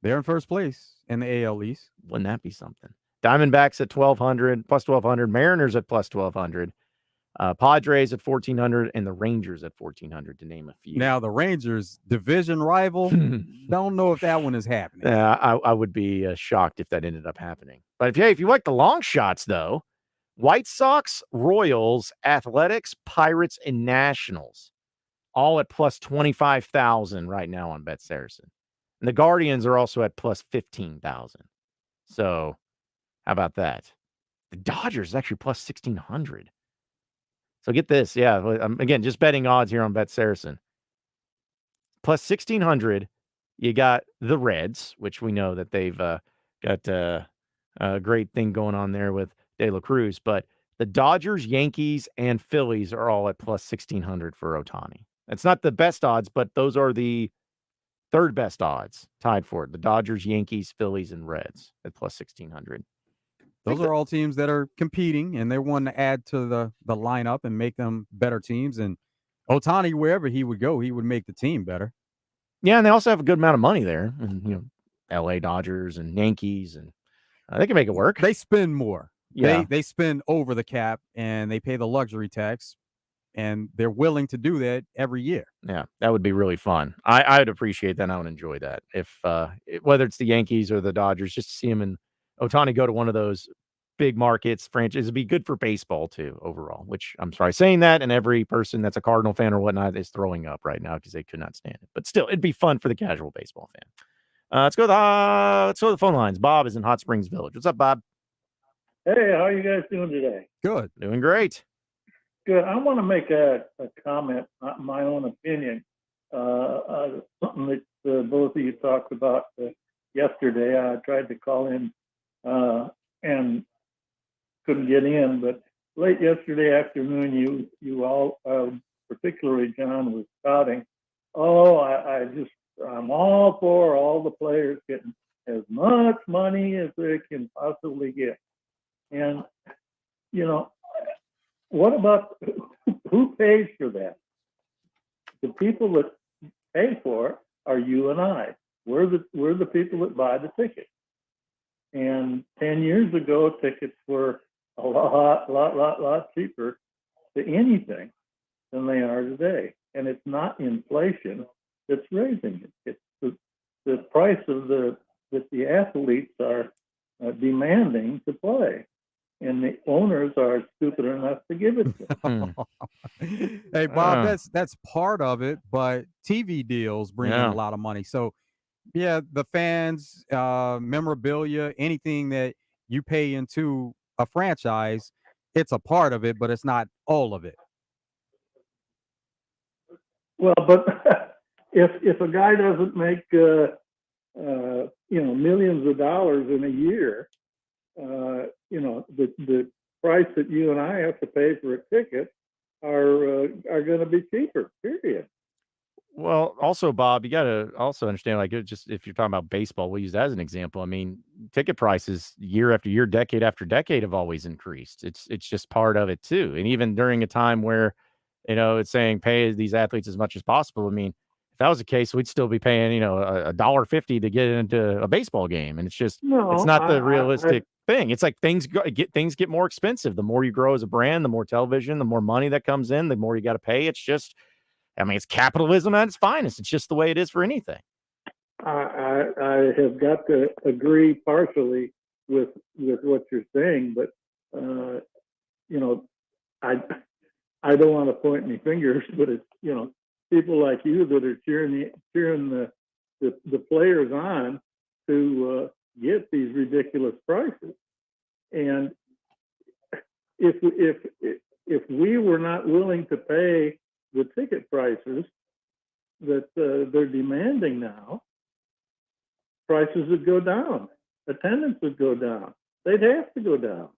They're in first place in the AL East. Wouldn't that be something? Diamondbacks at 1,200, plus 1,200. Mariners at plus 1,200. Padres at 1,400, and the Rangers at 1,400, to name a few. Now, the Rangers, division rival, don't know if that one is happening. I would be shocked if that ended up happening. But if you like the long shots, though, White Sox, Royals, Athletics, Pirates, and Nationals, all at plus 25,000 right now on Bet Saracen. And the Guardians are also at plus 15,000. So how about that? The Dodgers is actually plus 1,600. So get this. Yeah. Again, just betting odds here on Bet Saracen. Plus 1,600, you got the Reds, which we know that they've got a great thing going on there with De La Cruz. But The Dodgers, Yankees, and Phillies are all at plus 1,600 for Ohtani. It's not the best odds, but those are the third best odds tied for it. The Dodgers, Yankees, Phillies, and Reds at plus 1,600. Those are all teams that are competing, and they're wanting to add to the lineup and make them better teams. And Ohtani, wherever he would go, he would make the team better. Yeah, and they also have a good amount of money there. And, L.A. Dodgers and Yankees, and they can make it work. They spend more. Yeah. They spend over the cap, and they pay the luxury tax, and they're willing to do that every year. Yeah, that would be really fun. I'd appreciate that. And I would enjoy that if whether it's the Yankees or the Dodgers, just to see him and Ohtani go to one of those big markets franchises. It'd be good for baseball too overall. Which I'm sorry saying that, and every person that's a Cardinal fan or whatnot is throwing up right now because they could not stand it. But still, it'd be fun for the casual baseball fan. Let's go to the phone lines. Bob is in Hot Springs Village. What's up, Bob? Hey, how are you guys doing today? Good. Doing great. Good. I want to make a comment, not my own opinion, something that both of you talked about yesterday. I tried to call in and couldn't get in, but late yesterday afternoon, you all, particularly John, was shouting, "Oh, I'm all for all the players getting as much money as they can possibly get," and what about who pays for that? The people that pay for it are you and I. We're the people that buy the ticket. And 10 years ago, tickets were a lot cheaper to anything than they are today. And it's not inflation that's raising it. It's the price of that the athletes are demanding to play. And the owners are stupid enough to give it to them. Hey, Bob, that's part of it, but TV deals bring in a lot of money. So, yeah, the fans, memorabilia, anything that you pay into a franchise, it's a part of it, but it's not all of it. Well, but if a guy doesn't make millions of dollars in a year, the price that you and I have to pay for a ticket are going to be cheaper, period. Well, also, Bob, you got to also understand, like, just if you're talking about baseball, we'll use that as an example. I mean, ticket prices year after year, decade after decade have always increased. It's just part of it too. And even during a time where, it's saying pay these athletes as much as possible. I mean, if that was the case, we'd still be paying, $1.50 to get into a baseball game. And it's just, it's not the realistic thing. It's like things get more expensive. The more you grow as a brand, the more television, the more money that comes in, the more you got to pay. It's just, it's capitalism at its finest. It's just the way it is for anything. I have got to agree partially with what you're saying, but I don't want to point any fingers, but it's people like you that are cheering the players on to get these ridiculous prices. And if we were not willing to pay the ticket prices that they're demanding now, prices would go down, attendance would go down, they'd have to go down.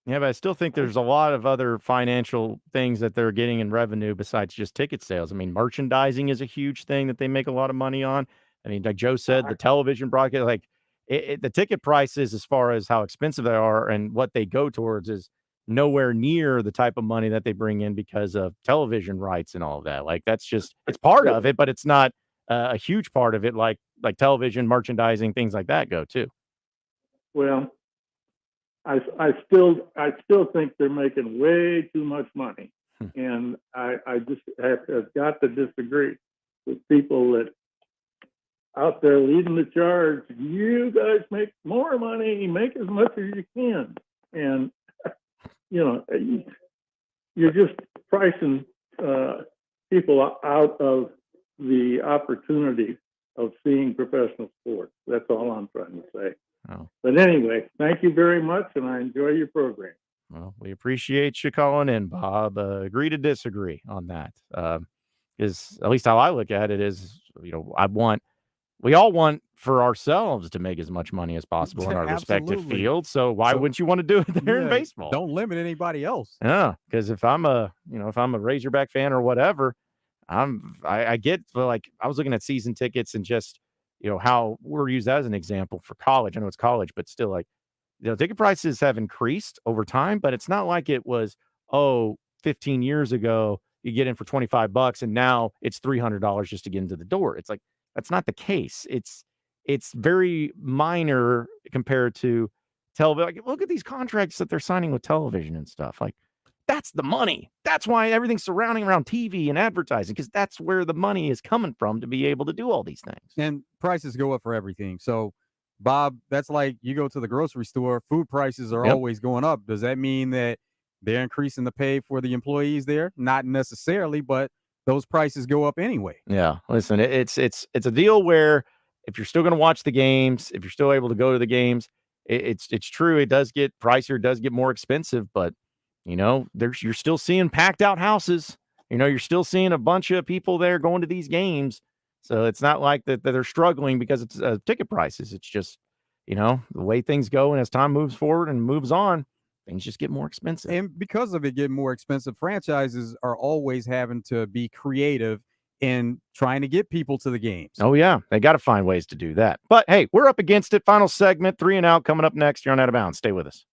Yeah, but I still think there's a lot of other financial things that they're getting in revenue besides just ticket sales. I mean, merchandising is a huge thing that they make a lot of money on. I mean, like Joe said, the television broadcast, like the ticket prices as far as how expensive they are and what they go towards is nowhere near the type of money that they bring in because of television rights and all of that. Like it's part of it, but it's not a huge part of it. Like television, merchandising, things like that go too. Well, I still think they're making way too much money, and I just have got to disagree with people that out there leading the charge. You guys make more money, make as much as you can, and you're just pricing people out of the opportunity of seeing professional sports. That's all I'm trying to say. Oh. But anyway, thank you very much, and I enjoy your program. Well, we appreciate you calling in, Bob. Agree to disagree on that. Because at least how I look at it is, we all want for ourselves to make as much money as possible in our respective Absolutely. fields. So why So- wouldn't you want to do it there in Yeah, baseball? Don't limit anybody else. Yeah, because if I'm a Razorback fan or whatever, I get, but like I was looking at season tickets and just how we're used as an example for college. I know it's college, but still, like, ticket prices have increased over time, but it's not like it was 15 years ago you get in for $25 and now it's $300 just to get into the door. It's like that's not the case. It's very minor compared to television. Like, look at these contracts that they're signing with television and stuff. Like, that's the money. That's why everything's surrounding around TV and advertising, because that's where the money is coming from to be able to do all these things. And prices go up for everything. So, Bob, that's like you go to the grocery store, food prices are Yep. always going up. Does that mean that they're increasing the pay for the employees there? Not necessarily, but those prices go up anyway. Yeah, listen, it's a deal where if you're still going to watch the games, if you're still able to go to the games, it's true. It does get pricier, it does get more expensive, but you're still seeing packed out houses. You're still seeing a bunch of people there going to these games. So it's not like that they're struggling because it's ticket prices. It's just, the way things go. And as time moves forward and moves on, things just get more expensive. And because of it getting more expensive, franchises are always having to be creative in trying to get people to the games. Oh, yeah. They got to find ways to do that. But hey, we're up against it. Final segment, 3 and Out coming up next. You're on Out of Bounds. Stay with us.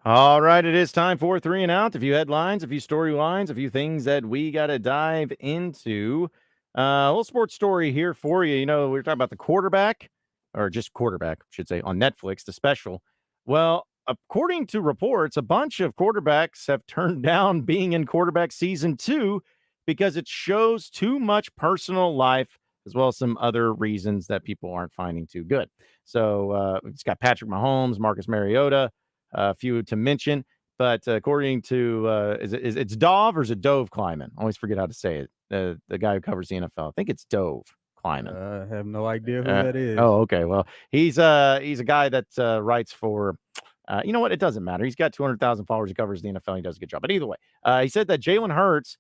All right, it is time for 3 and Out. A few headlines, a few storylines, a few things that we got to dive into. A little sports story here for you. You know, we were talking about the quarterback, or just quarterback, I should say, on Netflix, the special. Well, according to reports, a bunch of quarterbacks have turned down being in quarterback season 2 because it shows too much personal life, as well as some other reasons that people aren't finding too good. So it's got Patrick Mahomes, Marcus Mariota, a few to mention, but according to it's Dove or is it Dove Kleiman? I always forget how to say it. The guy who covers the NFL. I think it's Dove Kleiman. I have no idea who that is. Oh, okay. Well, he's a guy that writes for. You know what? It doesn't matter. He's got 200,000 followers. He covers the NFL. He does a good job. But either way, he said that Jalen Hurts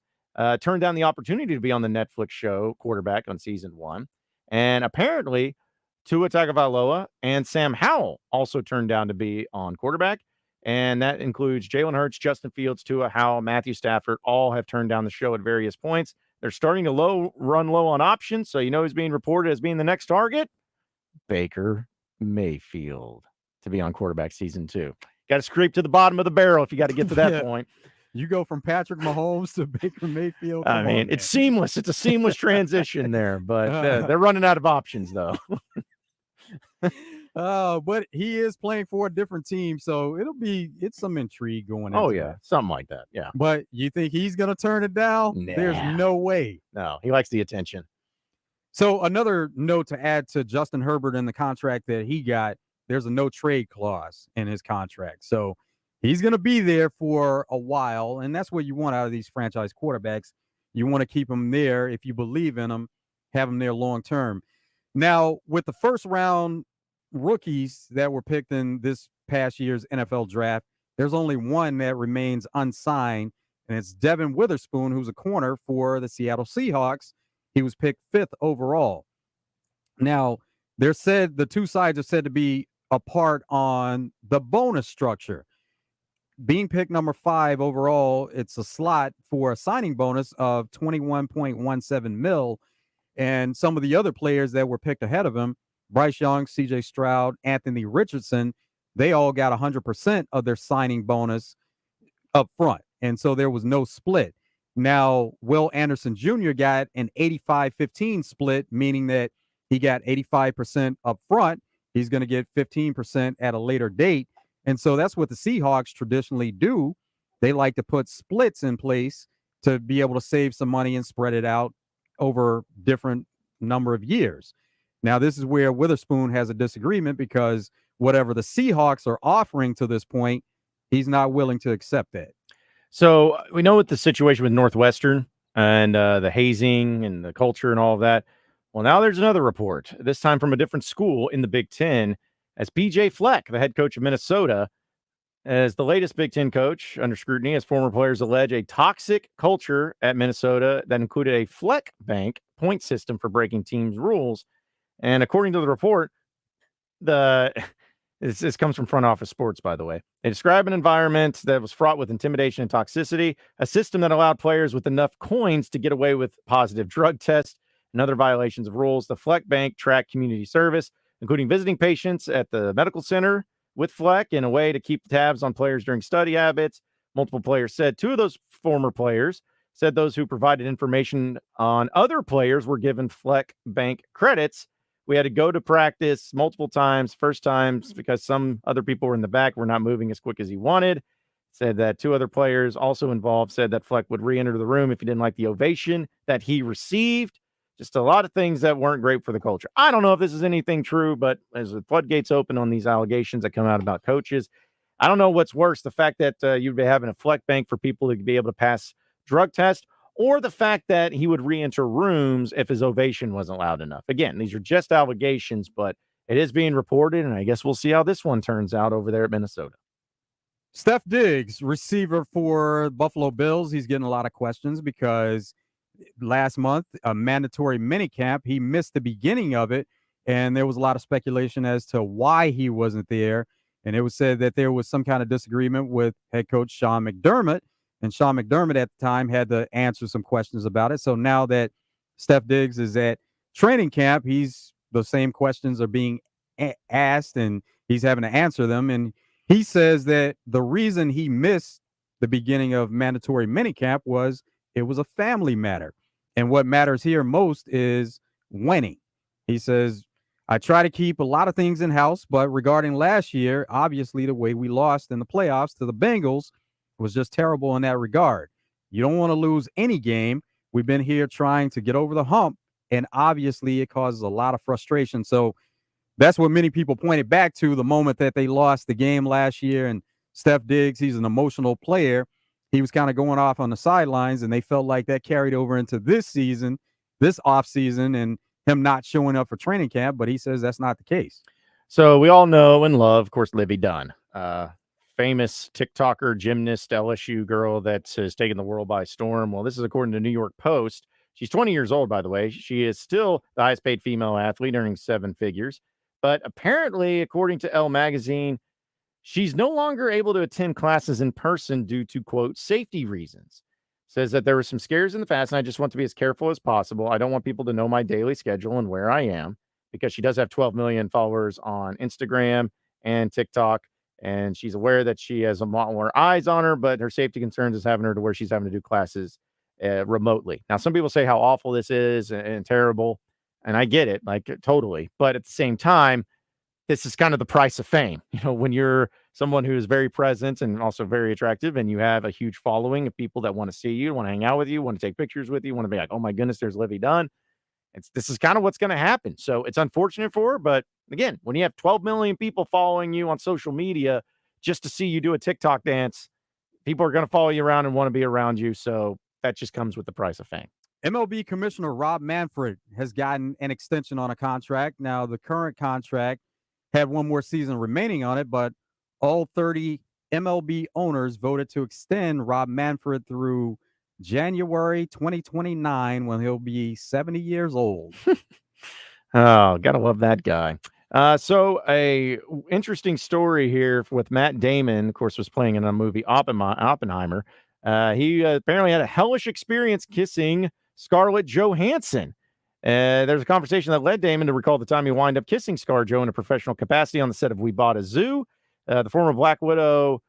turned down the opportunity to be on the Netflix show quarterback on season 1, and apparently Tua Tagovailoa and Sam Howell also turned down to be on quarterback. And that includes Jalen Hurts, Justin Fields, Tua, Howell, Matthew Stafford, all have turned down the show at various points. They're starting to run low on options. So you know who's being reported as being the next target? Baker Mayfield to be on quarterback season 2. Got to scrape to the bottom of the barrel if you got to get to that point. You go from Patrick Mahomes to Baker Mayfield. I mean, it's seamless. It's a seamless transition there, but they're running out of options, though. But he is playing for a different team, so it's some intrigue going. Oh, into yeah, that. something like that. Yeah. But you think he's going to turn it down? Nah. There's no way. No, he likes the attention. So another note to add to Justin Herbert and the contract that he got, there's a no trade clause in his contract. So he's going to be there for a while, and that's what you want out of these franchise quarterbacks. You want to keep them there if you believe in them, have them there long term. Now, with the first round rookies that were picked in this past year's NFL draft, there's only one that remains unsigned, and it's Devin Witherspoon, who's a corner for the Seattle Seahawks. He was picked 5th overall. Now, the two sides are said to be apart on the bonus structure. Being picked number 5 overall, it's a slot for a signing bonus of $21.17 million. And some of the other players that were picked ahead of him, Bryce Young, C.J. Stroud, Anthony Richardson, they all got 100% of their signing bonus up front. And so there was no split. Now, Will Anderson Jr. got an 85-15 split, meaning that he got 85% up front. He's going to get 15% at a later date. And so that's what the Seahawks traditionally do. They like to put splits in place to be able to save some money and spread it out over different number of years. Now, this is where Witherspoon has a disagreement because whatever the Seahawks are offering to this point, he's not willing to accept that. So we know what the situation with Northwestern and the hazing and the culture and all of that. Well, now there's another report, this time from a different school in the Big Ten, as PJ Fleck, the head coach of Minnesota, as the latest Big Ten coach under scrutiny, as former players allege a toxic culture at Minnesota that included a Fleck bank point system for breaking teams' rules. And according to the report, this comes from Front Office Sports, by the way. They describe an environment that was fraught with intimidation and toxicity, a system that allowed players with enough coins to get away with positive drug tests and other violations of rules. The Fleck Bank tracked community service, including visiting patients at the medical center with Fleck in a way to keep tabs on players during study habits. Multiple players said 2 of those former players said those who provided information on other players were given Fleck Bank credits. We had to go to practice multiple times, first times because some other people were in the back, were not moving as quick as he wanted. Said that 2 other players also involved said that Fleck would re-enter the room if he didn't like the ovation that he received. Just a lot of things that weren't great for the culture. I don't know if this is anything true, but as the floodgates open on these allegations that come out about coaches, I don't know what's worse, the fact that you'd be having a Fleck Bank for people to be able to pass drug tests, or the fact that he would re-enter rooms if his ovation wasn't loud enough. Again, these are just allegations, but it is being reported, and I guess we'll see how this one turns out over there at Minnesota. Steph Diggs, receiver for Buffalo Bills, he's getting a lot of questions because last month, a mandatory minicamp, he missed the beginning of it, and there was a lot of speculation as to why he wasn't there. And it was said that there was some kind of disagreement with head coach Sean McDermott, and Sean McDermott at the time had to answer some questions about it. So now that Steph Diggs is at training camp, the same questions are being asked, and he's having to answer them. And He says that the reason he missed the beginning of mandatory minicamp was it was a family matter. And what matters here most is winning. He says, I try to keep a lot of things in house, but regarding last year, obviously the way we lost in the playoffs to the Bengals was just terrible in that regard. You don't want to lose any game. We've been here trying to get over the hump, and obviously it causes a lot of frustration. So that's what many people pointed back to the moment that they lost the game last year. And Steph Diggs, he's an emotional player. He was kind of going off on the sidelines, and they felt like that carried over into this season, this offseason, and him not showing up for training camp. But he says that's not the case. So we all know and love, of course, Livy Dunn, famous TikToker, gymnast, LSU girl that has taken the world by storm. Well, this is according to New York Post. She's 20 years old, by the way. She is still the highest paid female athlete, earning 7 figures. But apparently, according to Elle Magazine, she's no longer able to attend classes in person due to, quote, safety reasons. Says that there were some scares in the past, and I just want to be as careful as possible. I don't want people to know my daily schedule and where I am, because she does have 12 million followers on Instagram and TikTok, and she's aware that she has a lot more eyes on her, but her safety concerns is having her to where she's having to do classes remotely. Now, some people say how awful this is and terrible, and I get it, like totally. But at the same time, this is kind of the price of fame. You know, when you're someone who is very present and also very attractive, and you have a huge following of people that want to see you, want to hang out with you, want to take pictures with you, want to be like, oh my goodness, there's Livy Dunn. This is kind of what's going to happen. So it's unfortunate for her. But again, when you have 12 million people following you on social media just to see you do a TikTok dance, people are going to follow you around and want to be around you. So that just comes with the price of fame. MLB Commissioner Rob Manfred has gotten an extension on a contract. Now, the current contract had one more season remaining on it, but all 30 MLB owners voted to extend Rob Manfred through January 2029 when he'll be 70 years old. Oh, gotta love that guy. So interesting story here with Matt Damon, of course, was playing in a movie Oppenheimer. He apparently had a hellish experience kissing Scarlett Johansson. There's a conversation that led Damon to recall the time he wound up kissing ScarJo in a professional capacity on the set of We Bought a Zoo. The former Black Widow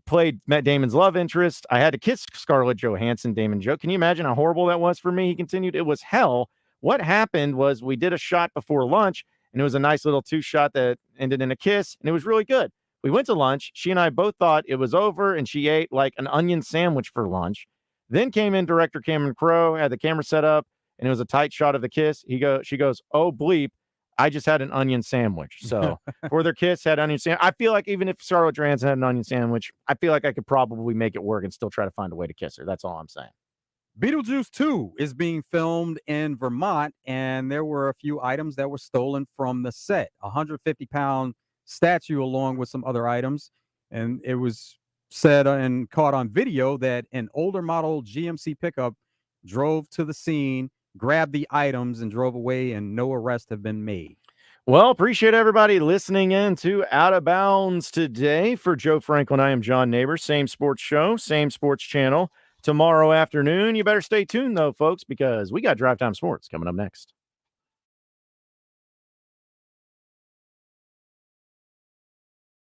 played Matt Damon's love interest. I had to kiss Scarlett Johansson, Damon joked. Can you imagine how horrible that was for me? He continued, it was hell. What happened was we did a shot before lunch, and it was a nice little 2-shot that ended in a kiss, and it was really good. We went to lunch. She and I both thought it was over, and she ate like an onion sandwich for lunch. Then came in director Cameron Crowe, had the camera set up, and it was a tight shot of the kiss. She goes, oh, bleep, I just had an onion sandwich. So for their kiss, had onion sandwich. I feel like even if Scarlett Johansson had an onion sandwich, I feel like I could probably make it work and still try to find a way to kiss her. That's all I'm saying. Beetlejuice 2 is being filmed in Vermont, and there were a few items that were stolen from the set. A 150-pound statue along with some other items. And it was said and caught on video that an older model GMC pickup drove to the scene, grabbed the items, and drove away, and no arrests have been made. Well, appreciate everybody listening in to Out of Bounds today. For Joe Franklin, I am John Nabors. Same sports show, same sports channel tomorrow afternoon. You better stay tuned, though, folks, because we got Drive Time Sports coming up next.